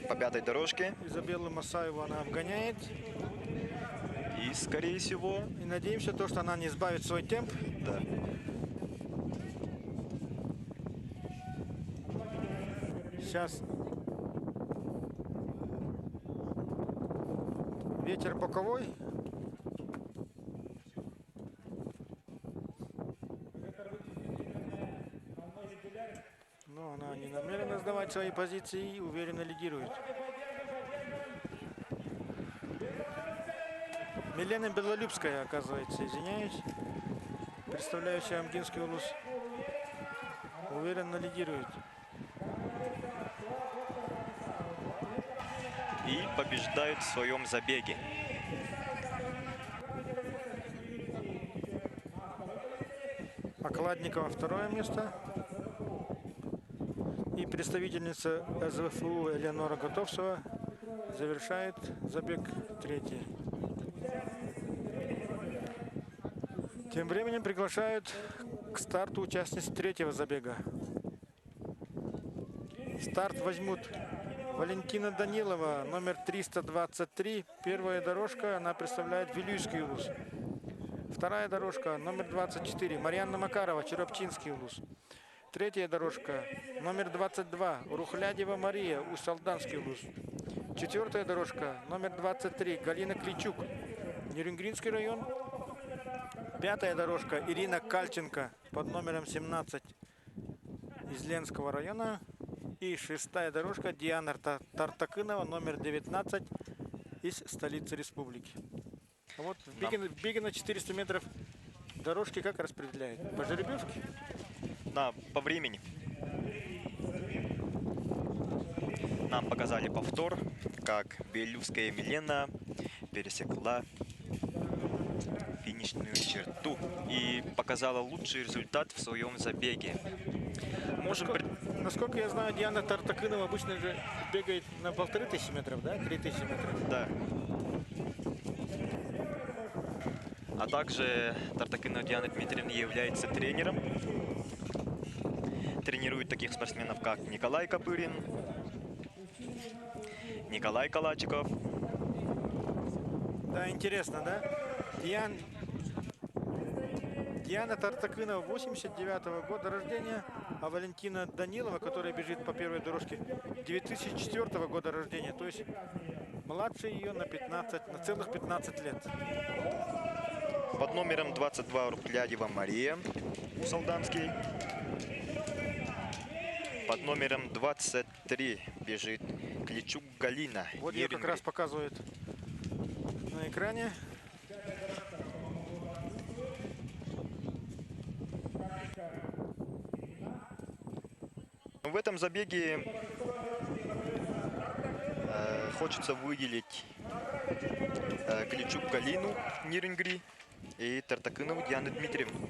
по 5-й дорожке. Изабеллу Масаеву она обгоняет. И, скорее всего, И надеемся, то, что она не сбавит свой темп. да. Сейчас ветер боковой. Но она не намерена сдавать свои позиции и уверенно лидирует. Милена Белолюбская, оказывается, извиняюсь, представляющая Амгинский улус, уверенно лидирует. И побеждает в своем забеге. Окладникова второе место. И представительница СВФУ Элеонора Готовцева завершает забег третий. Тем временем приглашают к старту участниц третьего забега. Старт возьмут Валентина Данилова, номер 323. Первая дорожка, она представляет Вилюйский улус. Вторая дорожка, номер 24, Марьяна Макарова, Черопчинский улус. Третья дорожка, номер 22, Рухлядева Мария, Усть-Алданский улус. Четвертая дорожка, номер 23, Галина Кличук, Нерюнгринский район. Пятая дорожка, Ирина Кальченко, под номером 17, из Ленского района. И шестая дорожка, Диана Тартакынова, номер 19, из столицы республики. А вот в беге на 400 метров дорожки как распределяют? По жеребьевке? Да, по времени. Нам показали повтор, как Белювская Милена пересекла финишную черту и показала лучший результат в своем забеге. Насколько я знаю, Диана Тартакынова обычно же бегает на 1500 метров, да? 3000 метров. Да. А также Тартакынова Диана Дмитриевна является тренером. Тренирует таких спортсменов, как Николай Копырин, Николай Калачиков. Да, интересно, да? Диана Тартакынова 89-го года рождения, а Валентина Данилова, которая бежит по первой дорожке, 2004 года рождения, то есть младше ее на целых 15 лет. Под номером 22 Рухлядева Мария, Усть-Алданский. Под номером 23 бежит Кличук Галина. Вот ее как раз показывают на экране. В этом забеге хочется выделить Кличук Галину Нирингри и Тартакынову Диану Дмитриевну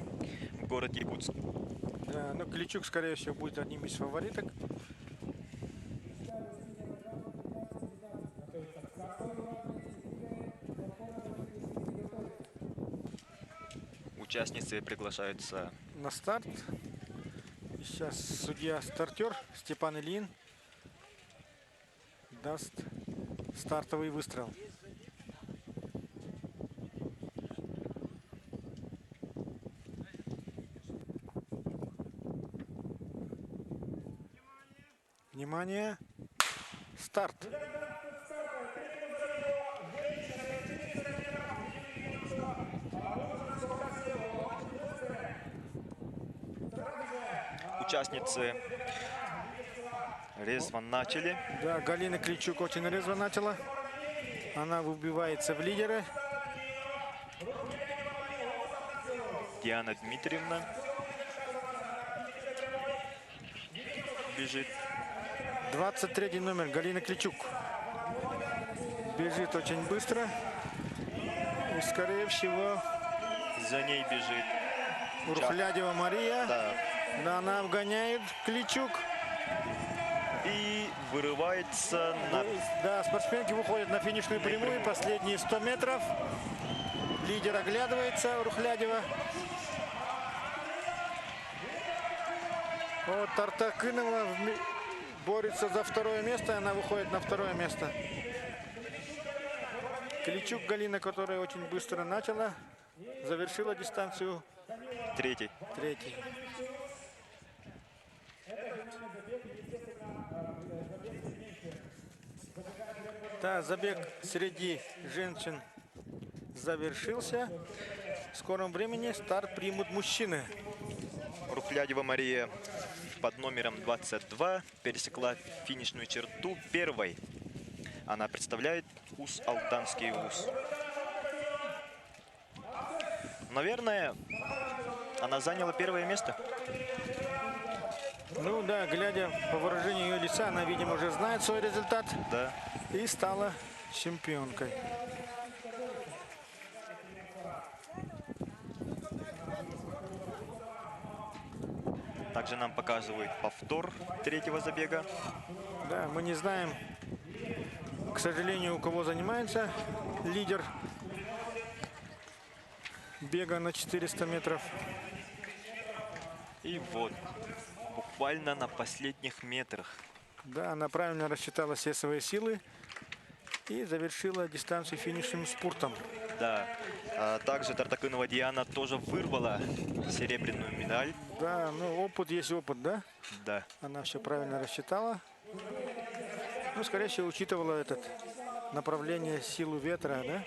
в городе Якутск. Да, но Кличук, скорее всего, будет одним из фавориток. Участницы приглашаются На старт. И сейчас судья-стартер Степан Ильин даст стартовый выстрел. Внимание! Старт! Участницы резво начали. Да, Галина Кличук очень резво начала. Она выбивается в лидеры. Диана Дмитриевна бежит. 23 номер Галина Кличук. Бежит очень быстро. И, скорее всего, За ней бежит Рухлядева Мария. Да. Да, она обгоняет Кличук. И вырывается на... Да, спортсменки выходят на финишную прямую. Последние 100 метров. Лидер оглядывается, Рухлядева. Вот Тартакынова борется за второе место. Она выходит на второе место. Кличук Галина, которая очень быстро начала, завершила дистанцию Третий. третий. Да, забег среди женщин завершился. В скором времени старт примут мужчины. Рухлядева Мария под номером 22 пересекла финишную черту первой. Она представляет Усть-Алданский улус. Наверное, она заняла первое место. Ну да, глядя по выражению ее лица, она, видимо, уже знает свой результат. Да. И стала чемпионкой. Также нам показывают повтор третьего забега. Да, мы не знаем, к сожалению, у кого занимается лидер бега на 400 метров. И вот, буквально на последних метрах. Да, она правильно рассчитала все свои силы и завершила дистанцию финишным спуртом. Да. А также Тартакынова Диана тоже вырвала серебряную медаль. Да, ну опыт есть опыт, да? Да. Она все правильно рассчитала. Ну, скорее всего, учитывала этот направление, силу ветра, да?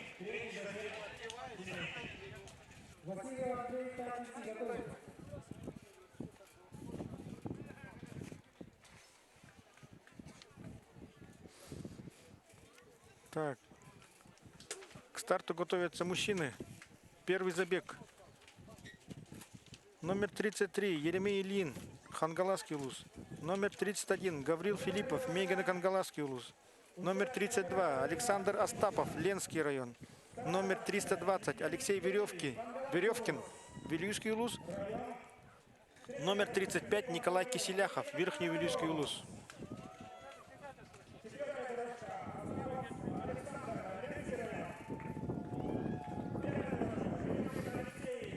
Так. К старту готовятся мужчины. Первый забег. Номер 33 Еремей Ильин, Хангаласский улус. Номер 31 Гаврил Филиппов, Мегина Хангаласский улус. Номер 32 Александр Остапов, Ленский район. Номер 320 Алексей Веревкин, Вилюйский улус. Номер 35 Николай Киселяхов, Верхний Вилюйский улус.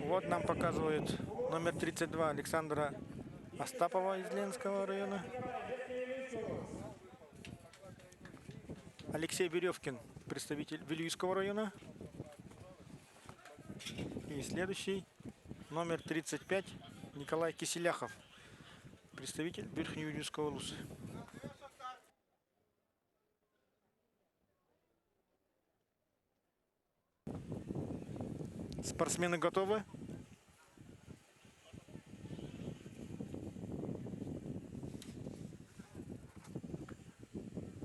Вот нам показывает номер 32 Александра Остапова из Ленского района. Алексей Веревкин, представитель Вилюйского района. И следующий номер 35 Николай Киселяхов, представитель Верхневилюйского улуса. Спортсмены готовы?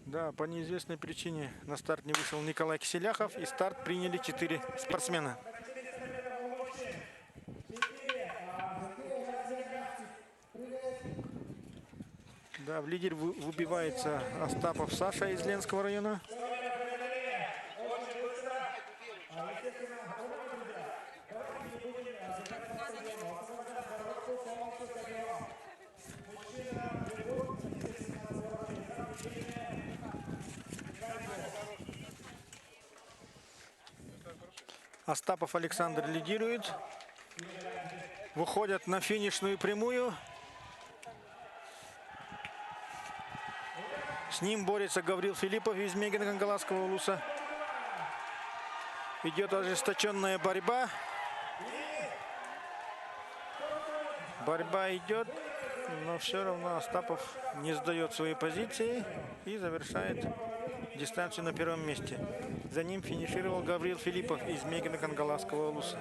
Да, по неизвестной причине на старт не вышел Николай Киселяхов, и старт приняли 4 спортсмена. Да, в лидер выбивается Остапов Саша из Ленского района. Остапов Александр лидирует. Выходят на финишную прямую. С ним борется Гаврил Филиппов из Мегино-Хангаласского улуса. Идет ожесточенная борьба. Борьба идет, но все равно Остапов не сдает свои позиции и завершает дистанцию на первом месте. За ним финишировал Гаврил Филиппов из Мегино-Хангаласского улуса.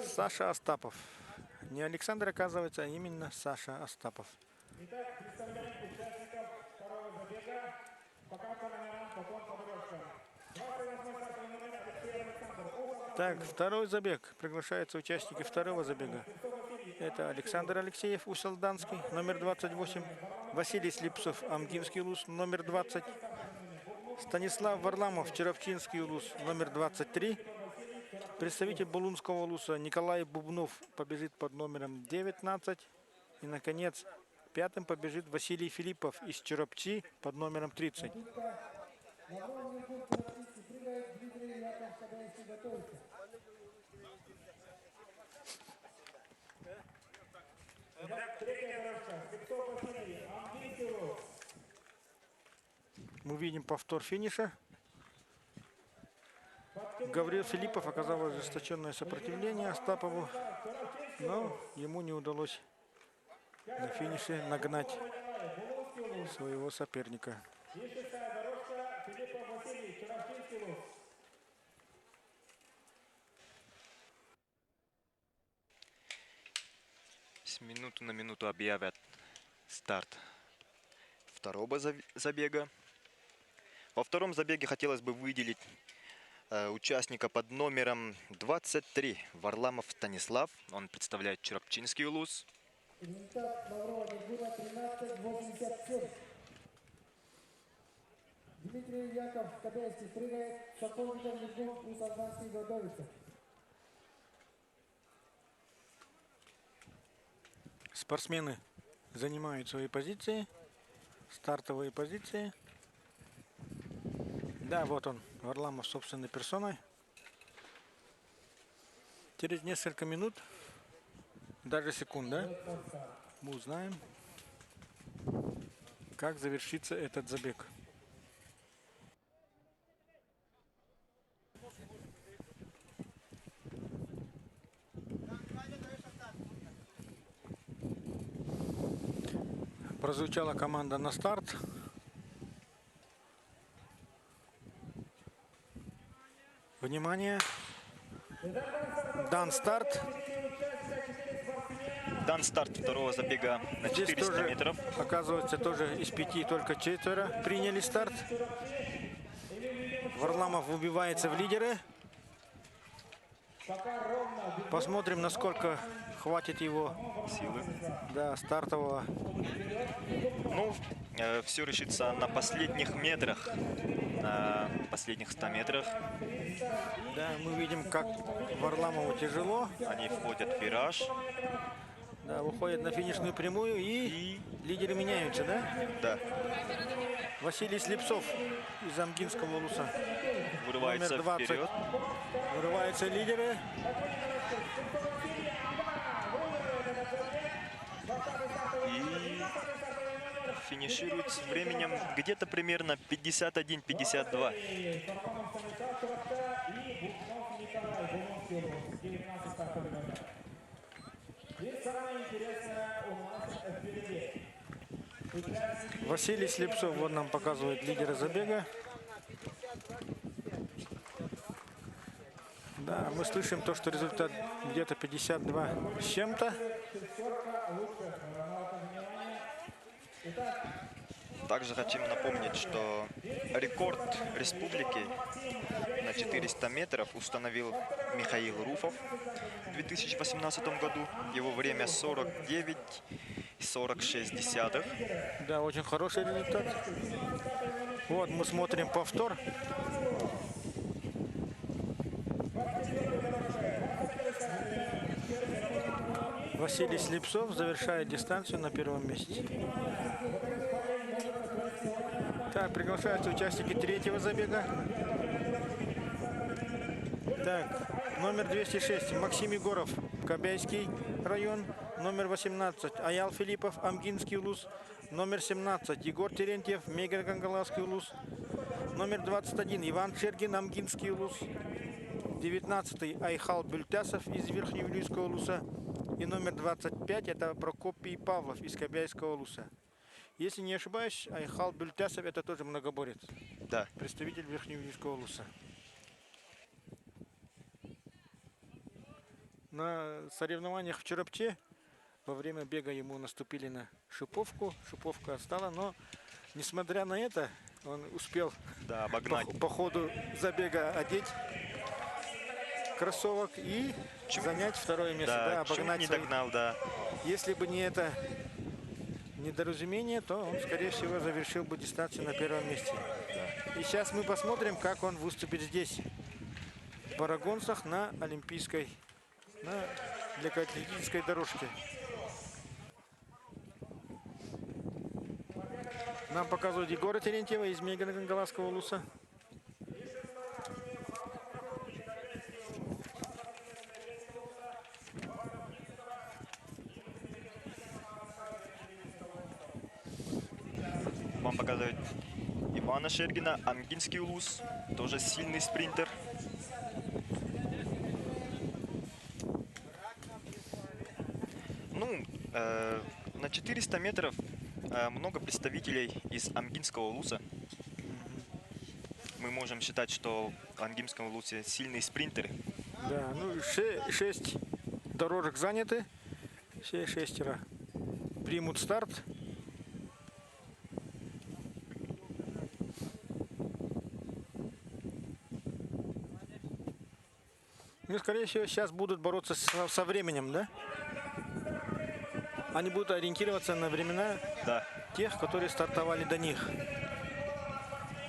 Саша Остапов. Не Александр, оказывается, а именно Саша Остапов. Так, второй забег. Приглашаются участники второго забега. Это Александр Алексеев, Усалданский, номер 28. Василий Слепцов, Амгинский улус, номер 20. Станислав Варламов, Черовчинский улус, номер 23. Представитель Булунского улуса Николай Бубнов побежит под номером 19. И, наконец, пятым побежит Василий Филиппов из Черопчи под номером 30. Мы видим повтор финиша. Гаврил Филиппов оказал ожесточенное сопротивление Остапову, но ему не удалось на финише нагнать своего соперника. С минуту на минуту объявят старт второго забега. Во втором забеге хотелось бы выделить участника под номером 23 Варламов Станислав. Он представляет Черопчинский улус. Дмитрий Яков Кадеевский прыгает, Сокольников Евгений Усалданский готовится. Спортсмены занимают свои позиции, стартовые позиции. Да, вот он, Варламов собственной персоной. Через несколько минут, даже секунд, да, мы узнаем, как завершится этот забег. Прозвучала команда на старт. Внимание. Дан старт. Дан старт второго забега на Здесь 400 тоже, метров. оказывается, тоже из 5 только 4 приняли старт. Варламов выбивается в лидеры. Посмотрим, насколько хватит его Силы. до стартового. Ну, все решится на последних метрах, на последних 100 метрах. Да, мы видим, как Варламову тяжело. Они входят в вираж. Да, выходит на финишную прямую и лидеры меняются, да? Да, Василий Слепцов из Амгинского улуса. вырывается Номер 20. вперед. Вырываются лидеры. И финиширует с временем где-то примерно 51-52. Василий Слепцов вот нам показывает лидера забега. Да, мы слышим то, что результат где-то 52 с чем-то. Также хотим напомнить, что рекорд республики на 400 метров установил Михаил Руфов в 2018 году. Его время 49,46. Да, очень хороший результат. Вот мы смотрим повтор. Василий Слепцов завершает дистанцию на первом месте. Так, приглашаются участники третьего забега. Так, номер 206 Максим Егоров, Кобяйский район. Номер 18 Аял Филиппов, Амгинский улус. Номер 17 Егор Терентьев, Мегеро-Кангаласский улус. Номер 21 Иван Шергин, Амгинский улус. 19 Айхал Бультясов из Верхнеюлийского улуса. И номер 25 это Прокопий Павлов из Кобяйского улуса. Если не ошибаюсь, Айхал Бультясов это тоже многоборец. Да. Представитель Верхнеюлийского улуса. На соревнованиях в Чурапче во время бега ему наступили на шиповку. Шиповка отстала, но несмотря на это, он успел Да, обогнать. по ходу забега одеть кроссовок и занять второе место. Да, Да, чуть обогнать не своих. догнал, да. Если бы не это недоразумение, то он, скорее всего, завершил бы дистанцию на первом месте. И сейчас мы посмотрим, как он выступит здесь, в Барагонцах, на олимпийской, на легкоатлетической дорожке. Нам показывают Егора Терентьева из Мегеро-Кангаласского улуса. Вам показывают Ивана Шергина, Амгинский улус, тоже сильный спринтер. Ну, на 400 метров много представителей из Амгинского улуса. Мы можем считать, что в Амгинском улусе сильные спринтеры. Да, ну 6 дорожек заняты. Все шестеро примут старт. Ну, скорее всего, сейчас будут бороться со временем, да? Они будут ориентироваться на времена Да. тех, которые стартовали до них.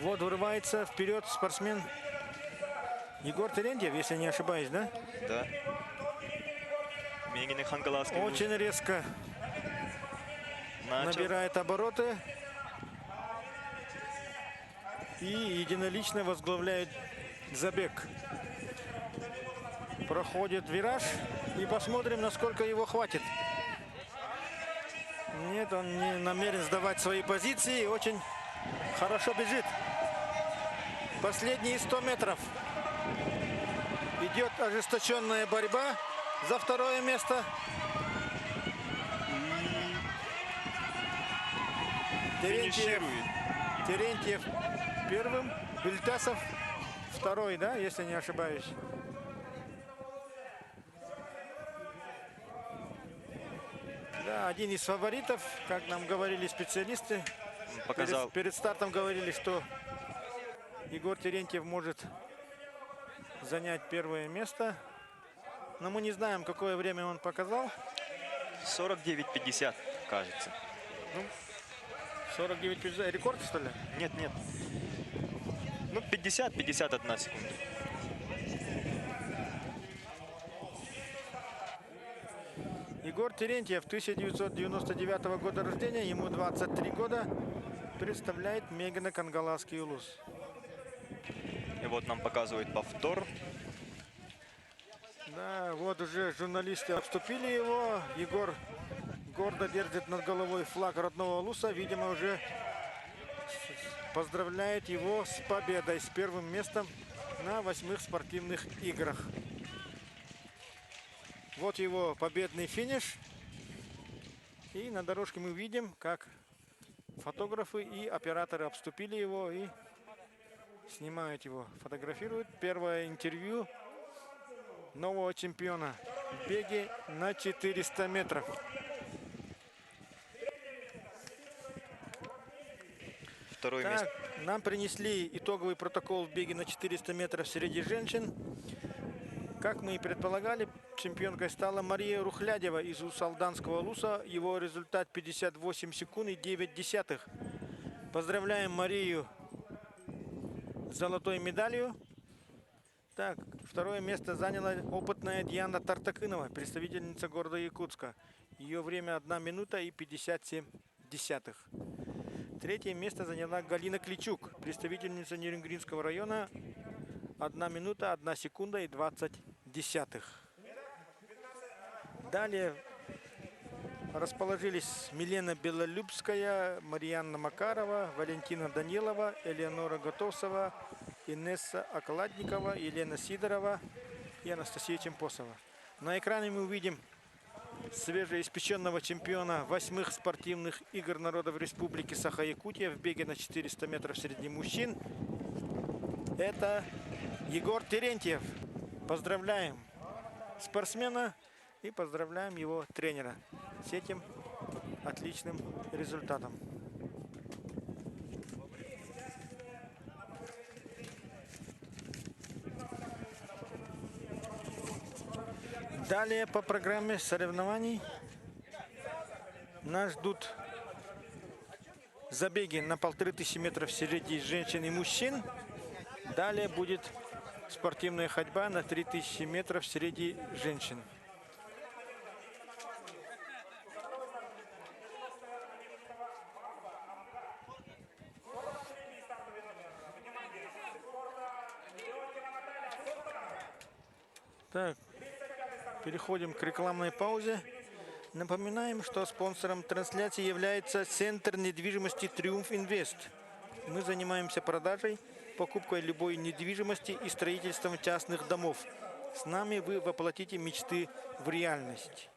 Вот вырывается вперед спортсмен Егор Терентьев, если не ошибаюсь, да? Да. Мегеро-Кангаласский улус Очень резко начал. набирает обороты. и единолично возглавляет забег. Проходит вираж и посмотрим, насколько его хватит. Нет, он не намерен сдавать свои позиции, очень хорошо бежит. Последние 100 метров. Идет ожесточенная борьба за второе место. Терентьев первым, Вильтасов второй, да, если не ошибаюсь. Да, один из фаворитов, как нам говорили специалисты. Показал. Перед стартом говорили, что Егор Терентьев может занять первое место. Но мы не знаем, какое время он показал. 49:50, кажется. 49-50. Рекорд, что ли? Нет, нет. Ну, 50-51 секунда. Егор Терентьев, 1999 года рождения, ему 23 года, представляет Мегино-Кангаласский улус. И вот нам показывают повтор. Да, вот уже журналисты обступили его. Егор гордо держит над головой флаг родного улуса. Видимо, уже поздравляет его с победой, с первым местом на 8-х спортивных играх. Вот его победный финиш. И на дорожке мы видим, как фотографы и операторы обступили его и снимают его, фотографируют. Первое интервью нового чемпиона в беге на 400 метров. Второе Так, место. нам принесли итоговый протокол в беге на 400 метров среди женщин. Как мы и предполагали, чемпионкой стала Мария Рухлядева из Усалданского улуса. Его результат 58 секунд и 9 десятых. Поздравляем Марию с золотой медалью. Так, второе место заняла опытная Диана Тартакынова, представительница города Якутска. Ее время 1 минута и 57 десятых. Третье место заняла Галина Кличук, представительница Нерюнгринского района. 1 минута, 1 секунда и 20 десятых. Далее расположились Милена Белолюбская, Марьяна Макарова, Валентина Данилова, Элеонора Готовцева, Инесса Окладникова, Елена Сидорова и Анастасия Чемпосова. На экране мы увидим свежеиспеченного чемпиона 8-х спортивных игр народов Республики Саха-Якутия в беге на 400 метров среди мужчин. Это Егор Терентьев. Поздравляем спортсмена и поздравляем его тренера с этим отличным результатом. Далее по программе соревнований нас ждут забеги на 1500 метров среди женщин и мужчин. Далее будет спортивная ходьба на 3000 метров среди женщин. Так, переходим к рекламной паузе. Напоминаем, что спонсором трансляции является Центр недвижимости «Триумф Инвест». Мы занимаемся продажей, покупкой любой недвижимости и строительством частных домов. С нами вы воплотите мечты в реальность.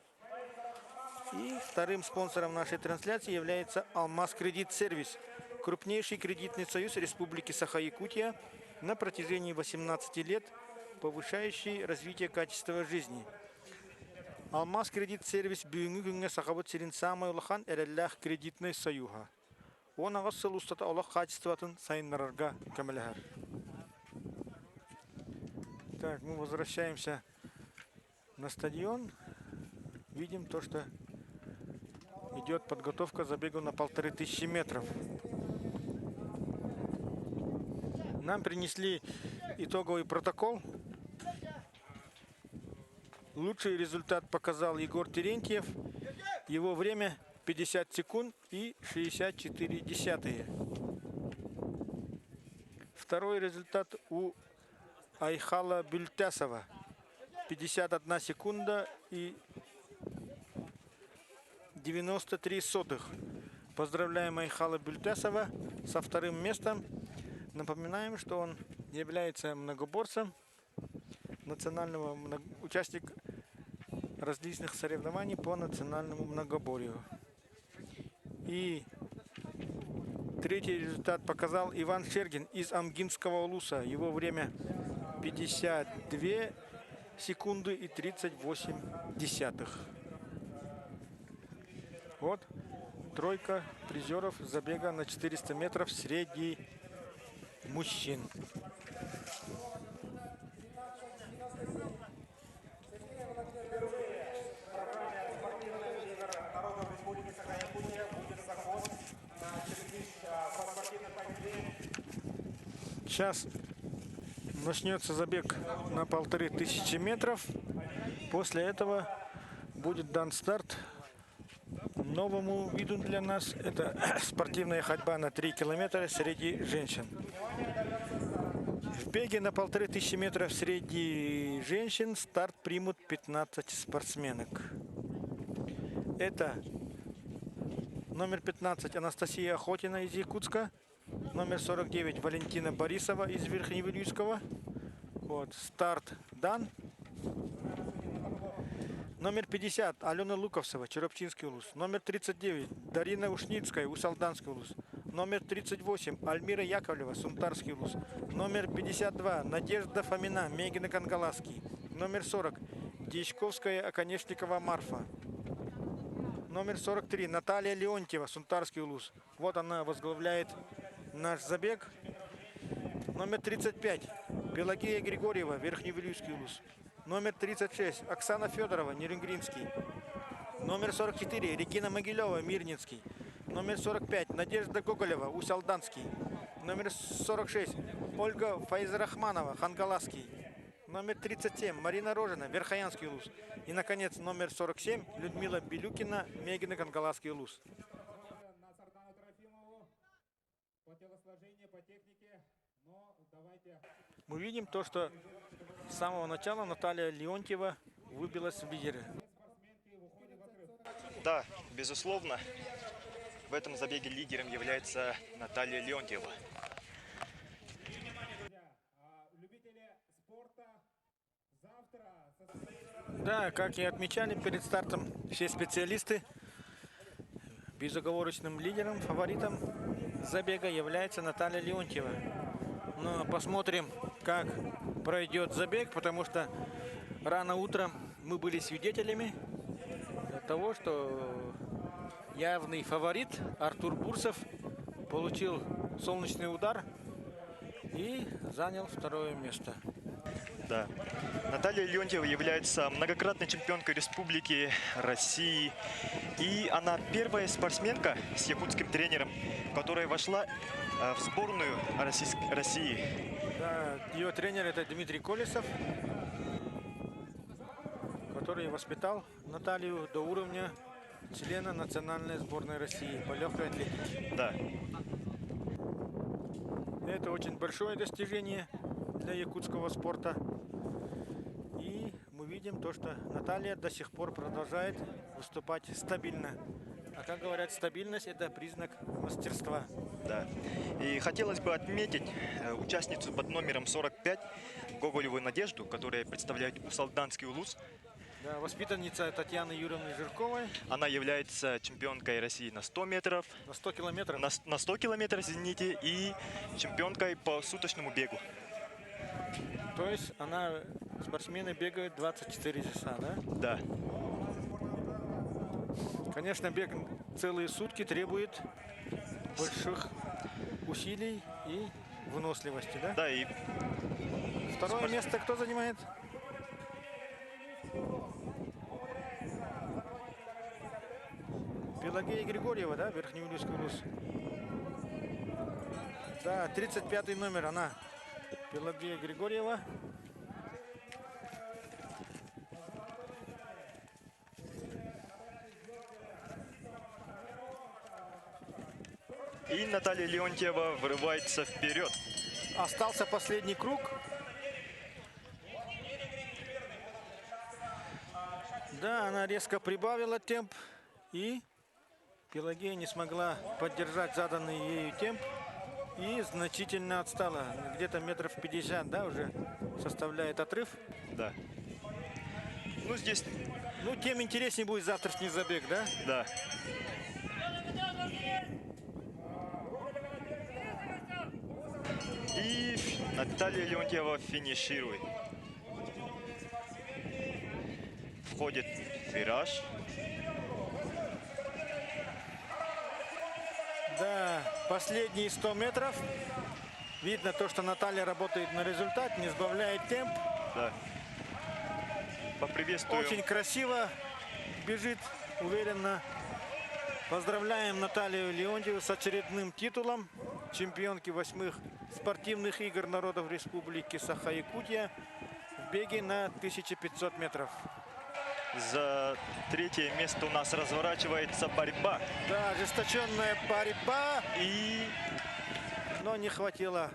И вторым спонсором нашей трансляции является Алмаз Кредит Сервис, крупнейший кредитный союз Республики Саха-Якутия на протяжении 18 лет, повышающий развитие качества жизни. Алмаз Кредит Сервис бүгүнкү күнгө сахабыт сирин самай улахан эреллах кредитный союга. Он агасыл устата олақ качестватын сайыннарарга көмеләһәр. Так, мы возвращаемся на стадион. Видим то, что идет подготовка к забегу на 1500 метров. Нам принесли итоговый протокол. Лучший результат показал Егор Терентьев. Его время 50 секунд и 64 десятые. Второй результат у Айхала Бюльтясова. 51 секунда и 93 сотых. Поздравляем Айхала Бюльтясова со вторым местом. Напоминаем, что он является многоборцем, участник различных соревнований по национальному многоборью. И третий результат показал Иван Шергин из Амгинского улуса. Его время 52 секунды и 38 десятых. Вот тройка призеров забега на 400 метров среди мужчин. Сейчас начнется забег на 1500 метров. После этого будет дан старт новому виду для нас. Это спортивная ходьба на 3 километра среди женщин. В беге на 1500 метров среди женщин старт примут 15 спортсменок. Это номер 15 Анастасия Охотина из Якутска. Номер 49 Валентина Борисова из Верхневилюйского. Вот, старт дан. Номер 50 Алена Луковцева, Черопчинский улус. Номер 39 Дарина Ушницкая, Усалданский улус. Номер 38 Альмира Яковлева, Сунтарский улус. Номер 52 Надежда Фомина, Мегино-Кангаласский. Номер 40 Дьячковская, Оконечникова Марфа. Номер 43 Наталья Леонтьева, Сунтарский улус. Вот она возглавляет наш забег. Номер 35 Пелагея Григорьева, Верхневилюйский улус. Номер 36 Оксана Федорова, Нерюнгринский. Номер 44 Регина Могилева, Мирнинский. Номер 45 Надежда Гоголева, Усть-Алданский. Номер 46 Ольга Файзрахманова, Хангаласский. Номер 37 Марина Рожина, Верхоянский улус. И, наконец, номер 47 Людмила Белюкина, Мегино-Кангаласский улус. Мы видим то, что с самого начала Наталья Леонтьева выбилась в лидеры. Да, безусловно, в этом забеге лидером является Наталья Леонтьева. Да, как и отмечали перед стартом все специалисты, безоговорочным лидером, фаворитом забега является Наталья Леонтьева. Но посмотрим, как пройдет забег, потому что рано утром мы были свидетелями того, что явный фаворит Артур Бурцев получил солнечный удар и занял второе место. Да. Наталья Леонтьева является многократной чемпионкой Республики России. И она первая спортсменка с якутским тренером, которая вошла в сборную России. Да, ее тренер это Дмитрий Колесов, который воспитал Наталью до уровня члена национальной сборной России по легкой атлетике. Да. Это очень большое достижение для якутского спорта. И мы видим то, что Наталья до сих пор продолжает выступать стабильно. А как говорят, стабильность – это признак мастерства. Да. И хотелось бы отметить участницу под номером 45 Гоголеву Надежду, которая представляет Усалданский улус. Да, воспитанница Татьяны Юрьевны Жирковой. Она является чемпионкой России на 100 метров. На 100 километров. На 100 километров, извините, и чемпионкой по суточному бегу. То есть она, спортсмены бегают 24 часа, да? Да. Конечно, бег целые сутки требует больших усилий и выносливости, да? Да, и второе место кто занимает? Пелагея Григорьева, да, Верхневилюйский улус. Да, 35-й номер она, Пелагея Григорьева. И Наталья Леонтьева вырывается вперед. Остался последний круг. Да, она резко прибавила темп. И Пелагея не смогла поддержать заданный ею темп. И значительно отстала. Где-то метров 50, да, уже составляет отрыв. Да. Ну, здесь, Ну, тем интереснее будет завтрашний забег, да? да. И Наталья Леонтьева финиширует. Входит в вираж. Да, последние 100 метров. Видно то, что Наталья работает на результат, не сбавляет темп. Да. Поприветствуем. Очень красиво бежит, уверенно. Поздравляем Наталью Леонтьеву с очередным титулом чемпионки 8-х спортивных игр народов Республики Саха-Якутия в беге на 1500 метров. За третье место у нас разворачивается борьба. Да, ожесточенная борьба. Но не хватило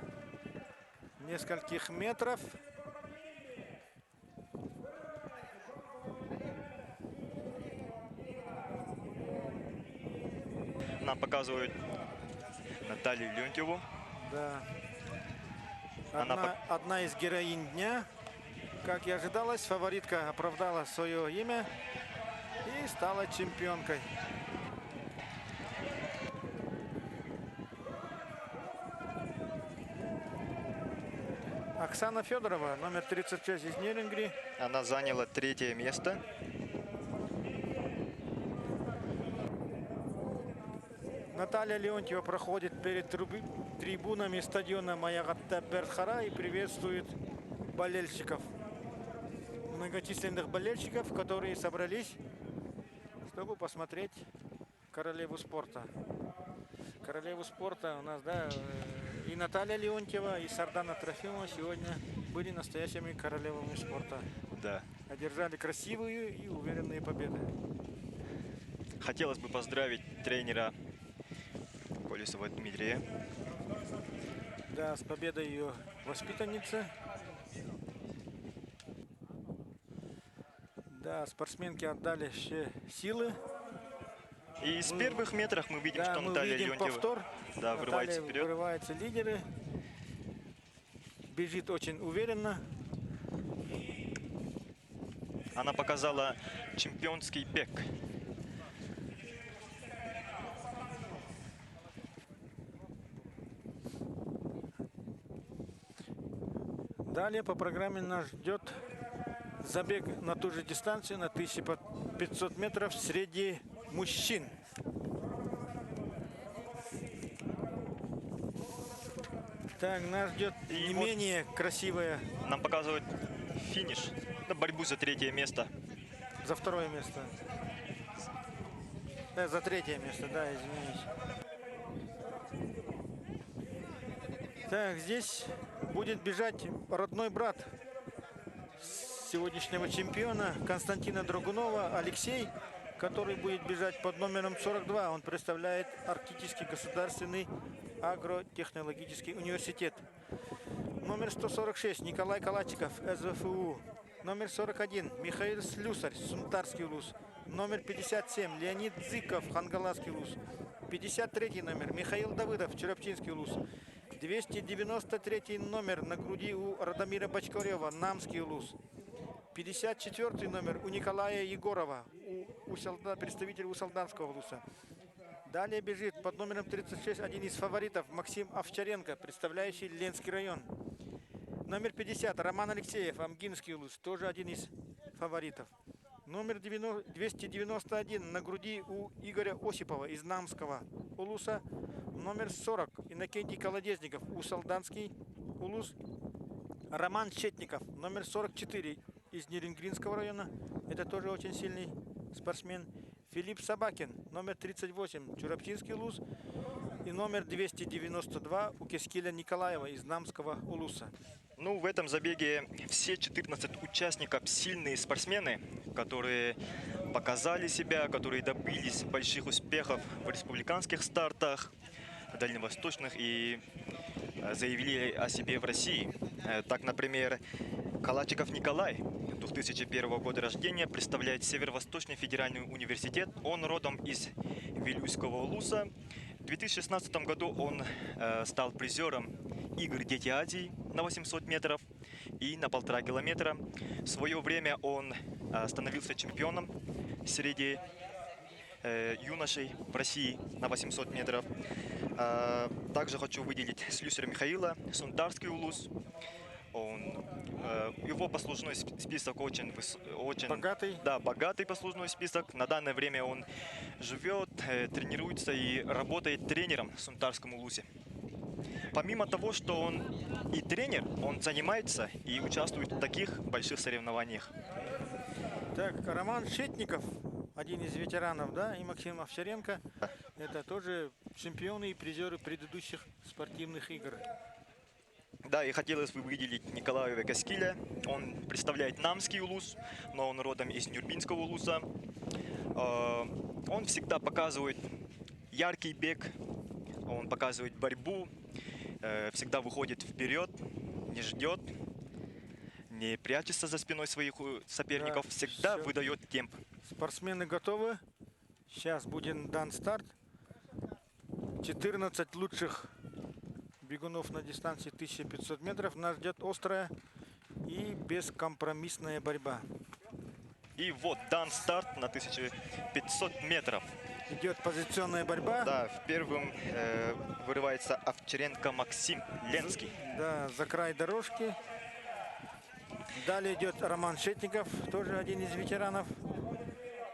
нескольких метров. Нам показывают Наталью Леонтьеву. Да. Она Одна из героинь дня. Как и ожидалось, фаворитка оправдала свое имя и стала чемпионкой. Оксана Федорова, номер 36 из Нерюнгри. Она заняла третье место. Наталья Леонтьева проходит перед трибунами стадиона Маягатта Бердхара и приветствует болельщиков. Многочисленных болельщиков, которые собрались, чтобы посмотреть королеву спорта. Королеву спорта у нас, да, и Наталья Леонтьева, и Сардана Трофимова сегодня были настоящими королевами спорта. Да. Одержали красивые и уверенные победы. Хотелось бы поздравить тренера Колесова Дмитрия. Да, с победой ее воспитанницы. Да, спортсменки отдали все силы. И с первых метров мы видим, Да, что мы Наталья видим Леонтьева повтор. да, вырывается Наталья вперед. вырывается лидеры. Бежит очень уверенно. Она показала чемпионский бег. Далее по программе нас ждет забег на ту же дистанцию, на 1500 метров среди мужчин. Так, нас ждет И не вот менее красивая Нам показывают финиш. Да, борьбу за третье место. за второе место. За третье место, да, извините. Так, здесь будет бежать родной брат сегодняшнего чемпиона Константина Драгунова, Алексей, который будет бежать под номером 42. Он представляет Арктический государственный агротехнологический университет. Номер 146 Николай Калачиков, СВФУ. Номер 41 Михаил Слюсарь, Сунтарский улус. Номер 57 Леонид Зыков, Хангаласский улус. 53 номер Михаил Давыдов, Черепчинский улус. 293 номер на груди у Радомира Бочкарева, Намский улус. 54 номер у Николая Егорова, представитель Усалданского улуса. Далее бежит под номером 36 один из фаворитов Максим Овчаренко, представляющий Ленский район. Номер 50 Роман Алексеев, Амгинский улус, тоже один из фаворитов. Номер 291 на груди у Игоря Осипова из Намского улуса. Номер 40 Иннокентий Колодезников, Усалданский улус. Роман Щетников, номер 44 из Нерюнгринского района. Это тоже очень сильный спортсмен. Филипп Собакин, номер 38, Чурапчинский улус. И номер 292 у Кескиля Николаева из Намского улуса. Ну, в этом забеге все 14 участников сильные спортсмены, которые показали себя, которые добились больших успехов в республиканских стартах, дальневосточных и заявили о себе в России. Так, например, Калачиков Николай, 2001 года рождения, представляет Северо-Восточный федеральный университет. Он родом из Вилюйского улуса. В 2016 году он стал призером игр «Дети Азии» на 800 метров и на 1,5 километра. В свое время он становился чемпионом среди юношей в России на 800 метров. Также хочу выделить слюсаря Михаила, Сунтарский улус. Его послужной список очень Богатый? Да, богатый послужной список. На данное время он живет, тренируется и работает тренером в Сунтарском улусе. Помимо того, что он и тренер, он занимается и участвует в таких больших соревнованиях. Так, Роман Шетников, один из ветеранов, да, и Максим Овчаренко. Это тоже чемпионы и призеры предыдущих спортивных игр. Да, и хотелось бы выделить Николая Векаскиля. Он представляет Намский улус, но он родом из Нюрбинского улуса. Он всегда показывает яркий бег, он показывает борьбу, всегда выходит вперед, не ждет, не прячется за спиной своих соперников, Да, всегда всё. выдает темп. Спортсмены готовы. Сейчас будет дан старт. 14 лучших бегунов на дистанции 1500 метров. Нас ждет острая и бескомпромиссная борьба. И вот дан старт на 1500 метров. Идет позиционная борьба. Да, в первом вырывается Овчаренко Максим Ленский. Да, за край дорожки. Далее идет Роман Шетников, тоже один из ветеранов.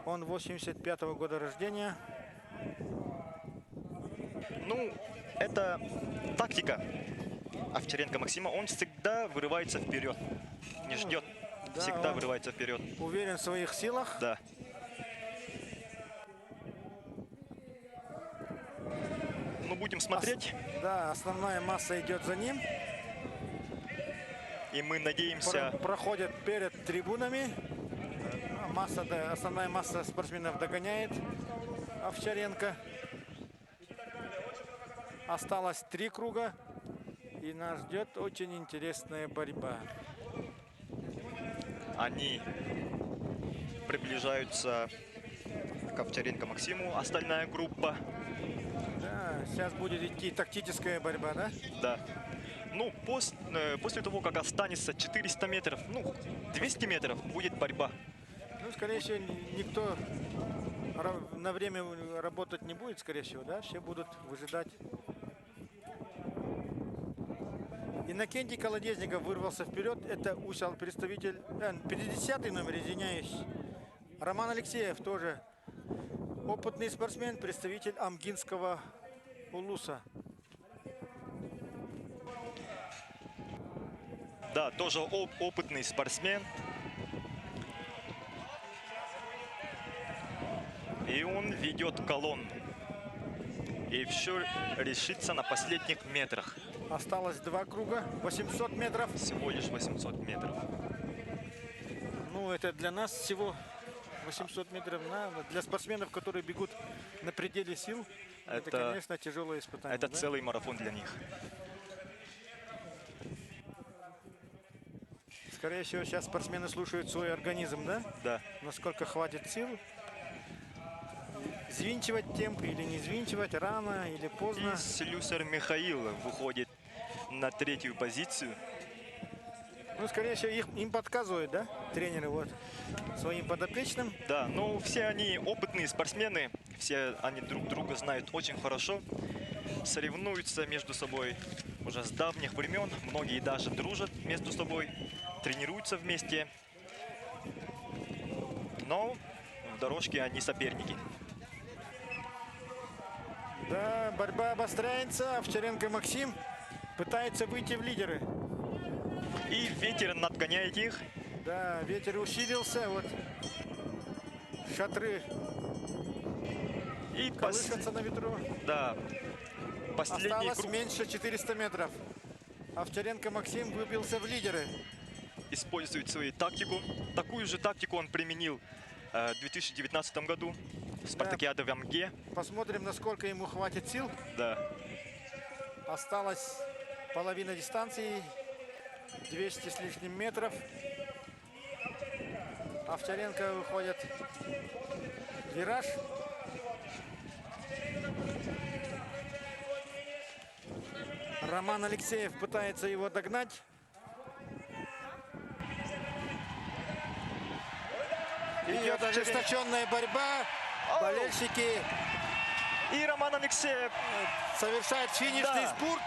Он 85-го года рождения. Ну, это тактика Овчаренко Максима. Он всегда вырывается вперед. Не ждет. Да, Всегда он вырывается вперед. уверен в своих силах. Да. Ну, будем смотреть. Да, основная масса идет за ним. И мы надеемся... Проходят перед трибунами. Масса, да, основная масса спортсменов догоняет Овчаренко. Осталось 3 круга. И нас ждет очень интересная борьба. Они приближаются к Овчаренко Максиму. Остальная группа. Да, сейчас будет идти тактическая борьба, да? Да. Ну, после того, как останется 400 метров, ну, 200 метров, будет борьба. Ну, скорее всего, никто на время работать не будет, скорее всего, да? Все будут выжидать. Иннокентий Колодезников вырвался вперед. Это усал представитель, 50-й номер, извиняюсь. Роман Алексеев тоже опытный спортсмен, представитель Амгинского улуса. Да, тоже опытный спортсмен. И он ведет колонну. И все решится на последних метрах. Осталось 2 круга, 800 метров. Всего лишь 800 метров. Ну, это для нас всего 800 метров. Для спортсменов, которые бегут на пределе сил, это конечно, тяжелое испытание. Это да? целый марафон для них. Скорее всего, сейчас спортсмены слушают свой организм, да? Да. Насколько хватит сил. Звинчивать темп или не звинчивать, рано или поздно. И слюсарь Михаил выходит на 3-ю позицию. Ну, скорее всего, им подсказывают, да, тренеры вот своим подопечным. Да, ну все они опытные спортсмены, все они друг друга знают очень хорошо, соревнуются между собой уже с давних времен, многие даже дружат между собой, тренируются вместе, но в дорожке они соперники. Да, борьба обостряется. Овчаренко Максим пытается выйти в лидеры. И ветер надгоняет их. Да, ветер усилился. Вот шатры И колышутся на ветру. да, последний Осталось круг. меньше 400 метров. Овчаренко Максим выбился в лидеры. Использует свою тактику. Такую же тактику он применил в 2019 году в спартакиаде в Амге. Посмотрим, насколько ему хватит сил. Да. Осталось половина дистанции, 200 с лишним метров. Овчаренко выходит в вираж. Роман Алексеев пытается его догнать. Идет ожесточенная борьба. Болельщики И Роман Алексеев совершает финишный Да. спурт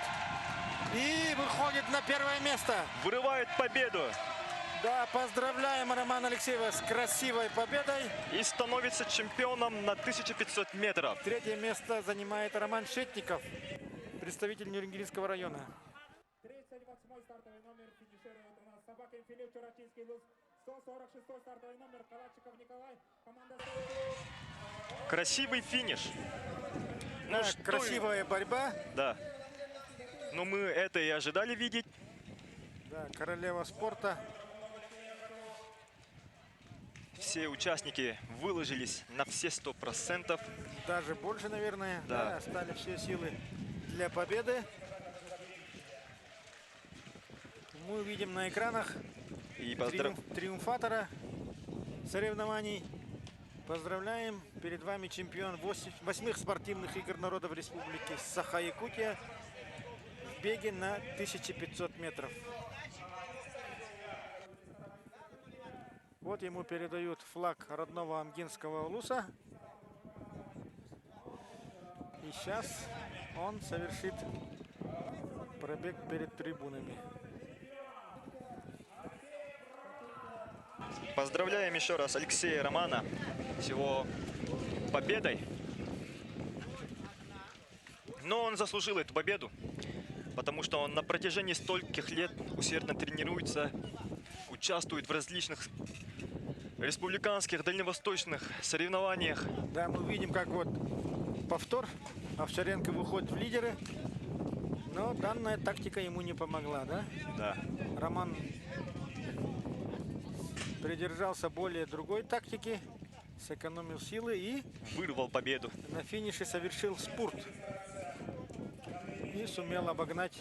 и выходит на первое место. вырывает победу Да, поздравляем Романа Алексеева с красивой победой. и становится чемпионом на 1500 метров. Третье место занимает Роман Шетников, представитель Нюрнбергского района. 38-й стартовый номер финиширует у нас Собакин Филипп, Чурачинский Луз. 146-й стартовый номер Калачиков Николай. Команда Красивый финиш. Ну, Да, что- красивая борьба. Да. Но мы это и ожидали видеть. Да, королева спорта. Все участники выложились на все 100%. Даже больше, наверное. Да. Остали все силы для победы. Мы видим на экранах И триумфатора соревнований. Поздравляем. Перед вами чемпион 8 спортивных игр народов Республики Саха-Якутия в беге на 1500 метров. Вот ему передают флаг родного Амгинского улуса. И сейчас он совершит пробег перед трибунами. Поздравляем еще раз Алексея Романа с его победой. Но он заслужил эту победу, потому что он на протяжении стольких лет усердно тренируется, участвует в различных республиканских, дальневосточных соревнованиях. Да, мы видим, как вот повтор. Овчаренко выходит в лидеры. Но данная тактика ему не помогла, да? Да. Роман придержался более другой тактики, сэкономил силы и Вырвал победу. на финише совершил спурт. И сумел обогнать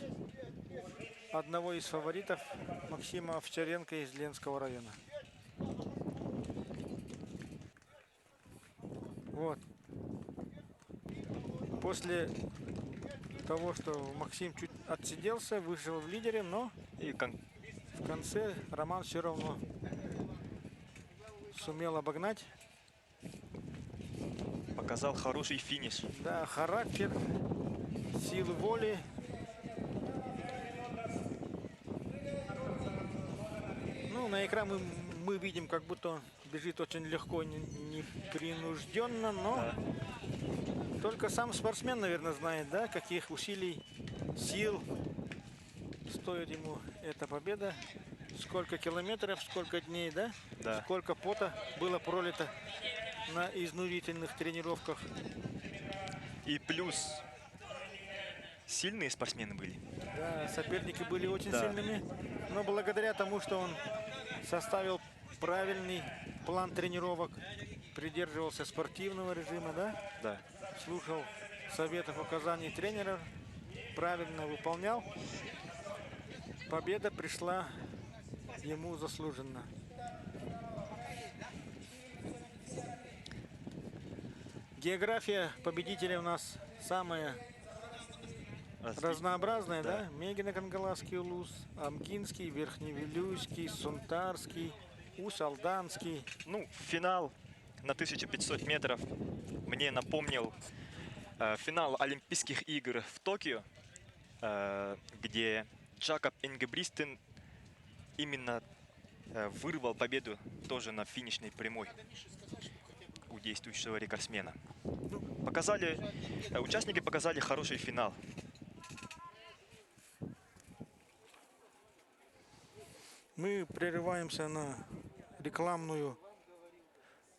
одного из фаворитов Максима Овчаренко из Ленского района. Вот. После того, что Максим чуть отсиделся, вышел в лидере, но И в конце Роман все равно сумел обогнать. показал хороший финиш. Да, характер, силы воли. Ну, на экране мы видим, как будто он бежит очень легко, непринужденно, но Да. только сам спортсмен, наверное, знает, да, каких усилий, сил стоит ему эта победа. Сколько километров, сколько дней, да? Да. Сколько пота было пролито на изнурительных тренировках. И плюс сильные спортсмены были. Да, соперники были очень Да. сильными, но благодаря тому, что он составил правильный план тренировок, придерживался спортивного режима, да, Да. слушал советов, указаний тренера, правильно выполнял, победа пришла ему заслуженно. География победителя у нас самая разнообразная, да? Мегино-Кангаласский улус, Амгинский, Верхневилюйский, Сунтарский, Усть-Алданский. Ну, финал на 1500 метров мне напомнил финал Олимпийских игр в Токио, где Джакоб Ингебристен именно вырвал победу тоже на финишной прямой у действующего рекордсмена. Ну, участники показали хороший финал. Мы прерываемся на рекламную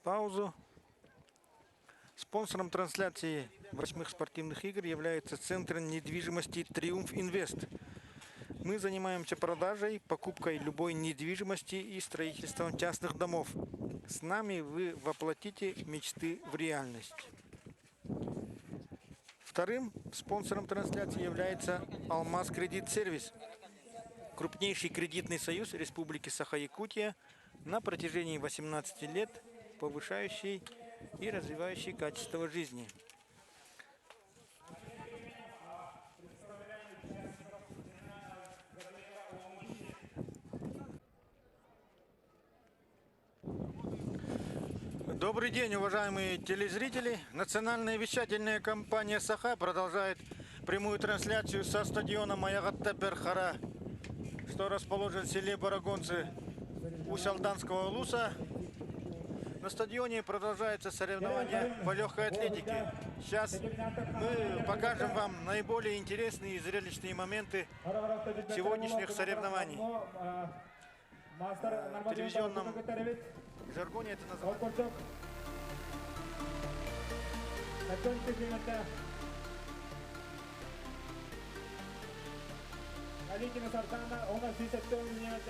паузу. Спонсором трансляции 8 спортивных игр является Центр недвижимости «Триумф Инвест». Мы занимаемся продажей, покупкой любой недвижимости и строительством частных домов. С нами вы воплотите мечты в реальность. Вторым спонсором трансляции является Алмаз Кредит Сервис, крупнейший кредитный союз Республики Саха-Якутия на протяжении 18 лет, повышающий и развивающий качество жизни. Добрый день, уважаемые телезрители. Национальная вещательная компания «Саха» продолжает прямую трансляцию со стадиона Маягатта-Перхара, что расположен в селе Барагонцы Усть-Алданского улуса. На стадионе продолжается соревнование по легкой атлетике. Сейчас мы покажем вам наиболее интересные и зрелищные моменты сегодняшних соревнований. В телевизионном жаргоне это называется. Аликина Сартана, у нас 60 минут.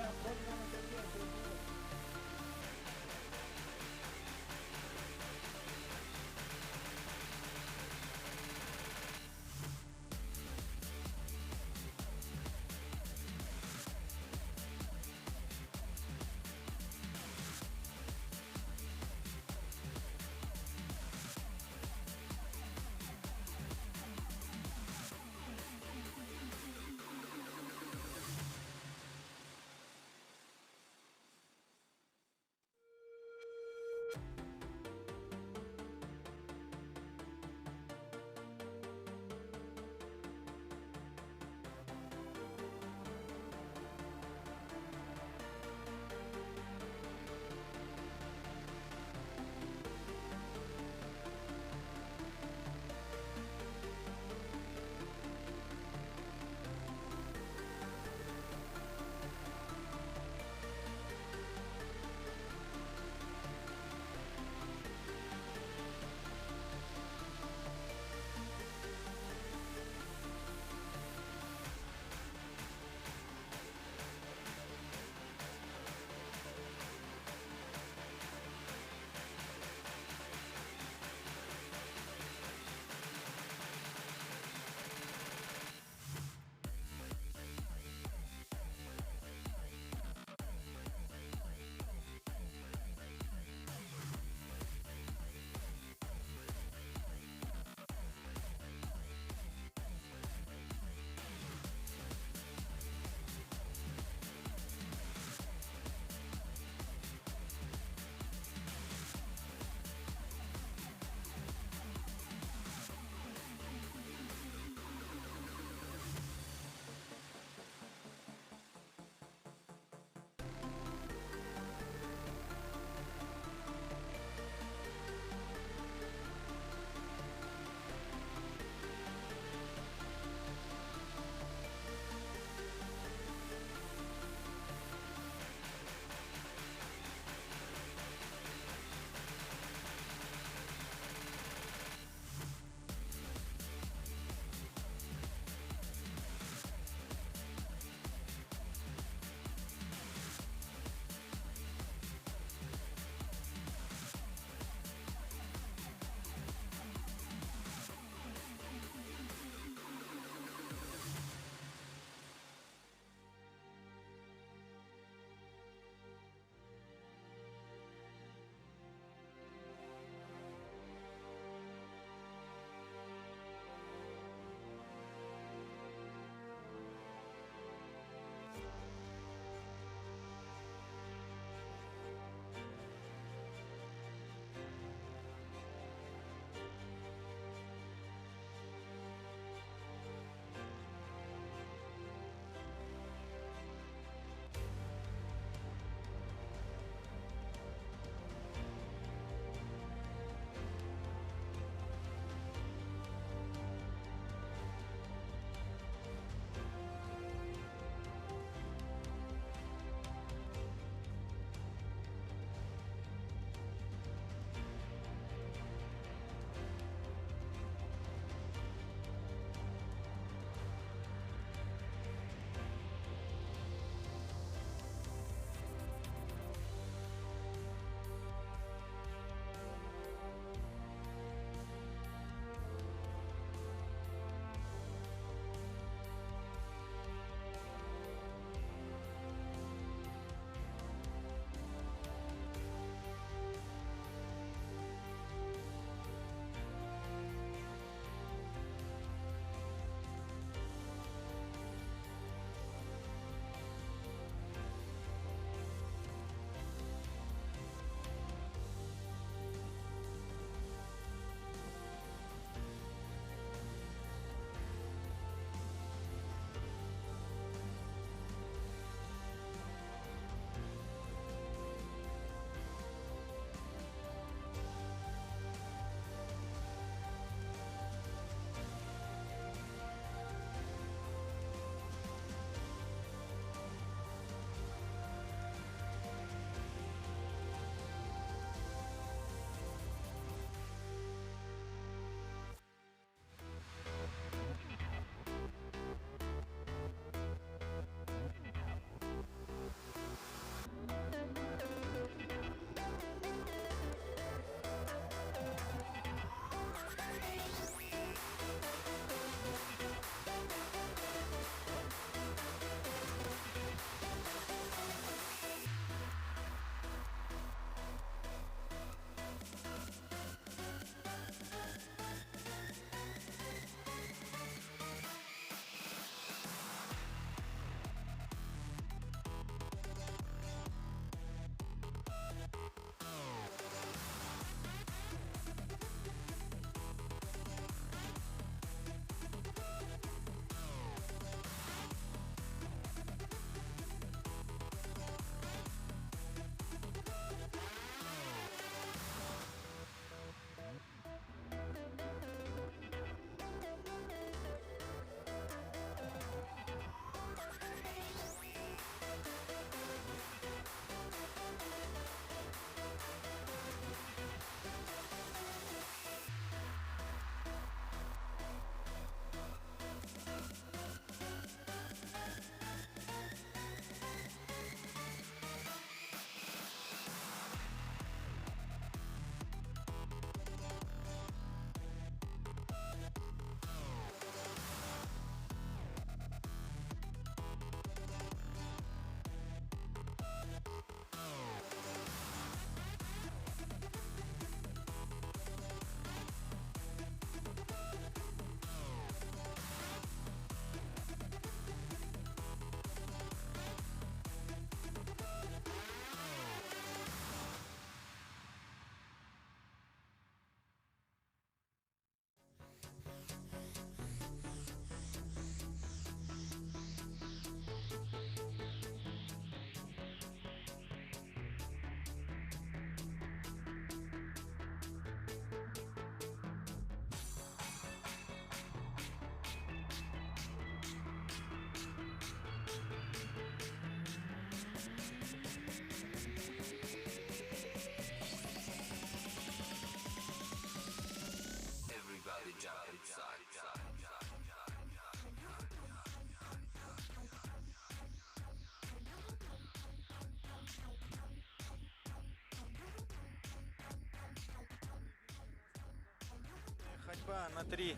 ходьба на 3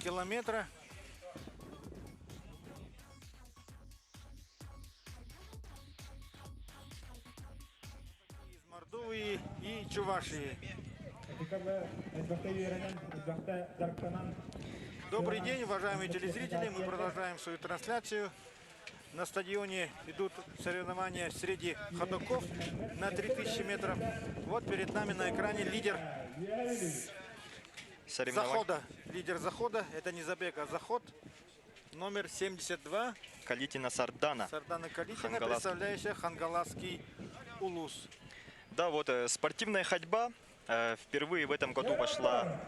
километра. Из Мордовии и Чувашии. Добрый день, уважаемые телезрители. Мы продолжаем свою трансляцию. На стадионе идут соревнования среди ходоков на 3000 метров. Вот перед нами на экране лидер захода. Лидер захода. Это не забег, а заход. Номер 72. Калитина Сардана. Сардана Калитина, Хангалас. представляющая Хангаласский улус. Да, вот спортивная ходьба. Впервые в этом году вошла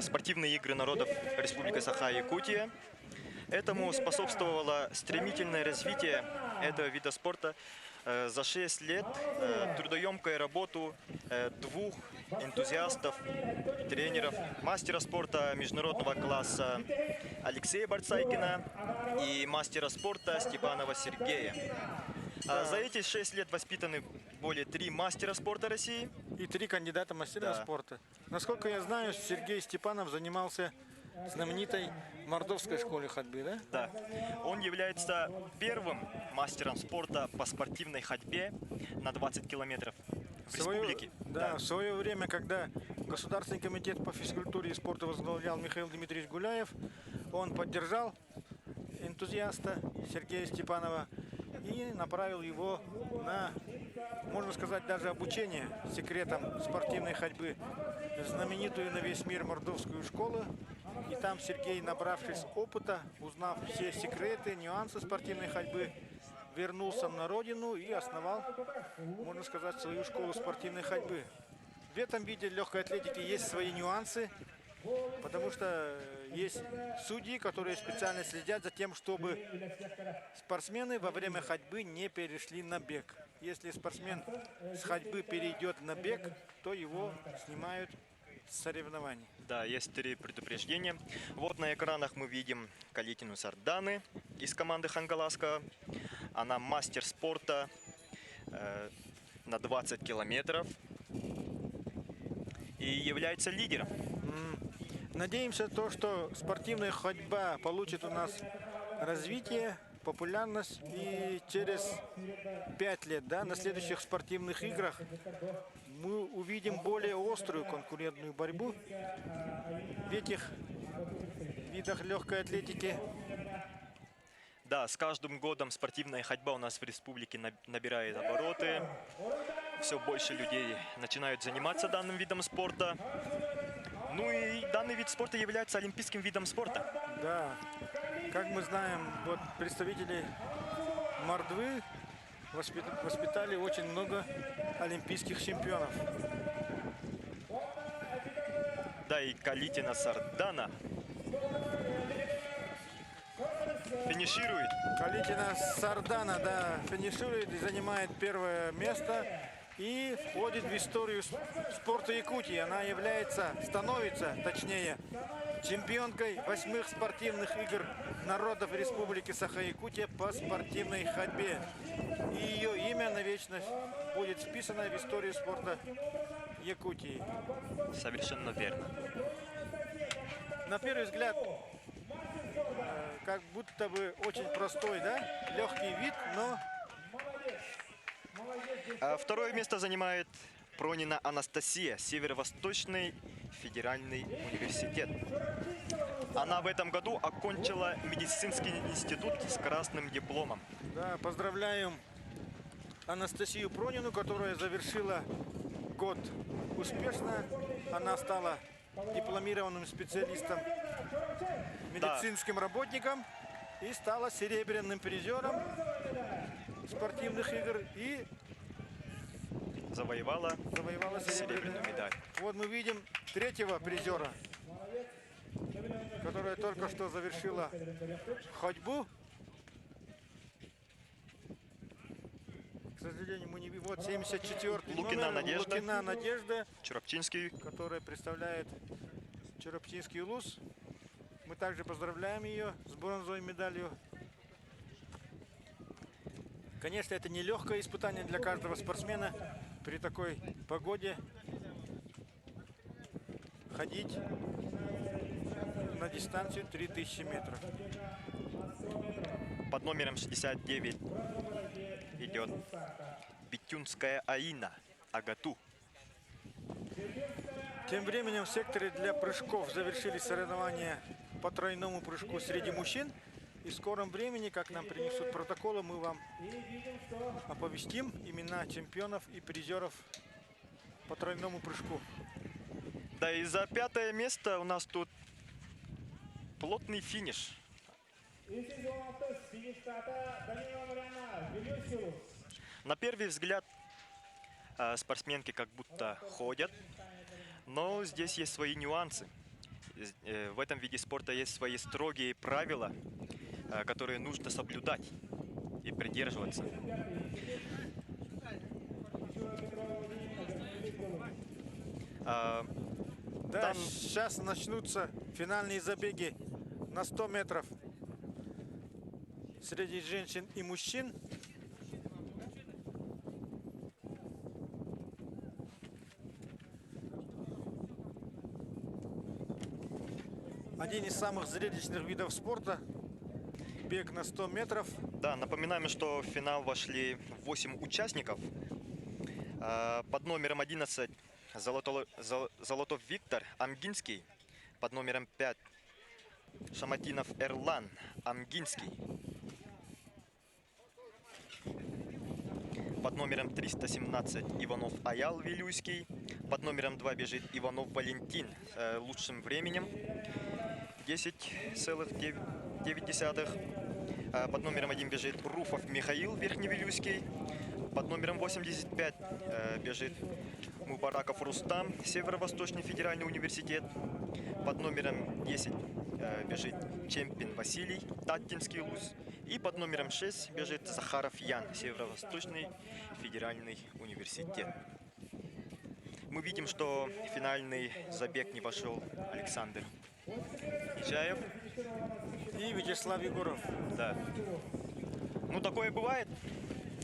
спортивные игры народов Республики Саха-Якутия. Этому способствовало стремительное развитие этого вида спорта. За 6 лет трудоемкую работу двух энтузиастов, тренеров, мастера спорта международного класса Алексея Барцайкина и мастера спорта Степанова Сергея. За эти 6 лет воспитаны более 3 мастера спорта России. И 3 кандидата мастера спорта. Насколько я знаю, Сергей Степанов занимался в знаменитой мордовской школе ходьбы, да? Да. Он является первым мастером спорта по спортивной ходьбе на 20 километров в республике. Да, в свое время, когда Государственный комитет по физкультуре и спорту возглавлял Михаил Дмитриевич Гуляев, он поддержал энтузиаста Сергея Степанова и направил его на, можно сказать, даже обучение секретам спортивной ходьбы в знаменитую на весь мир мордовскую школу. И там Сергей, набравшись опыта, узнав все секреты, нюансы спортивной ходьбы, вернулся на родину и основал, можно сказать, свою школу спортивной ходьбы. В этом виде легкой атлетики есть свои нюансы, потому что есть судьи, которые специально следят за тем, чтобы спортсмены во время ходьбы не перешли на бег. Если спортсмен с ходьбы перейдет на бег, то его снимают с соревнований. Да, есть 3 предупреждения. Вот на экранах мы видим Калитину Сарданы из команды Хангаласка. Она мастер спорта на 20 километров и является лидером. Надеемся, что спортивная ходьба получит у нас развитие, популярность, и через 5 лет, да, на следующих спортивных играх мы увидим более острую конкурентную борьбу в этих видах легкой атлетики. Да, с каждым годом спортивная ходьба у нас в республике набирает обороты. Все больше людей начинают заниматься данным видом спорта. Ну и данный вид спорта является олимпийским видом спорта. Да, как мы знаем, вот представители Мордвы воспитали очень много олимпийских чемпионов. Да, и Калитина Сардана финиширует. Калитина Сардана, да, финиширует и занимает первое место. И входит в историю спорта Якутии. Она становится, точнее, чемпионкой 8 спортивных игр народов Республики Саха-Якутия по спортивной ходьбе. И ее имя навечно будет вписано в историю спорта Якутии. Совершенно верно. На первый взгляд, как будто бы очень простой, да, легкий вид, но... Второе место занимает Пронина Анастасия, Северо-Восточный федеральный университет. Она в этом году окончила медицинский институт с красным дипломом. Да, поздравляем Анастасию Пронину, которая завершила год успешно. Она стала дипломированным специалистом, медицинским работником и стала серебряным призером спортивных игр и завоевала серебряную медаль. Вот мы видим 3-го призера, которая только что завершила ходьбу. К сожалению, мы не видим. Вот 74-й Лукина номер. Надежда. Лукина Надежда, Чурапчинский. которая представляет Чурапчинский улус. Мы также поздравляем ее с бронзовой медалью. Конечно, это не легкое испытание для каждого спортсмена при такой погоде ходить на дистанцию 3000 метров. Под номером 69 идет Битюнская Аина Агату. Тем временем в секторе для прыжков завершили соревнования по тройному прыжку среди мужчин. И в скором времени, как нам принесут протоколы, мы вам оповестим имена чемпионов и призеров по тройному прыжку. Да, и за 5-е место у нас тут плотный финиш. На первый взгляд спортсменки как будто ходят, но здесь есть свои нюансы. В этом виде спорта есть свои строгие правила, которые нужно соблюдать и придерживаться. Да, сейчас начнутся финальные забеги на 100 метров среди женщин и мужчин. Один из самых зрелищных видов спорта – бег на 100 метров. Да, напоминаем, что в финал вошли 8 участников. Под номером 11 Золотов Виктор Амгинский. Под номером 5 Шаматинов Эрлан Амгинский. Под номером 317 Иванов Аял Вилюйский. Под номером 2 бежит Иванов Валентин с лучшим временем 10,9. Под номером 1 бежит Руфов Михаил Верхневилюйский. Под номером 85 бежит Мубараков Рустам, Северо-Восточный федеральный университет. Под номером 10 бежит Чемпин Василий, Таттинский ЛУЗ. И под номером 6 бежит Захаров Ян, Северо-Восточный федеральный университет. Мы видим, что в финальный забег не вошел Александр Ичаев И Вячеслав Егоров. Да. Ну, такое бывает.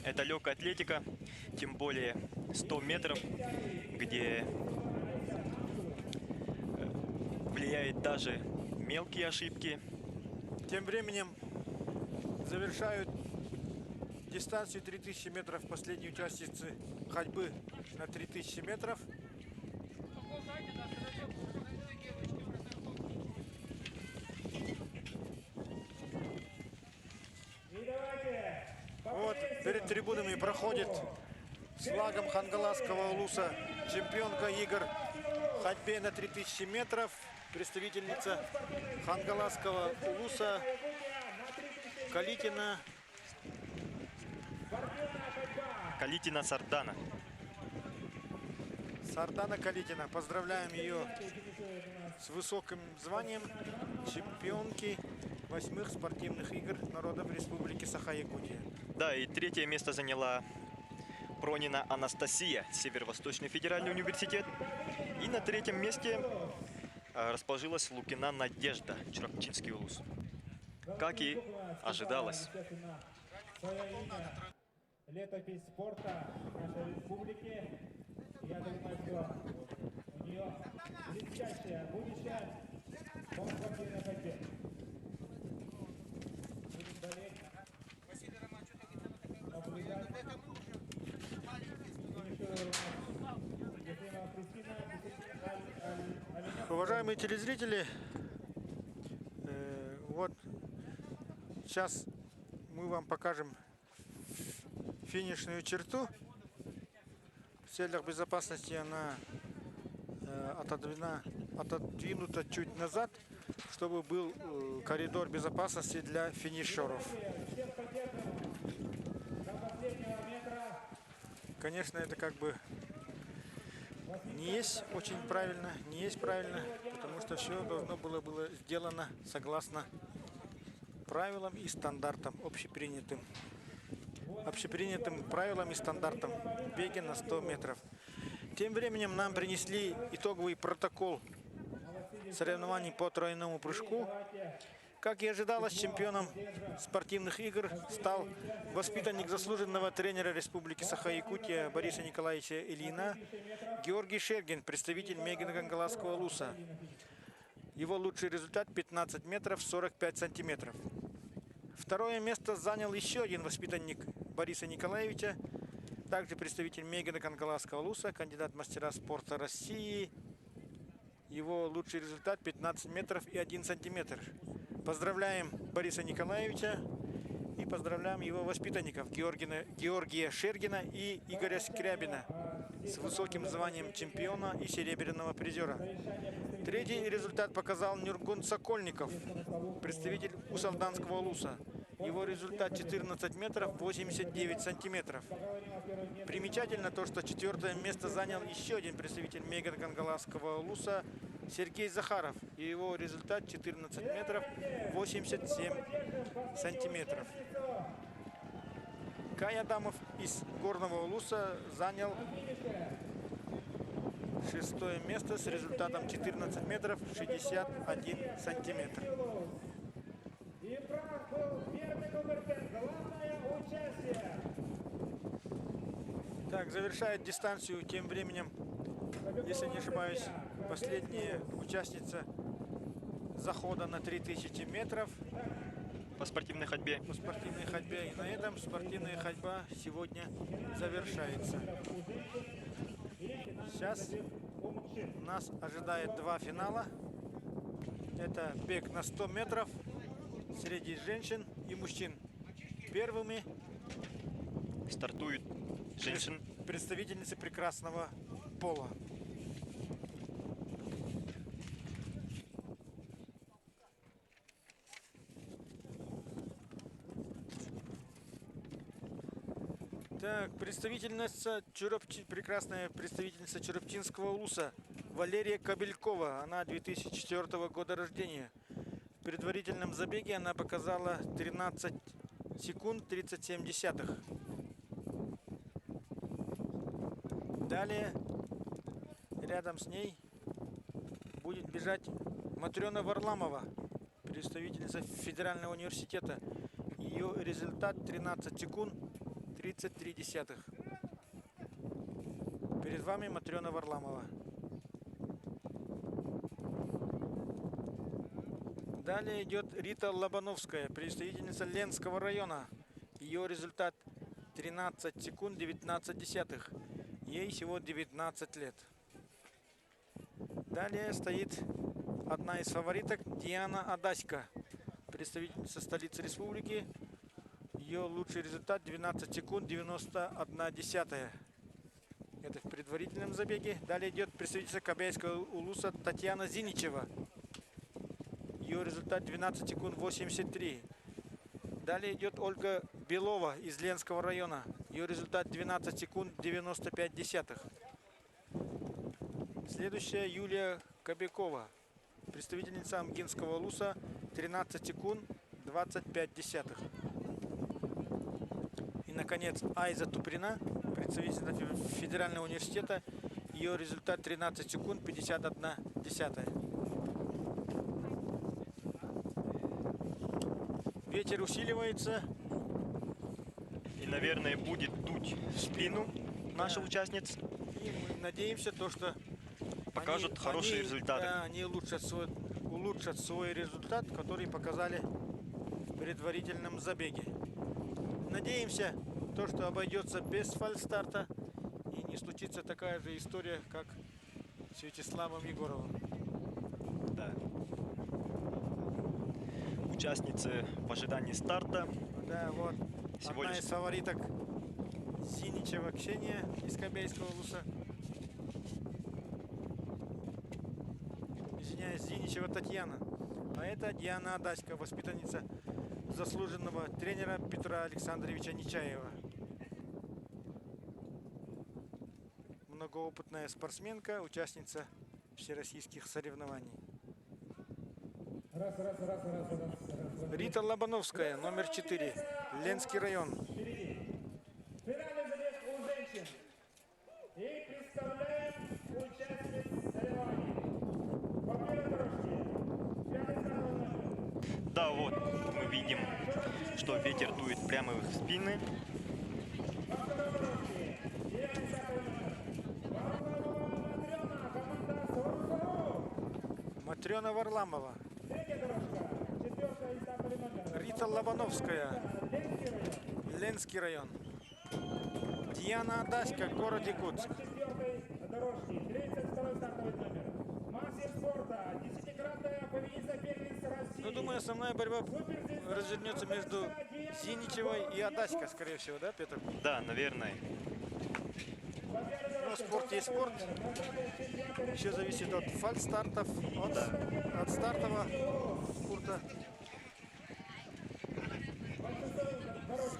Это легкая атлетика, тем более 100 метров, где влияет даже мелкие ошибки. Тем временем завершают дистанцию 3000 метров последние участницы ходьбы на 3000 метров. Вот перед трибунами проходит с флагом Хангаласского улуса чемпионка игр в ходьбе на 3000 метров, представительница Хангаласского улуса Калитина Сардана. Сардана Калитина. Поздравляем ее с высоким званием чемпионки 8-х спортивных игр народов Республики Саха-Якутия. Да, и третье место заняла Пронина Анастасия, Северо-Восточный федеральный университет. И на третьем месте расположилась Лукина Надежда, Чурапчинский улус. Как и ожидалось. Летопись спорта нашей республики. Я думаю, что у нее блестящее будущее в спортивной ходьбе. Будем болеть. Наблюдать. Уважаемые телезрители, вот сейчас мы вам покажем финишную черту. В целях безопасности она отодвинута чуть назад, чтобы был коридор безопасности для финишеров. Конечно, это как бы не есть очень правильно, не есть правильно, потому что все должно было сделано согласно правилам и стандартам общепринятым правилам и стандартам в беге на 100 метров. Тем временем нам принесли итоговый протокол соревнований по тройному прыжку. Как и ожидалось, чемпионом спортивных игр стал воспитанник заслуженного тренера Республики Саха-Якутия Бориса Николаевича Ильина Георгий Шергин, представитель Мегино-Хангаласского улуса. Его лучший результат 15 метров 45 сантиметров. Второе место занял еще один воспитанник Бориса Николаевича, также представитель Мегина Кангаласского улуса, кандидат в мастера спорта России. Его лучший результат 15 метров и 1 сантиметр. Поздравляем Бориса Николаевича и поздравляем его воспитанников Георгия Шергина и Игоря Скрябина с высоким званием чемпиона и серебряного призера. Третий результат показал Нюргун Сокольников, представитель Усалданского улуса. Его результат 14 метров 89 сантиметров. Примечательно то, что четвертое место занял еще один представитель Меган-Кангаласского улуса Сергей Захаров. И его результат 14 метров 87 сантиметров. Кай Адамов из Горного улуса занял шестое место с результатом 14 метров 61 сантиметр. И прав был первый номер 5. Главное участие. Так, завершает дистанцию тем временем, если не ошибаюсь, последняя участница захода на 3000 метров По спортивной ходьбе. по спортивной ходьбе. И на этом спортивная ходьба сегодня завершается. Сейчас нас ожидает два финала. Это бег на 100 метров среди женщин и мужчин. Первыми Стартуют женщин. представительницы прекрасного пола. Так, прекрасная представительница Чурапчинского улуса Валерия Кобелькова. Она 2004 года рождения. В предварительном забеге она показала 13 секунд 37 десятых. Далее рядом с ней будет бежать Матрена Варламова, представительница Федерального университета. Ее результат 13 секунд 33 десятых. Перед вами Матрена Варламова. Далее идет Рита Лобановская, представительница Ленского района. Ее результат 13 секунд 19 десятых. Ей всего 19 лет. Далее стоит одна из фавориток Диана Адаська, представительница столицы республики. Ее лучший результат 12 секунд 91 десятая. Это в предварительном забеге. Далее идет представительница Кобяйского улуса Татьяна Зиничева. Ее результат 12 секунд 83. Далее идет Ольга Белова из Ленского района. Ее результат 12 секунд 95 десятых. Следующая Юлия Кобякова, представительница Амгинского улуса, 13 секунд 25 десятых. И, наконец, Айза Туприна, представительница Федерального университета. Ее результат 13 секунд 51 десятая. Ветер усиливается. И, наверное, будет дуть в спину наших участниц. И мы надеемся, что Покажут хорошие результаты. Да, они улучшат свой результат, который показали в предварительном забеге. Надеемся, что обойдется без фальстарта и не случится такая же история, как с Вячеславом Егоровым. Да. Участницы в ожидании старта. Да, вот Всего одна лишь- из фавориток Зиничева Ксения из Кобяйского улуса. Извиняюсь, Зиничева Татьяна. А это Диана Адаська, воспитанница заслуженного тренера Петра Александровича Нечаева. Многоопытная спортсменка, участница всероссийских соревнований. Раз. Рита Лобановская, номер 4, Ленский район. Впереди. Финальный забег у женщин. И представляем участниц соревнований. По первой дорожке. 5-й стартовый номер. Да, вот мы видим, что ветер дует прямо в их спины. По второй дорожке. 9-й стартовый номер. Варламова Матрена, команда Сурсуру. Матрена Варламова, Третья дорожка. Четвертая и стартовый номер. Рита Лобановская, Ленский район. Диана Адаська, город Якутск. Четвертой дорожки. 32-й стартовый номер. Мастер спорта. 10-кратная победительница первенства России. Ну, думаю, основная борьба развернется между Зиничевой и Адаськой, скорее всего, да, Петр? Да, наверное. Но спорт есть спорт. Еще зависит от фальстартов, от стартового спорта.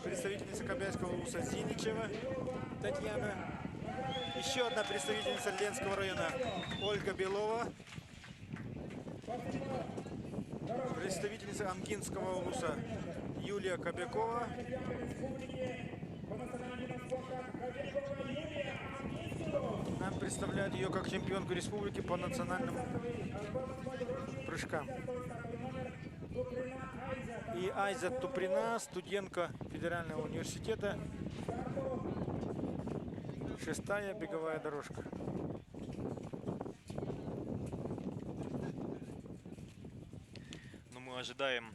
Представительница Кобяйского улуса Зиничева Татьяна. Еще одна представительница Ленского района Ольга Белова. Представительница Амкинского улуса Юлия Кобякова. Нам представляют ее как чемпионку республики по национальным прыжкам. И Айза Туприна, студентка Федерального университета. 6-я беговая дорожка. Но мы ожидаем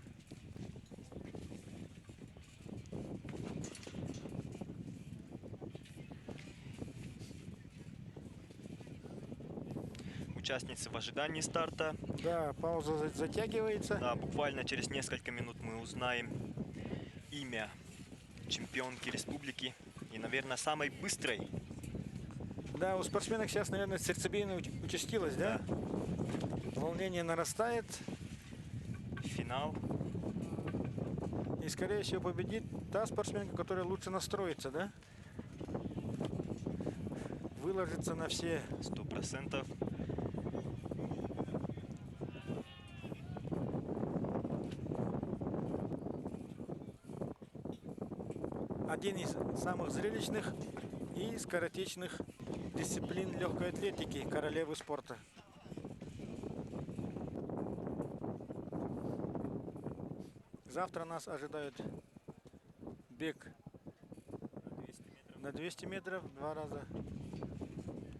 участницы в ожидании старта. Да, пауза затягивается. Да, буквально через несколько минут мы узнаем имя чемпионки республики и, наверное, самой быстрой. Да, у спортсменок сейчас, наверное, сердцебиение участилось, да? Волнение нарастает. Финал. И, скорее всего, победит та спортсменка, которая лучше настроится, да? Выложится на все. 100%. Один из самых зрелищных и скоротечных дисциплин легкой атлетики, королевы спорта. Завтра нас ожидает бег на 200 метров, 2 раза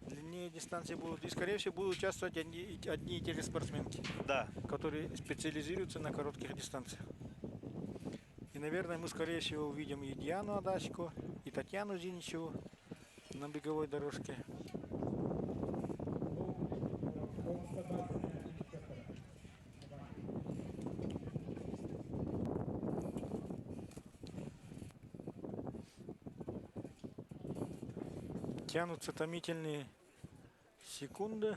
длиннее дистанции будут. И, скорее всего, будут участвовать одни и те же спортсменки, Да, которые специализируются на коротких дистанциях. И, наверное, мы, скорее всего, увидим и Диану Адаську, и Татьяну Зиничеву на беговой дорожке. Тянутся томительные секунды.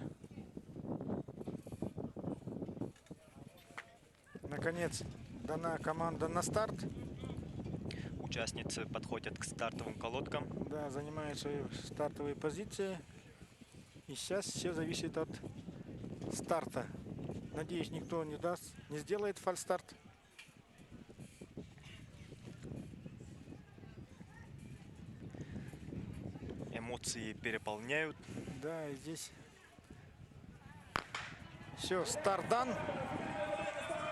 Наконец, дана команда на старт. участницы подходят к стартовым колодкам. Да, занимают свои стартовые позиции. И сейчас все зависит от старта. Надеюсь, никто не сделает фальстарт. Эмоции переполняют. Да, и здесь все, старт дан.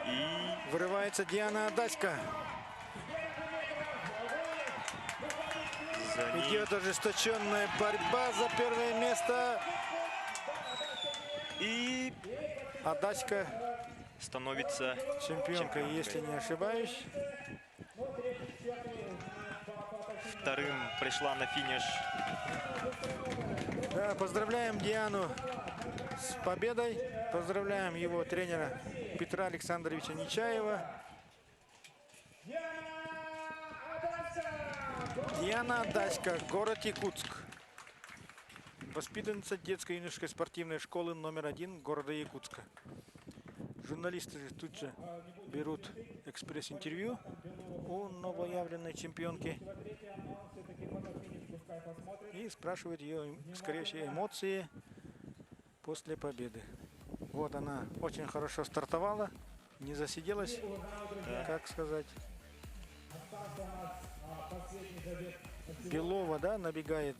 И Вырывается Диана Адаська. за ней Идет ожесточенная борьба за первое место. и Адаська становится чемпионка, если не ошибаюсь. вторым, пришла на финиш. Да, поздравляем Диану с победой. Поздравляем его тренера Петра Александровича Нечаева. Диана Адаська, город Якутск. Воспитанница детской юношеской спортивной школы номер 1 города Якутска. Журналисты тут же берут экспресс-интервью у новоявленной чемпионки и спрашивают ее, скорее всего, эмоции после победы. Вот она очень хорошо стартовала, не засиделась, как сказать. Белова, да, набегает.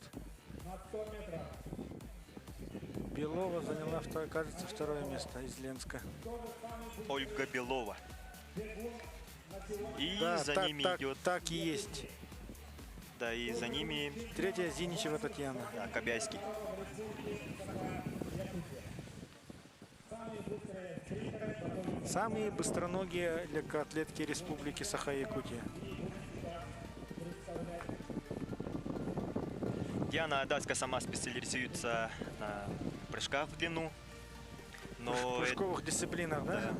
Белова заняла, кажется, второе место из Ленска. Ольга Белова. И Да, за так, ними так, идет, так и есть. да, и за ними Третья Зиничева Татьяна. да, Кобяйский. Самые быстроногие легкоатлетки Республики Саха-Якутия. Диана Адальская сама специализируется на прыжках в длину. В Но прыжковых дисциплинах, да? Да.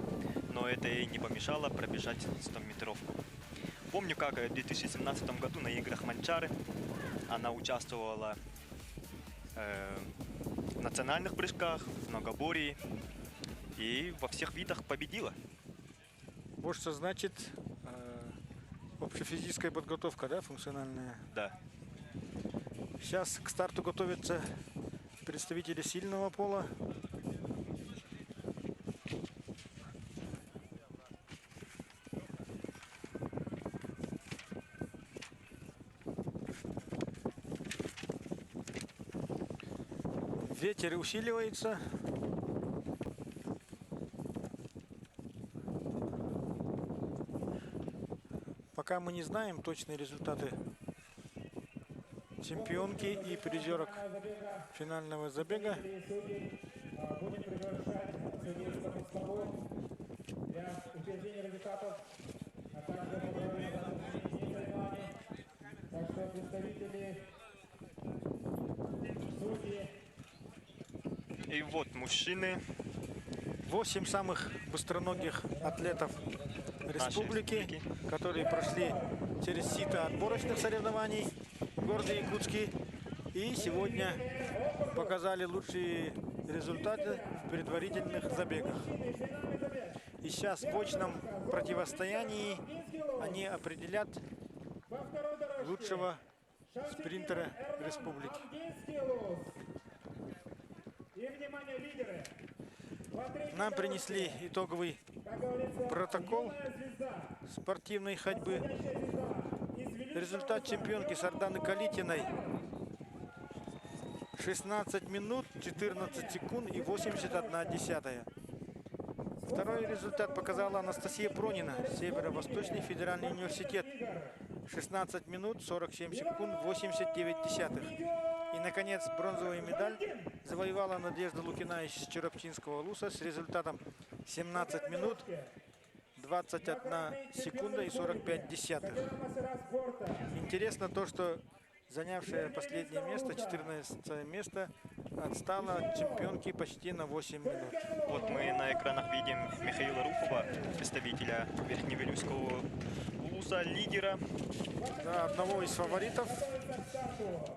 Но это ей не помешало пробежать 100-метровку. Помню, как в 2017 году на играх Манчары она участвовала в национальных прыжках, в многоборье и во всех видах победила. Вот что значит общефизическая подготовка, да, функциональная. Да. Сейчас к старту готовятся представители сильного пола. Ветер усиливается. Пока мы не знаем точные результаты чемпионки и призерок финального забега. Будем приглашать судейскому столу для утверждения результатов, а также поздравления за заключение соревнований. Так что представители, судьи. И вот мужчины. 8 самых быстроногих атлетов республики, которые прошли через сито отборочных соревнований в городе Якутске и сегодня показали лучшие результаты в предварительных забегах. И сейчас в очном противостоянии они определят лучшего спринтера республики. И внимание, лидеры! Нам принесли итоговый протокол спортивной ходьбы. Результат чемпионки Сарданы Калитиной: 16 минут, 14 секунд и 81 . Второй результат показала Анастасия Пронина, Северо-Восточный федеральный университет: 16 минут, 47 секунд, 89 . И, наконец, бронзовую медаль завоевала Надежда Лукина из Чероптинского ЛУСа с результатом 17 минут, 21 секунда и 45 десятых. Интересно то, что занявшая последнее место, 14 место, отстала от чемпионки почти на 8 минут. Вот мы на экранах видим Михаила Руфова, представителя Верхневилюйского ЛУСа, лидера. Да, одного из фаворитов.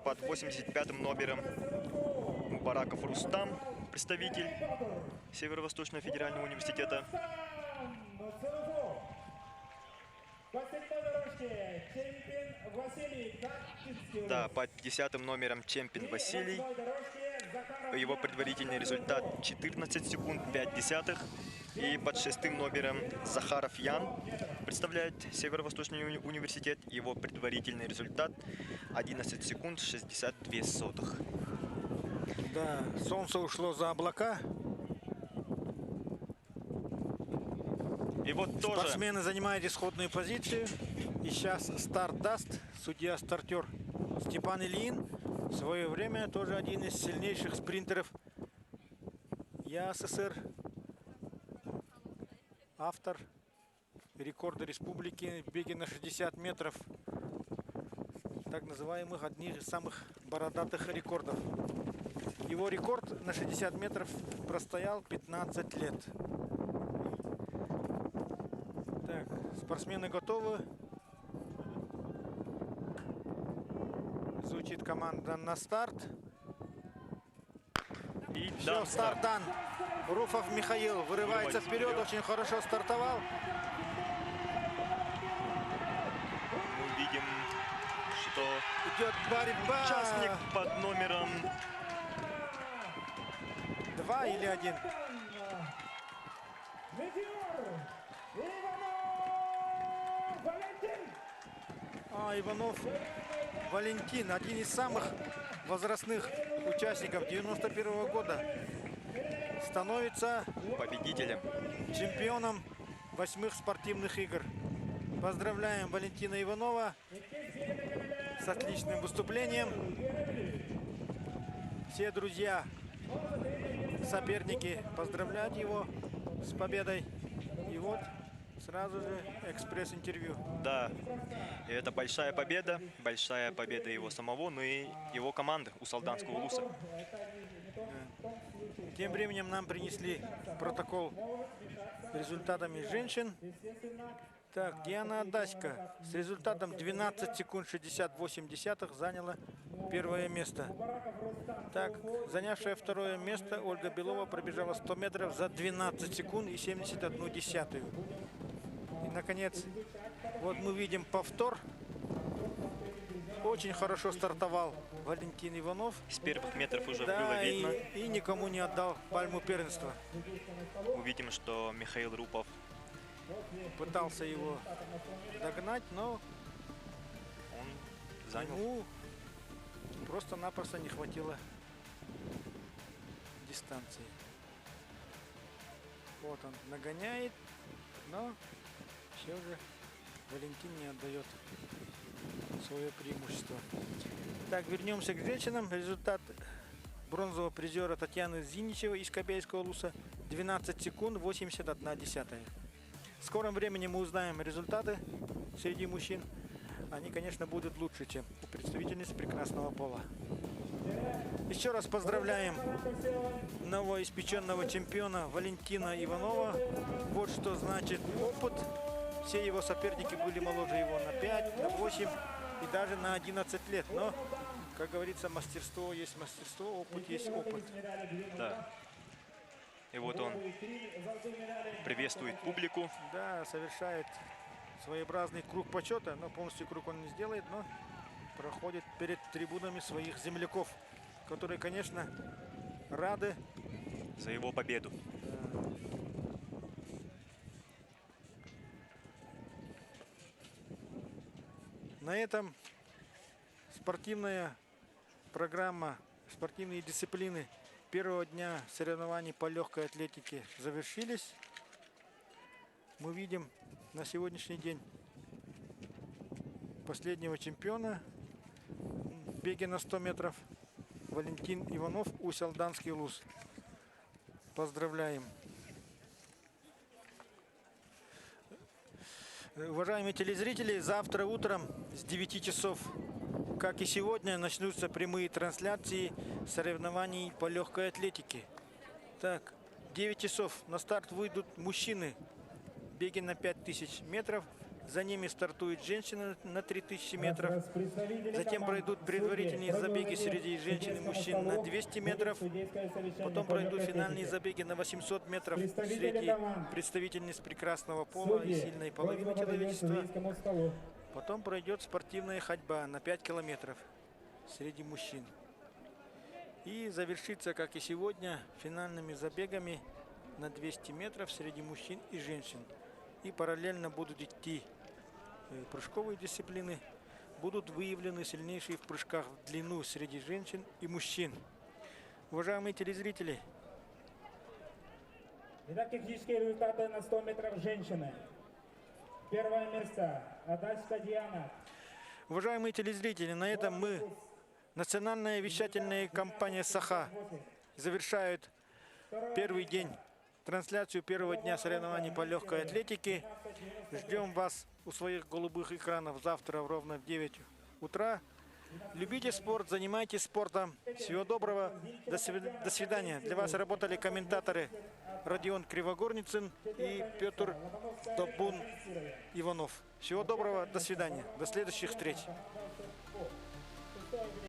Под 85-м номером Мубараков Рустам, представитель Северо-Восточного федерального университета. Да, под 10-м номером Чемпин Василий. Его предварительный результат 14 секунд 5 десятых. И под 6-м номером Захаров Ян представляет Северо-Восточный университет. Его предварительный результат 11 секунд 62 сотых. Да, солнце ушло за облака. И вот тоже Спортсмены занимают исходную позицию. И сейчас старт даст судья-стартер Степан Ильин. В свое время тоже один из сильнейших спринтеров ЯССР. Автор рекорда республики в беге на 60 метров. Так называемых одних из самых бородатых рекордов. Его рекорд на 60 метров простоял 15 лет. Так, спортсмены готовы. Звучит команда на старт. и Все, дан старт дан. Руфов Михаил вырывается вперед, очень хорошо стартовал. Мы видим, что Идет борьба. участник под номером 2 или 1. Иванов Валентин, один из самых возрастных участников 91-го года, становится победителем. чемпионом 8 спортивных игр. Поздравляем Валентина Иванова с отличным выступлением. Все друзья, соперники поздравляют его с победой. И И вот сразу же экспресс-интервью. Да, и это большая победа его самого, но и его команды у Салданского улуса. Тем временем нам принесли протокол с результатами женщин. Так, Диана Адаська с результатом 12 секунд 68 десятых заняла первое место. Так, занявшая второе место Ольга Белова пробежала 100 метров за 12 секунд и 71 десятую. И, наконец, вот мы видим повтор. Очень хорошо стартовал Валентин Иванов. С первых метров уже Да, было видно. и никому не отдал пальму первенства. Увидим, что Михаил Рупов Пытался его догнать, но он занял. ему просто-напросто не хватило дистанции. Вот он нагоняет, но все же Валентин не отдает свое преимущество. Так, вернемся к женщинам. Результат бронзового призера Татьяны Зиничевой из Кобельского улуса 12 секунд 81 десятая. В скором времени мы узнаем результаты среди мужчин. Они, конечно, будут лучше, чем у представительниц прекрасного пола. Еще раз поздравляем новоиспеченного чемпиона Валентина Иванова. Вот что значит опыт. Все его соперники были моложе его на 5, на 8 и даже на 11 лет. Но, как говорится, мастерство есть мастерство, опыт есть опыт. Да. И вот он приветствует публику. Да, совершает своеобразный круг почета, но полностью круг он не сделает, но проходит перед трибунами своих земляков, которые, конечно, рады За его победу. На этом спортивная программа, спортивные дисциплины первого дня соревнований по легкой атлетике завершились. Мы видим на сегодняшний день последнего чемпиона в беге на 100 метров Валентин Иванов, Усть-Алданский улус. Поздравляем. Уважаемые телезрители, завтра утром с 9 часов, как и сегодня, начнутся прямые трансляции соревнований по легкой атлетике. Так, 9 часов на старт выйдут мужчины в беге на 5000 метров. За ними стартуют женщины на 3000 метров. Затем пройдут предварительные забеги среди женщин и мужчин на 200 метров. Потом пройдут финальные забеги на 800 метров среди представительниц прекрасного пола и сильной половины человечества. Потом пройдет спортивная ходьба на 5 километров среди мужчин. И завершится, как и сегодня, финальными забегами на 200 метров среди мужчин и женщин. И параллельно будут идти прыжковые дисциплины. Будут выявлены сильнейшие в прыжках в длину среди женщин и мужчин. Уважаемые телезрители, Итак, технические результаты на 100 метров женщины. Первое место Адаська Диана. уважаемые телезрители, на этом мы, национальная вещательная компания «Саха», завершает первый день, трансляцию первого дня соревнований по легкой атлетике. Ждем вас у своих голубых экранов завтра ровно в 9 утра. Любите спорт, занимайтесь спортом. Всего доброго. До свидания. Для вас работали комментаторы Родион Кривогорницын и Петр Тобун Иванов. Всего доброго. До свидания. До следующих встреч.